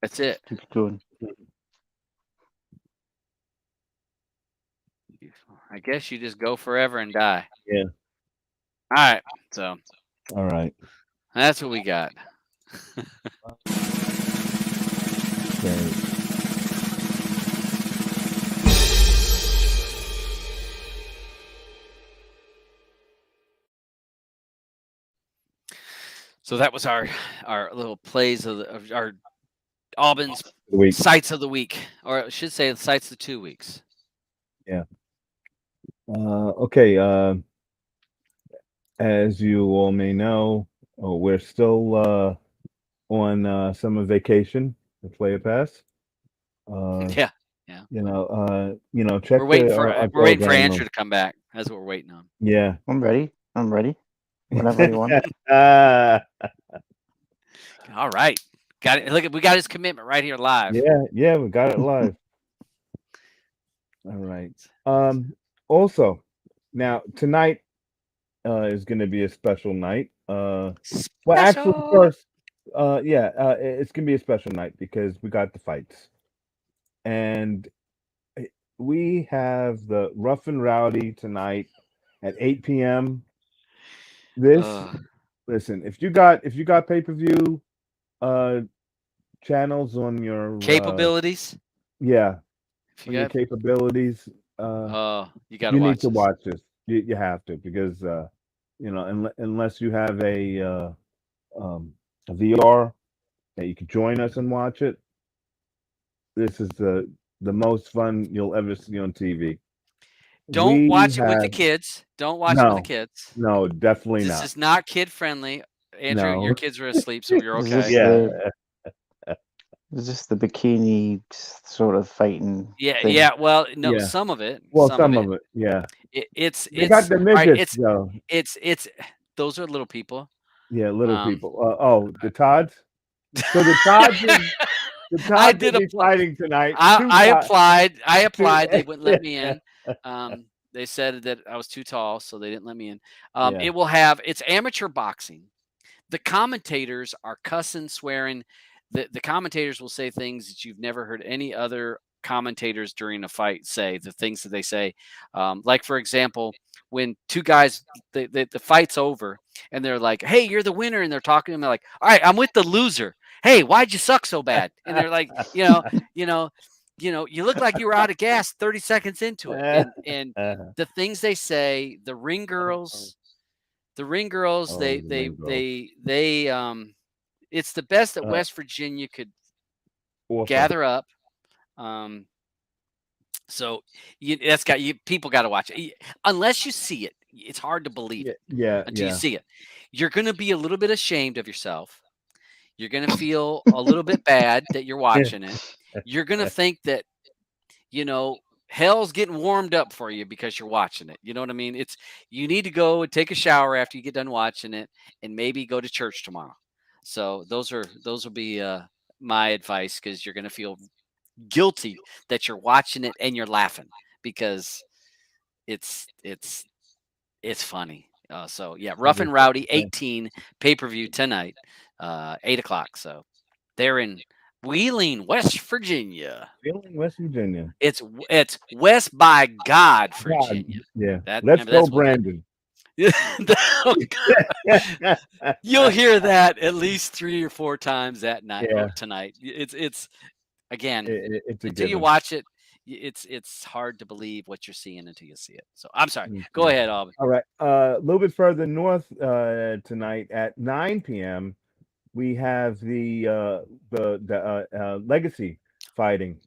That's it. Keep it going. I guess you just go forever and die. Yeah. All right. So All right. that's what we got. Okay. So that was our little plays of our Aubyns Week. sites of the week, or I should say sites of 2 weeks. Yeah. Okay. As you all may know, we're still on summer vacation for Player Pass. Yeah. Check We're waiting the for our we're waiting for Telegram Andrew room. to come back. That's what we're waiting on. Yeah. I'm ready. Whenever you want. All right. Got it. Look, we got his commitment right here live. Yeah, we got it live. All right. Also, now tonight is going to be a special night. Well, actually, Special. first, it's going to be a special night because we got the fights, and we have the Rough and Rowdy tonight at 8 p.m. Listen, if you got pay-per-view channels on your capabilities. Yeah, If on you your got, capabilities, you got to watch need to this. watch this. You have to because unless you have a VR that you can join us and watch it, this is the most fun you'll ever see on TV. Don't watch it with the have kids. Don't watch it with the no, kids. no, definitely This not. is not kid friendly. Andrew, No. your kids are asleep, so you're Is okay. this Yeah, Is this the bikini sort of fighting Yeah, thing? yeah. Well, no, yeah. some of it. Well, Some of some it. of it, yeah. It's They got the all right. midgets though. It's those are little people. Yeah, little Um, people. The Todds. So the Todds I will did be apply. fighting tonight. I applied. I Two, applied. They wouldn't let me in. They said that I was too tall, so they didn't let me in. yeah. It will have. It's amateur boxing. The commentators are cussing, swearing. The commentators will say things that you've never heard any other commentators during a fight say. The things that they say, like for example, when two guys the fight's over and they're like, "Hey, you're the winner," and they're talking to them like, "All right, I'm with the loser. Hey, why'd you suck so bad?" And they're like, you look like you were out of gas 30 seconds into it, and the things they say, the ring girls. The ring girls, Oh, the ring girls. it's the best that Uh, West Virginia could Awesome. gather up. So people got to watch it. Unless you see it, it's hard to believe it until you see it. You're going to be a little bit ashamed of yourself. You're going to feel a little bit bad that you're watching it. You're going to think that, hell's getting warmed up for you because you're watching it. You know what I mean? You need to go and take a shower after you get done watching it and maybe go to church tomorrow. So those will be my advice, because you're going to feel guilty that you're watching it and you're laughing because it's funny. So yeah, Rough and Rowdy 18 pay-per-view tonight, 8:00. So they're in Wheeling, West Virginia. Wheeling, West Virginia. It's West by God, Virginia. Yeah. Let's Let's go, Brandon. You'll hear that at least 3 or 4 times that night tonight. It's again, it's until you watch it, it's hard to believe what you're seeing until you see it. So I'm sorry. Go ahead, Aubyns. All right. A little bit further north tonight at 9 p.m. we have the Legacy fighting.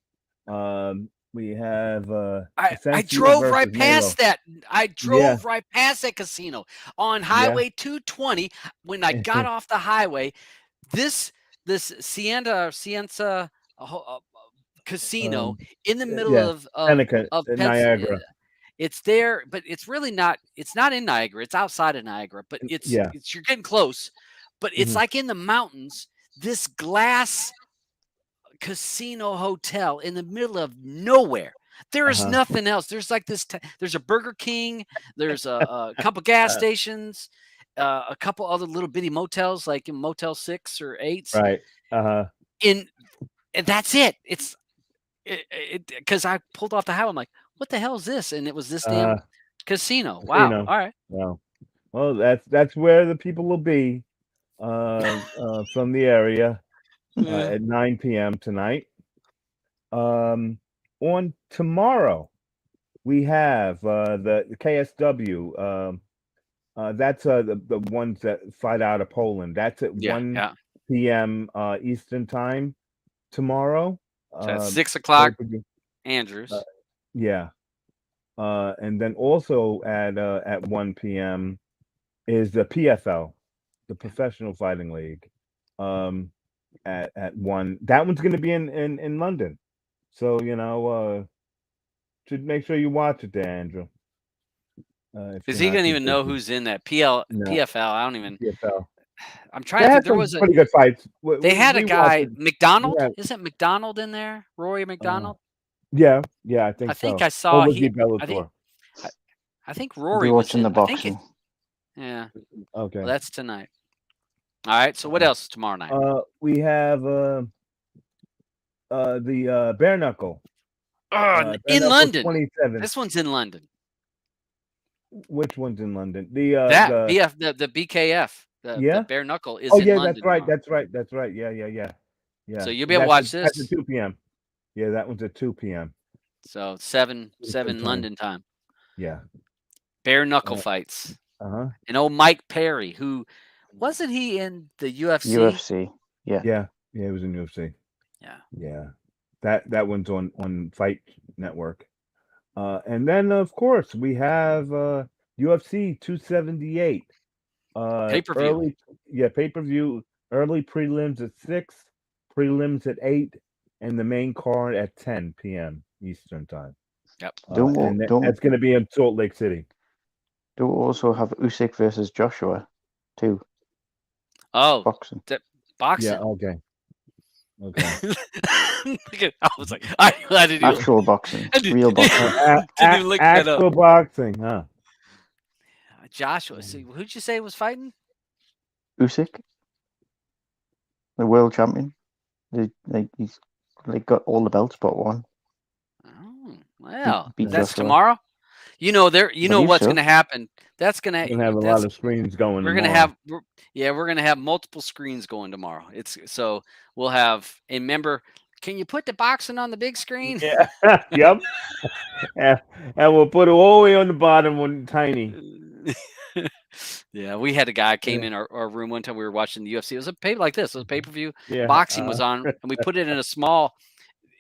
We have I drove right past that. I drove right past that casino on Highway 220 when I got off the highway. This Cienza casino in the middle of Niagara. It's there, but it's really not. It's not in Niagara. It's outside of Niagara, but it's you're getting close. But it's like in the mountains. This glass casino hotel in the middle of nowhere. There is nothing else. There's like this. There's a Burger King. There's a couple gas stations, a couple other little bitty motels, like in Motel 6 or 8s. Right. In and that's it. It's because I pulled off the highway. I'm like, what the hell is this? And it was this damn casino. Wow. All right. Well, that's where the people will be from the area at 9 p.m. tonight. On tomorrow, we have the KSW. That's the ones that fight out of Poland. That's at 1 p.m. Eastern time tomorrow. So that's 6 o'clock, pay-per-view. Andrews. Yeah. And then also at 1 p.m. is the PFL, the Professional Fighting League. At 1. That one's going to be in London. So, should make sure you watch it there, Andrew. Is he gonna even know who's in that PFL? I don't even. PFL. I'm trying to think. There was pretty good fights. They had a guy, McDonald. Isn't McDonald in there? Rory McDonald. Yeah, I think. I think so. I saw. I think Rory was in the boxing. Yeah. Okay. Well, that's tonight. All right. So what else tomorrow night? We have the bare knuckle. In London. 27. This one's in London. Which one's in London? The BKF. The bare knuckle is in London. That's right. Yeah. So you'll be able to watch this. That's at 2 p.m. Yeah, that one's at 2 p.m. So 7 London time. Yeah. Bare knuckle fights. And old Mike Perry, who wasn't he in the UFC? UFC. Yeah. Yeah, he was in UFC. Yeah. That one's on Fight Network. And then of course we have UFC 278. Pay-per-view. Pay-per-view. Early prelims at 6, prelims at 8, and the main card at 10 p.m. Eastern time. Yep. That's going to be in Salt Lake City. Do also have Usyk versus Joshua too. Oh, boxing. Boxing. Yeah. Okay. I was like, I didn't even. Actual boxing. Real boxing. Didn't even look that up. Actual boxing, huh? Joshua. See, who'd you say was fighting? Usyk, the world champion. He's got all the belts but one. Oh, well, Beat that's Joshua. tomorrow. You know what's going to happen. That's going to have a lot of screens going. We're going to have we're going to have multiple screens going tomorrow. We'll have a member. Can you put the boxing on the big screen? Yeah. Yep. And we'll put it all the way on the bottom one tiny. Yeah, we had a guy came in our room one time. We were watching the UFC. It was a pay like this. It was a pay-per-view. Yeah, boxing was on, and we put it in a small.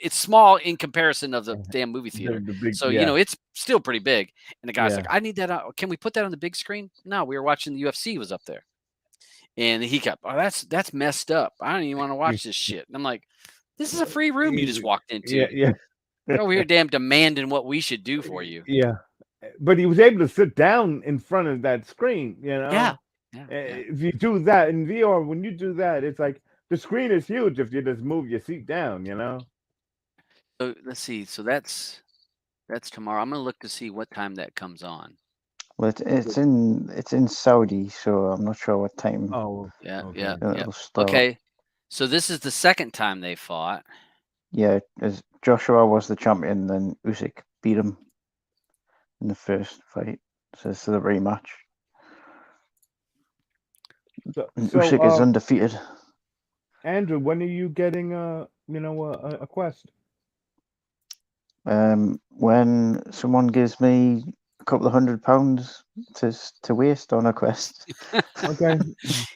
It's small in comparison of the damn movie theater. So it's still pretty big. And the guy's like, "I need that. Can we put that on the big screen?" No, we were watching the UFC. Was up there, and he kept, "Oh, that's messed up. I don't even want to watch this shit." And I'm like, "This is a free room you just walked into. Yeah. You're over here, damn demanding what we should do for you." Yeah. But he was able to sit down in front of that screen, Yeah. If you do that in VR, when you do that, it's like the screen is huge if you just move your seat down, So let's see. So that's tomorrow. I'm gonna look to see what time that comes on. Well, it's in Saudi, so I'm not sure what time. Oh, yeah. It'll start. Okay. So this is the second time they fought. Yeah, as Joshua was the champion, then Usyk beat him in the first fight. So it's the rematch. Usyk is undefeated. Andrew, when are you getting a quest? When someone gives me a couple of £100 to waste on a quest. Okay.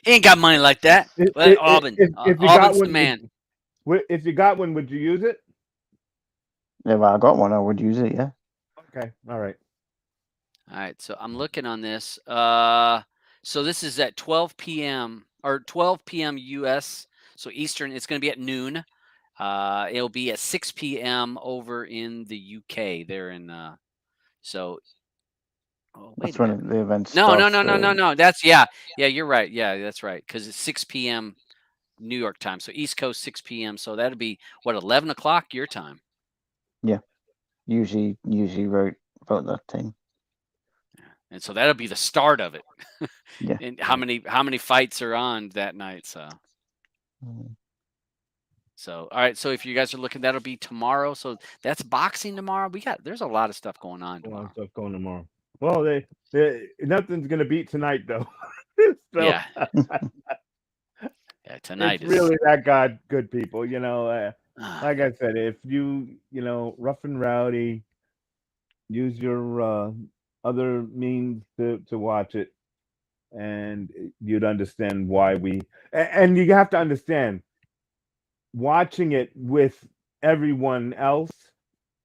He ain't got money like that. Aubyns the man. If you got one, would you use it? Yeah, well, I got one. I would use it. Yeah. Okay. All right. So I'm looking on this. So this is at 12 p.m. or 12 p.m. U.S. So Eastern. It's going to be at noon. It'll be at 6 p.m. over in the UK. They're in. So. Oh, wait that's when the event starts. No. That's yeah. You're right. Yeah, that's right. Because it's 6 p.m. New York time. So East Coast 6 p.m. So that'll be what 11 o'clock your time. Yeah. Usually right about that time. And so that'll be the start of it. Yeah. And how many fights are on that night? So. So, all right. So if you guys are looking, that'll be tomorrow. So that's boxing tomorrow. There's a lot of stuff going on A lot of tomorrow. stuff going tomorrow. Well, nothing's gonna beat tonight though. So Yeah. Yeah. Tonight it's is. really that good people. Ah, Like I said, if rough and rowdy, use your other means to watch it, and you'd understand why and you have to understand watching it with everyone else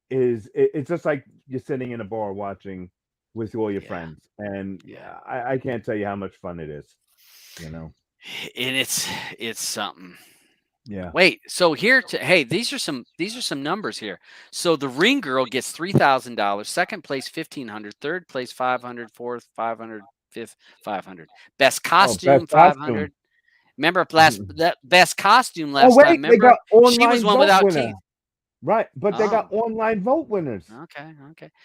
it's just like you're sitting in a bar watching with all your yeah. friends, and Yeah. I can't tell you how much fun it is. You know. And it's something. Yeah. Wait, so hey, these are some numbers here. So the ring girl gets $3,000, second place 1,500, third place 500, fourth 500, fifth 500. Best Oh, best costume costume. 500. Remember that best costume Oh last time? wait, they Remember got she was online one vote without winner. teeth. Right, but they got Oh, online vote winners. okay.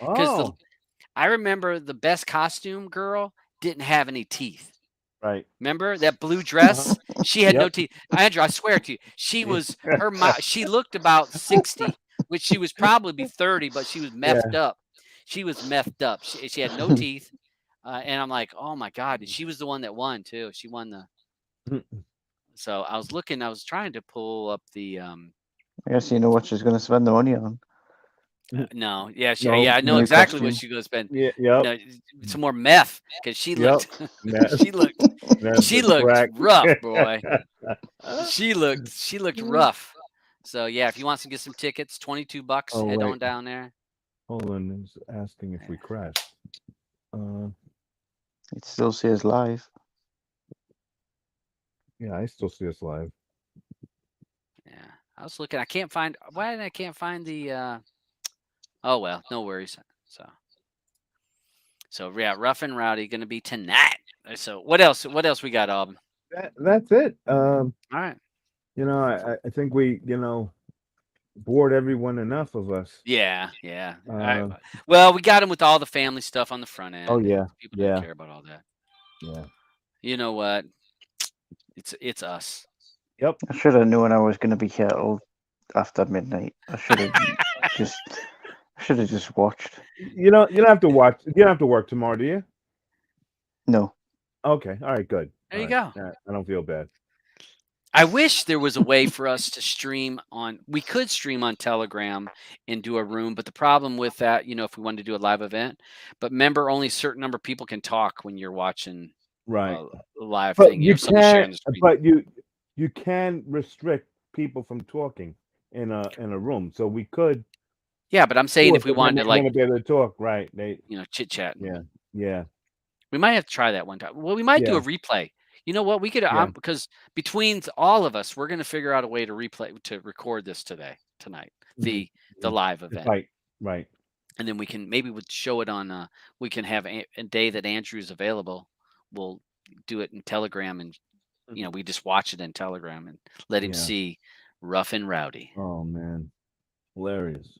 Because Oh, I remember the best costume girl didn't have any teeth. right. Remember that blue Uh-huh. dress? She had no Yep. teeth. Andrew, I swear to you, she looked about 60, which she was probably 30, but she was messed Yeah. up. She was messed up. She had no teeth. And I'm like, oh my God. And she was the one that won too. She won so I was trying to pull up the I guess you know what she's going to spend the money on. no, No. I know New exactly what costume. she goes spend. Yeah. Yep. No, some more meth because she Yep. looked That's she looked that's she a looked crack. rough, boy. She looked rough. So yeah, if you want to get some tickets, $22, Oh head on wait, down there. hold on. It's asking if Yeah. we crashed. Uh, It still says live. yeah, I still see us live. Yeah. I was looking. I can't find I can't find the oh well, no worries. So yeah, Rough and Rowdy gonna be tonight. So what else? What else we got, Auburn? That's it. All right. I think we bored everyone enough of us. Yeah. All right. Uh, Well, we got him with all the family stuff on the front oh end, and yeah, people don't yeah, care about all that. yeah. You know what? It's us. Yep. I should have known I was going to be here till after midnight. I should have just. I should have just watched. You don't have to watch. You don't have to work tomorrow, do you? No. Okay. All right. Good. There All you right. go. I don't feel bad. I wish there was a way for us to stream on. We could stream on Telegram and do a room, but the problem with that, if we wanted to do a live event, but remember, only a certain number of people can talk when you're watching Right. a live But thing. you Someone can't. sharing the screen. But you can restrict people from talking in a room. So we could Yeah, but I'm saying do it, if we but then wanted they to, like, want to be able to talk. Right. They. chit chat, Yeah. Yeah. we might have to try that one time. Well, we might do Yeah. a replay. You know what? We could, Yeah. because between all of us, we're going to figure out a way to record this tonight, Mhm, the mhm. live It's event. like right. And then maybe we'll show it on we can have a day that Andrew's available. We'll do it in Telegram, and Mhm. we just watch it in Telegram and let him Yeah. see Rough and Rowdy. Oh man, hilarious.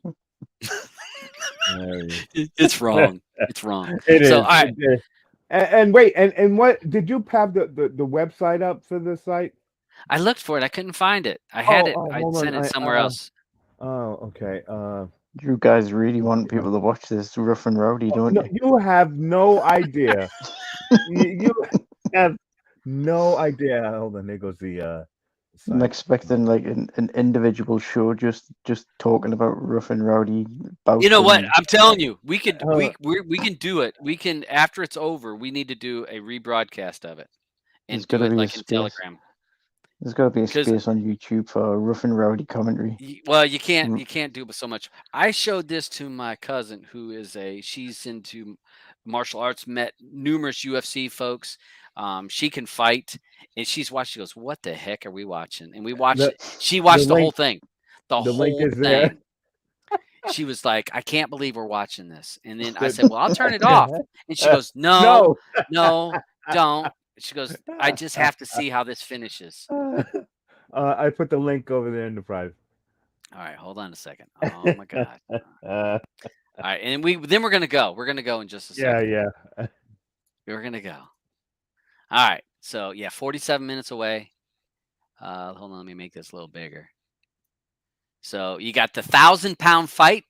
Hilarious. It's wrong. It's wrong. It So is. all right, It is. And wait, and what did you have the website up for the site? I looked for it. I couldn't find it. I had Oh, it. oh, I hold on. sent it somewhere else. Okay. You guys really want Yeah. people to watch this rough and rowdy, don't No, you? you have no idea. You have no idea. Hold on. There goes the I'm site. expecting like an individual show just talking about rough and rowdy You bouts know what? and I'm telling you, we could Uh, we can do it. We can, after it's over. We need to do a rebroadcast of it there's and do gotta it be a like in space. Telegram. There's gotta be a Because space on YouTube for rough and rowdy commentary. well, you can't R- do it so much. I showed this to my cousin, who is she's into martial arts, met numerous UFC folks. She can fight, and she's watched. She goes, "What the heck are we watching?" And we watched the it. She the watched the whole link thing, the the link whole is there. thing. She was like, "I can't believe we're watching this." And then I The- said, "Well, I'll turn it off." And she goes, "No, no. no, don't." She goes, "I just have to see how this finishes." I put the link over there in the private. All right, hold on a second. Oh my God. All right, and we're gonna go. We're gonna go in just a Yeah, second. yeah. We're gonna go. All right. So yeah, 47 minutes away. Hold on, let me make this a little bigger. So you got the 1,000-pound fight,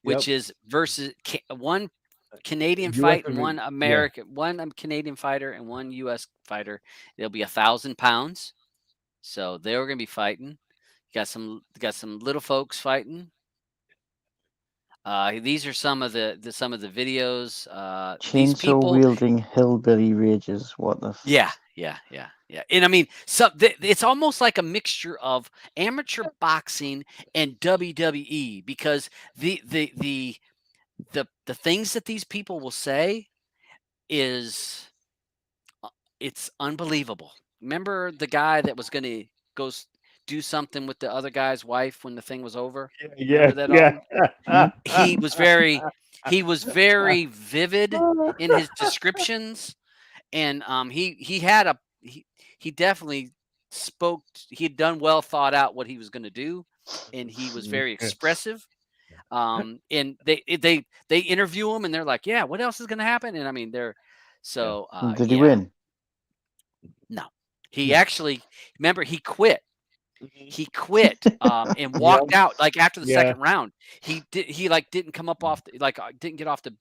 which Yep. is versus one Canadian U.S. fight and one Yeah. Canadian fighter and one U.S. fighter. It'll be 1,000 pounds. So they're going to be fighting. You got some little folks fighting. These are some of the videos. These Chainsaw people, wielding hillbilly rages. What the? yeah. And I mean, it's almost like a mixture of amateur boxing and WWE, because the things that these people will say is it's unbelievable. Remember the guy that was going to do something with the other guy's wife when the thing was over? Yeah. Remember that, Yeah. Auburn? He was very vivid in his descriptions, and he definitely spoke. He had done well thought out what he was going to do, and he was very expressive. And they interview him, and they're like, "Yeah, what else is going to happen?" And I mean, Did he win? No, he actually, remember, he quit. He quit and walked out like after the Yeah. second round. He didn't come up off didn't get off the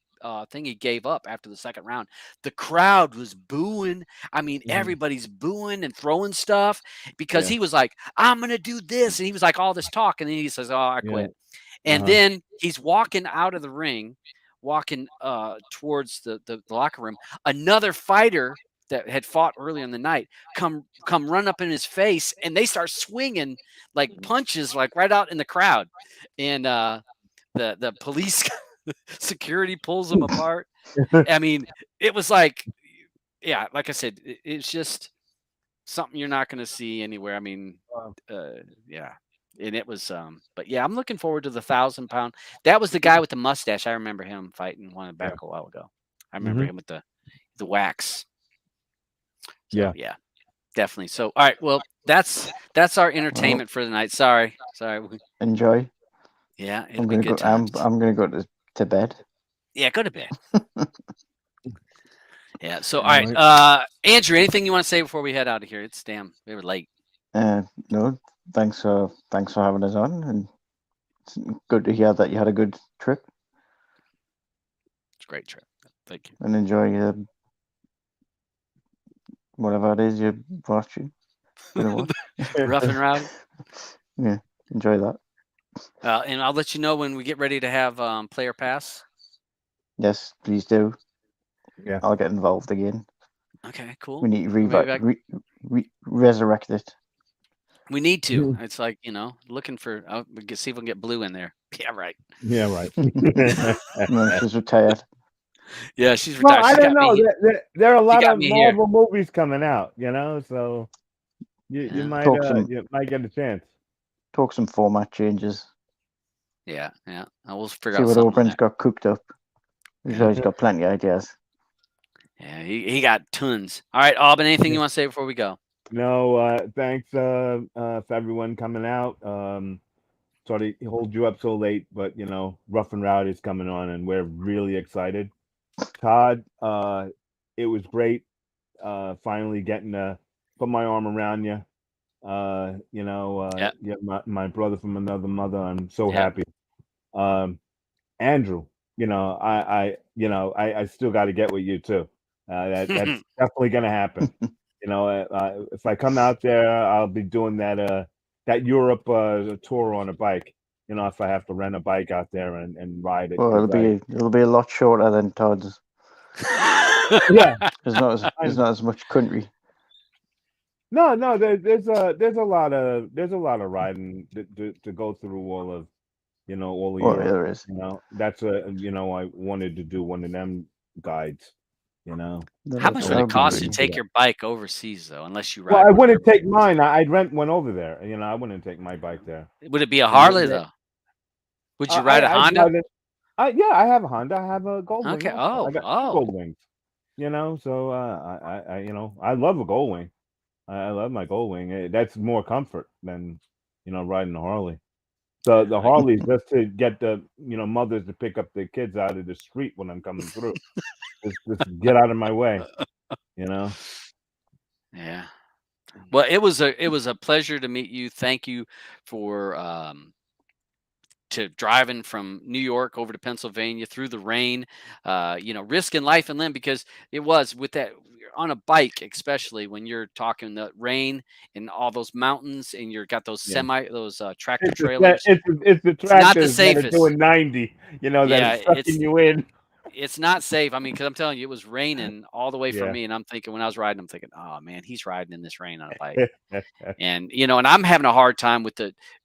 thing. He gave up after the second round. The crowd was booing. I mean, everybody's booing and throwing stuff because he was like, "I'm gonna do this," and he was like all this talk, and then he says, "Oh, I quit." And then he's walking out of the ring, walking towards the locker room. Another fighter that had fought earlier in the night come run up in his face, and they start swinging like punches like right out in the crowd. And the police security pulls them apart. I mean, it was like, yeah, like I said, it's just something you're not going to see anywhere. I mean, yeah. And it was, but yeah, I'm looking forward to the 1,000-pound. That was the guy with the mustache. I remember him fighting one back a while ago. I remember him with the wax. So, yeah, definitely. So, all right, well, that's our entertainment for the night. Sorry. Enjoy. Yeah, I'm gonna go. I'm gonna go to bed. Yeah, go to bed. Yeah. So, all right, Andrew, anything you want to say before we head out of here? It's we were late. No, thanks for having us on, and it's good to hear that you had a good trip. It's a great trip. Thank you. And enjoy whatever it is you're watching. Rough and Rowdy. Yeah, enjoy that. And I'll let you know when we get ready to have player pass. Yes, please do. Yeah, I'll get involved again. Okay, cool. We need to resurrect it. We need to. It's like, looking for. See if we can get Blue in there. Yeah, right. Yeah, right. No, she's retired. Yeah, she's retired. Well, I don't know. There are a lot of Marvel movies coming out, so you might get a chance. Talk some format changes. Yeah. We'll figure out. See what Aubyns got cooked up. He's always got plenty of ideas. Yeah, he got tons. All right, Auburn, anything you want to say before we go? No, thanks for everyone coming out. Sorry to hold you up so late, but Rough and Rowdy is coming on, and we're really excited. Todd, it was great. Finally getting to put my arm around you. You're my brother from another mother. I'm so happy. Andrew, I still got to get with you too. That's definitely gonna happen. If I come out there, I'll be doing that Europe tour on a bike. If I have to rent a bike out there and ride it. Well, it'll be a lot shorter than Todd's. Yeah, there's not as much country. No, there's a lot of riding to go through all of all of Europe. There is. That's I wanted to do one of them guides. How much would it cost you to take your bike overseas though, unless you ride? Well, I wouldn't take mine. I'd rent one over there. I wouldn't take my bike there. Would it be a Harley though? Would you ride a Honda? Yeah, I have a Honda. I have a Goldwing. Okay. I got Goldwings. So I love a Goldwing. I love my Goldwing. That's more comfort than riding a Harley. So the Harley's just to get the mothers to pick up their kids out of the street when I'm coming through. just get out of my way. Yeah. Well, it was a pleasure to meet you. Thank you for to driving from New York over to Pennsylvania through the rain, risking life and limb, because it was with that on a bike, especially when you're talking the rain and all those mountains and you're got those tractor It's trailers. the It's not the tractors that are safest. doing 90. That Yeah, are sucking you in. it's not safe. I mean, because I'm telling you, it was raining all the way for Yeah. me, and I'm thinking when I was riding, I'm thinking, oh man, he's riding in this rain on a bike, and and I'm having a hard time with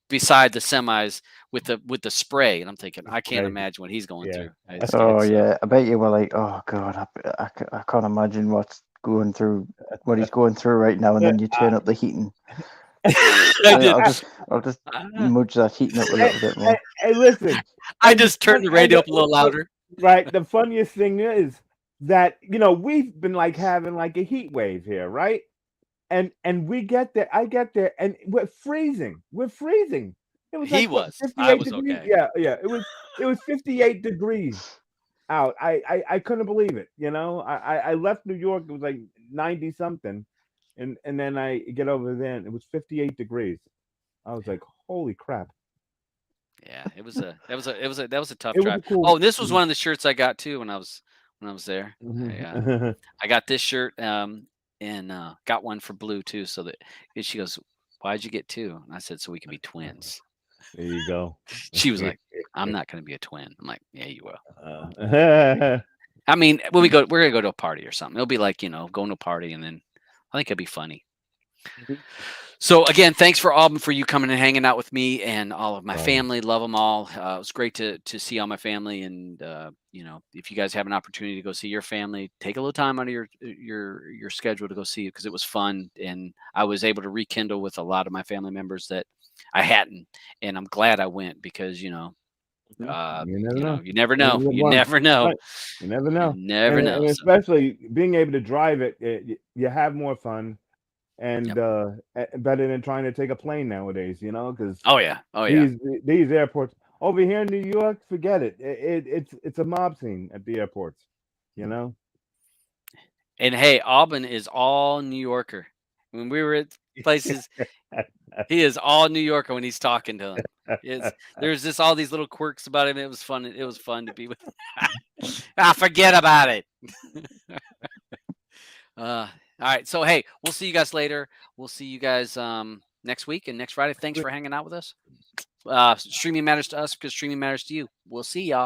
beside the semis with the spray, and I'm thinking I can't Right. imagine what he's going Yeah. through. Oh yeah, I bet you were like, oh god, I can't imagine what he's going through right now, and then you turn up the heating. I did. I'll just mudge that heating up a little bit more. Hey, listen. I just turned the radio up a little louder. Right. The funniest thing is that we've been like having like a heat wave here, right? And we get there. I get there, and we're freezing. We're freezing. It was He like what, was. 58 I was degrees. okay. Yeah. It was 58 degrees out. I couldn't believe it. I left New York. It was like 90 something, and then I get over there, and it was 58 degrees. I was like, holy crap. Yeah, that was a tough It was drive. cool. Oh, and this was one of the shirts I got too when I was there. Mhm. I got this shirt and got one for Blue too. So that she goes, "Why'd you get two?" And I said, "So we can be twins." There you go. She was like, "I'm not going to be a twin." I'm like, "Yeah, you will." Uh, I mean, when we're gonna go to a party or something. It'll be like going to a party, and then I think it'll be funny. So again, thanks for Aubyns for you coming and hanging out with me and all of my family. Love them all. It was great to see all my family, and if you guys have an opportunity to go see your family, take a little time out of your schedule to go see it, because it was fun, and I was able to rekindle with a lot of my family members that I hadn't, and I'm glad I went, because you never know. You never know. Right. You never know. You never know. You never know. And So, especially being able to drive it, you have more fun, and better than trying to take a plane nowadays. Because oh yeah. these airports over here in New York, forget it. It's a mob scene at the airports. And hey, Aubyns is all New Yorker. When we were at places, he is all New Yorker when he's talking to them. There's just all these little quirks about him. It was fun. It was fun to be with. Forget about it. All right. So hey, we'll see you guys later. We'll see you guys next week and next Friday. Thanks for hanging out with us. Streaming matters to us because streaming matters to you. We'll see y'all.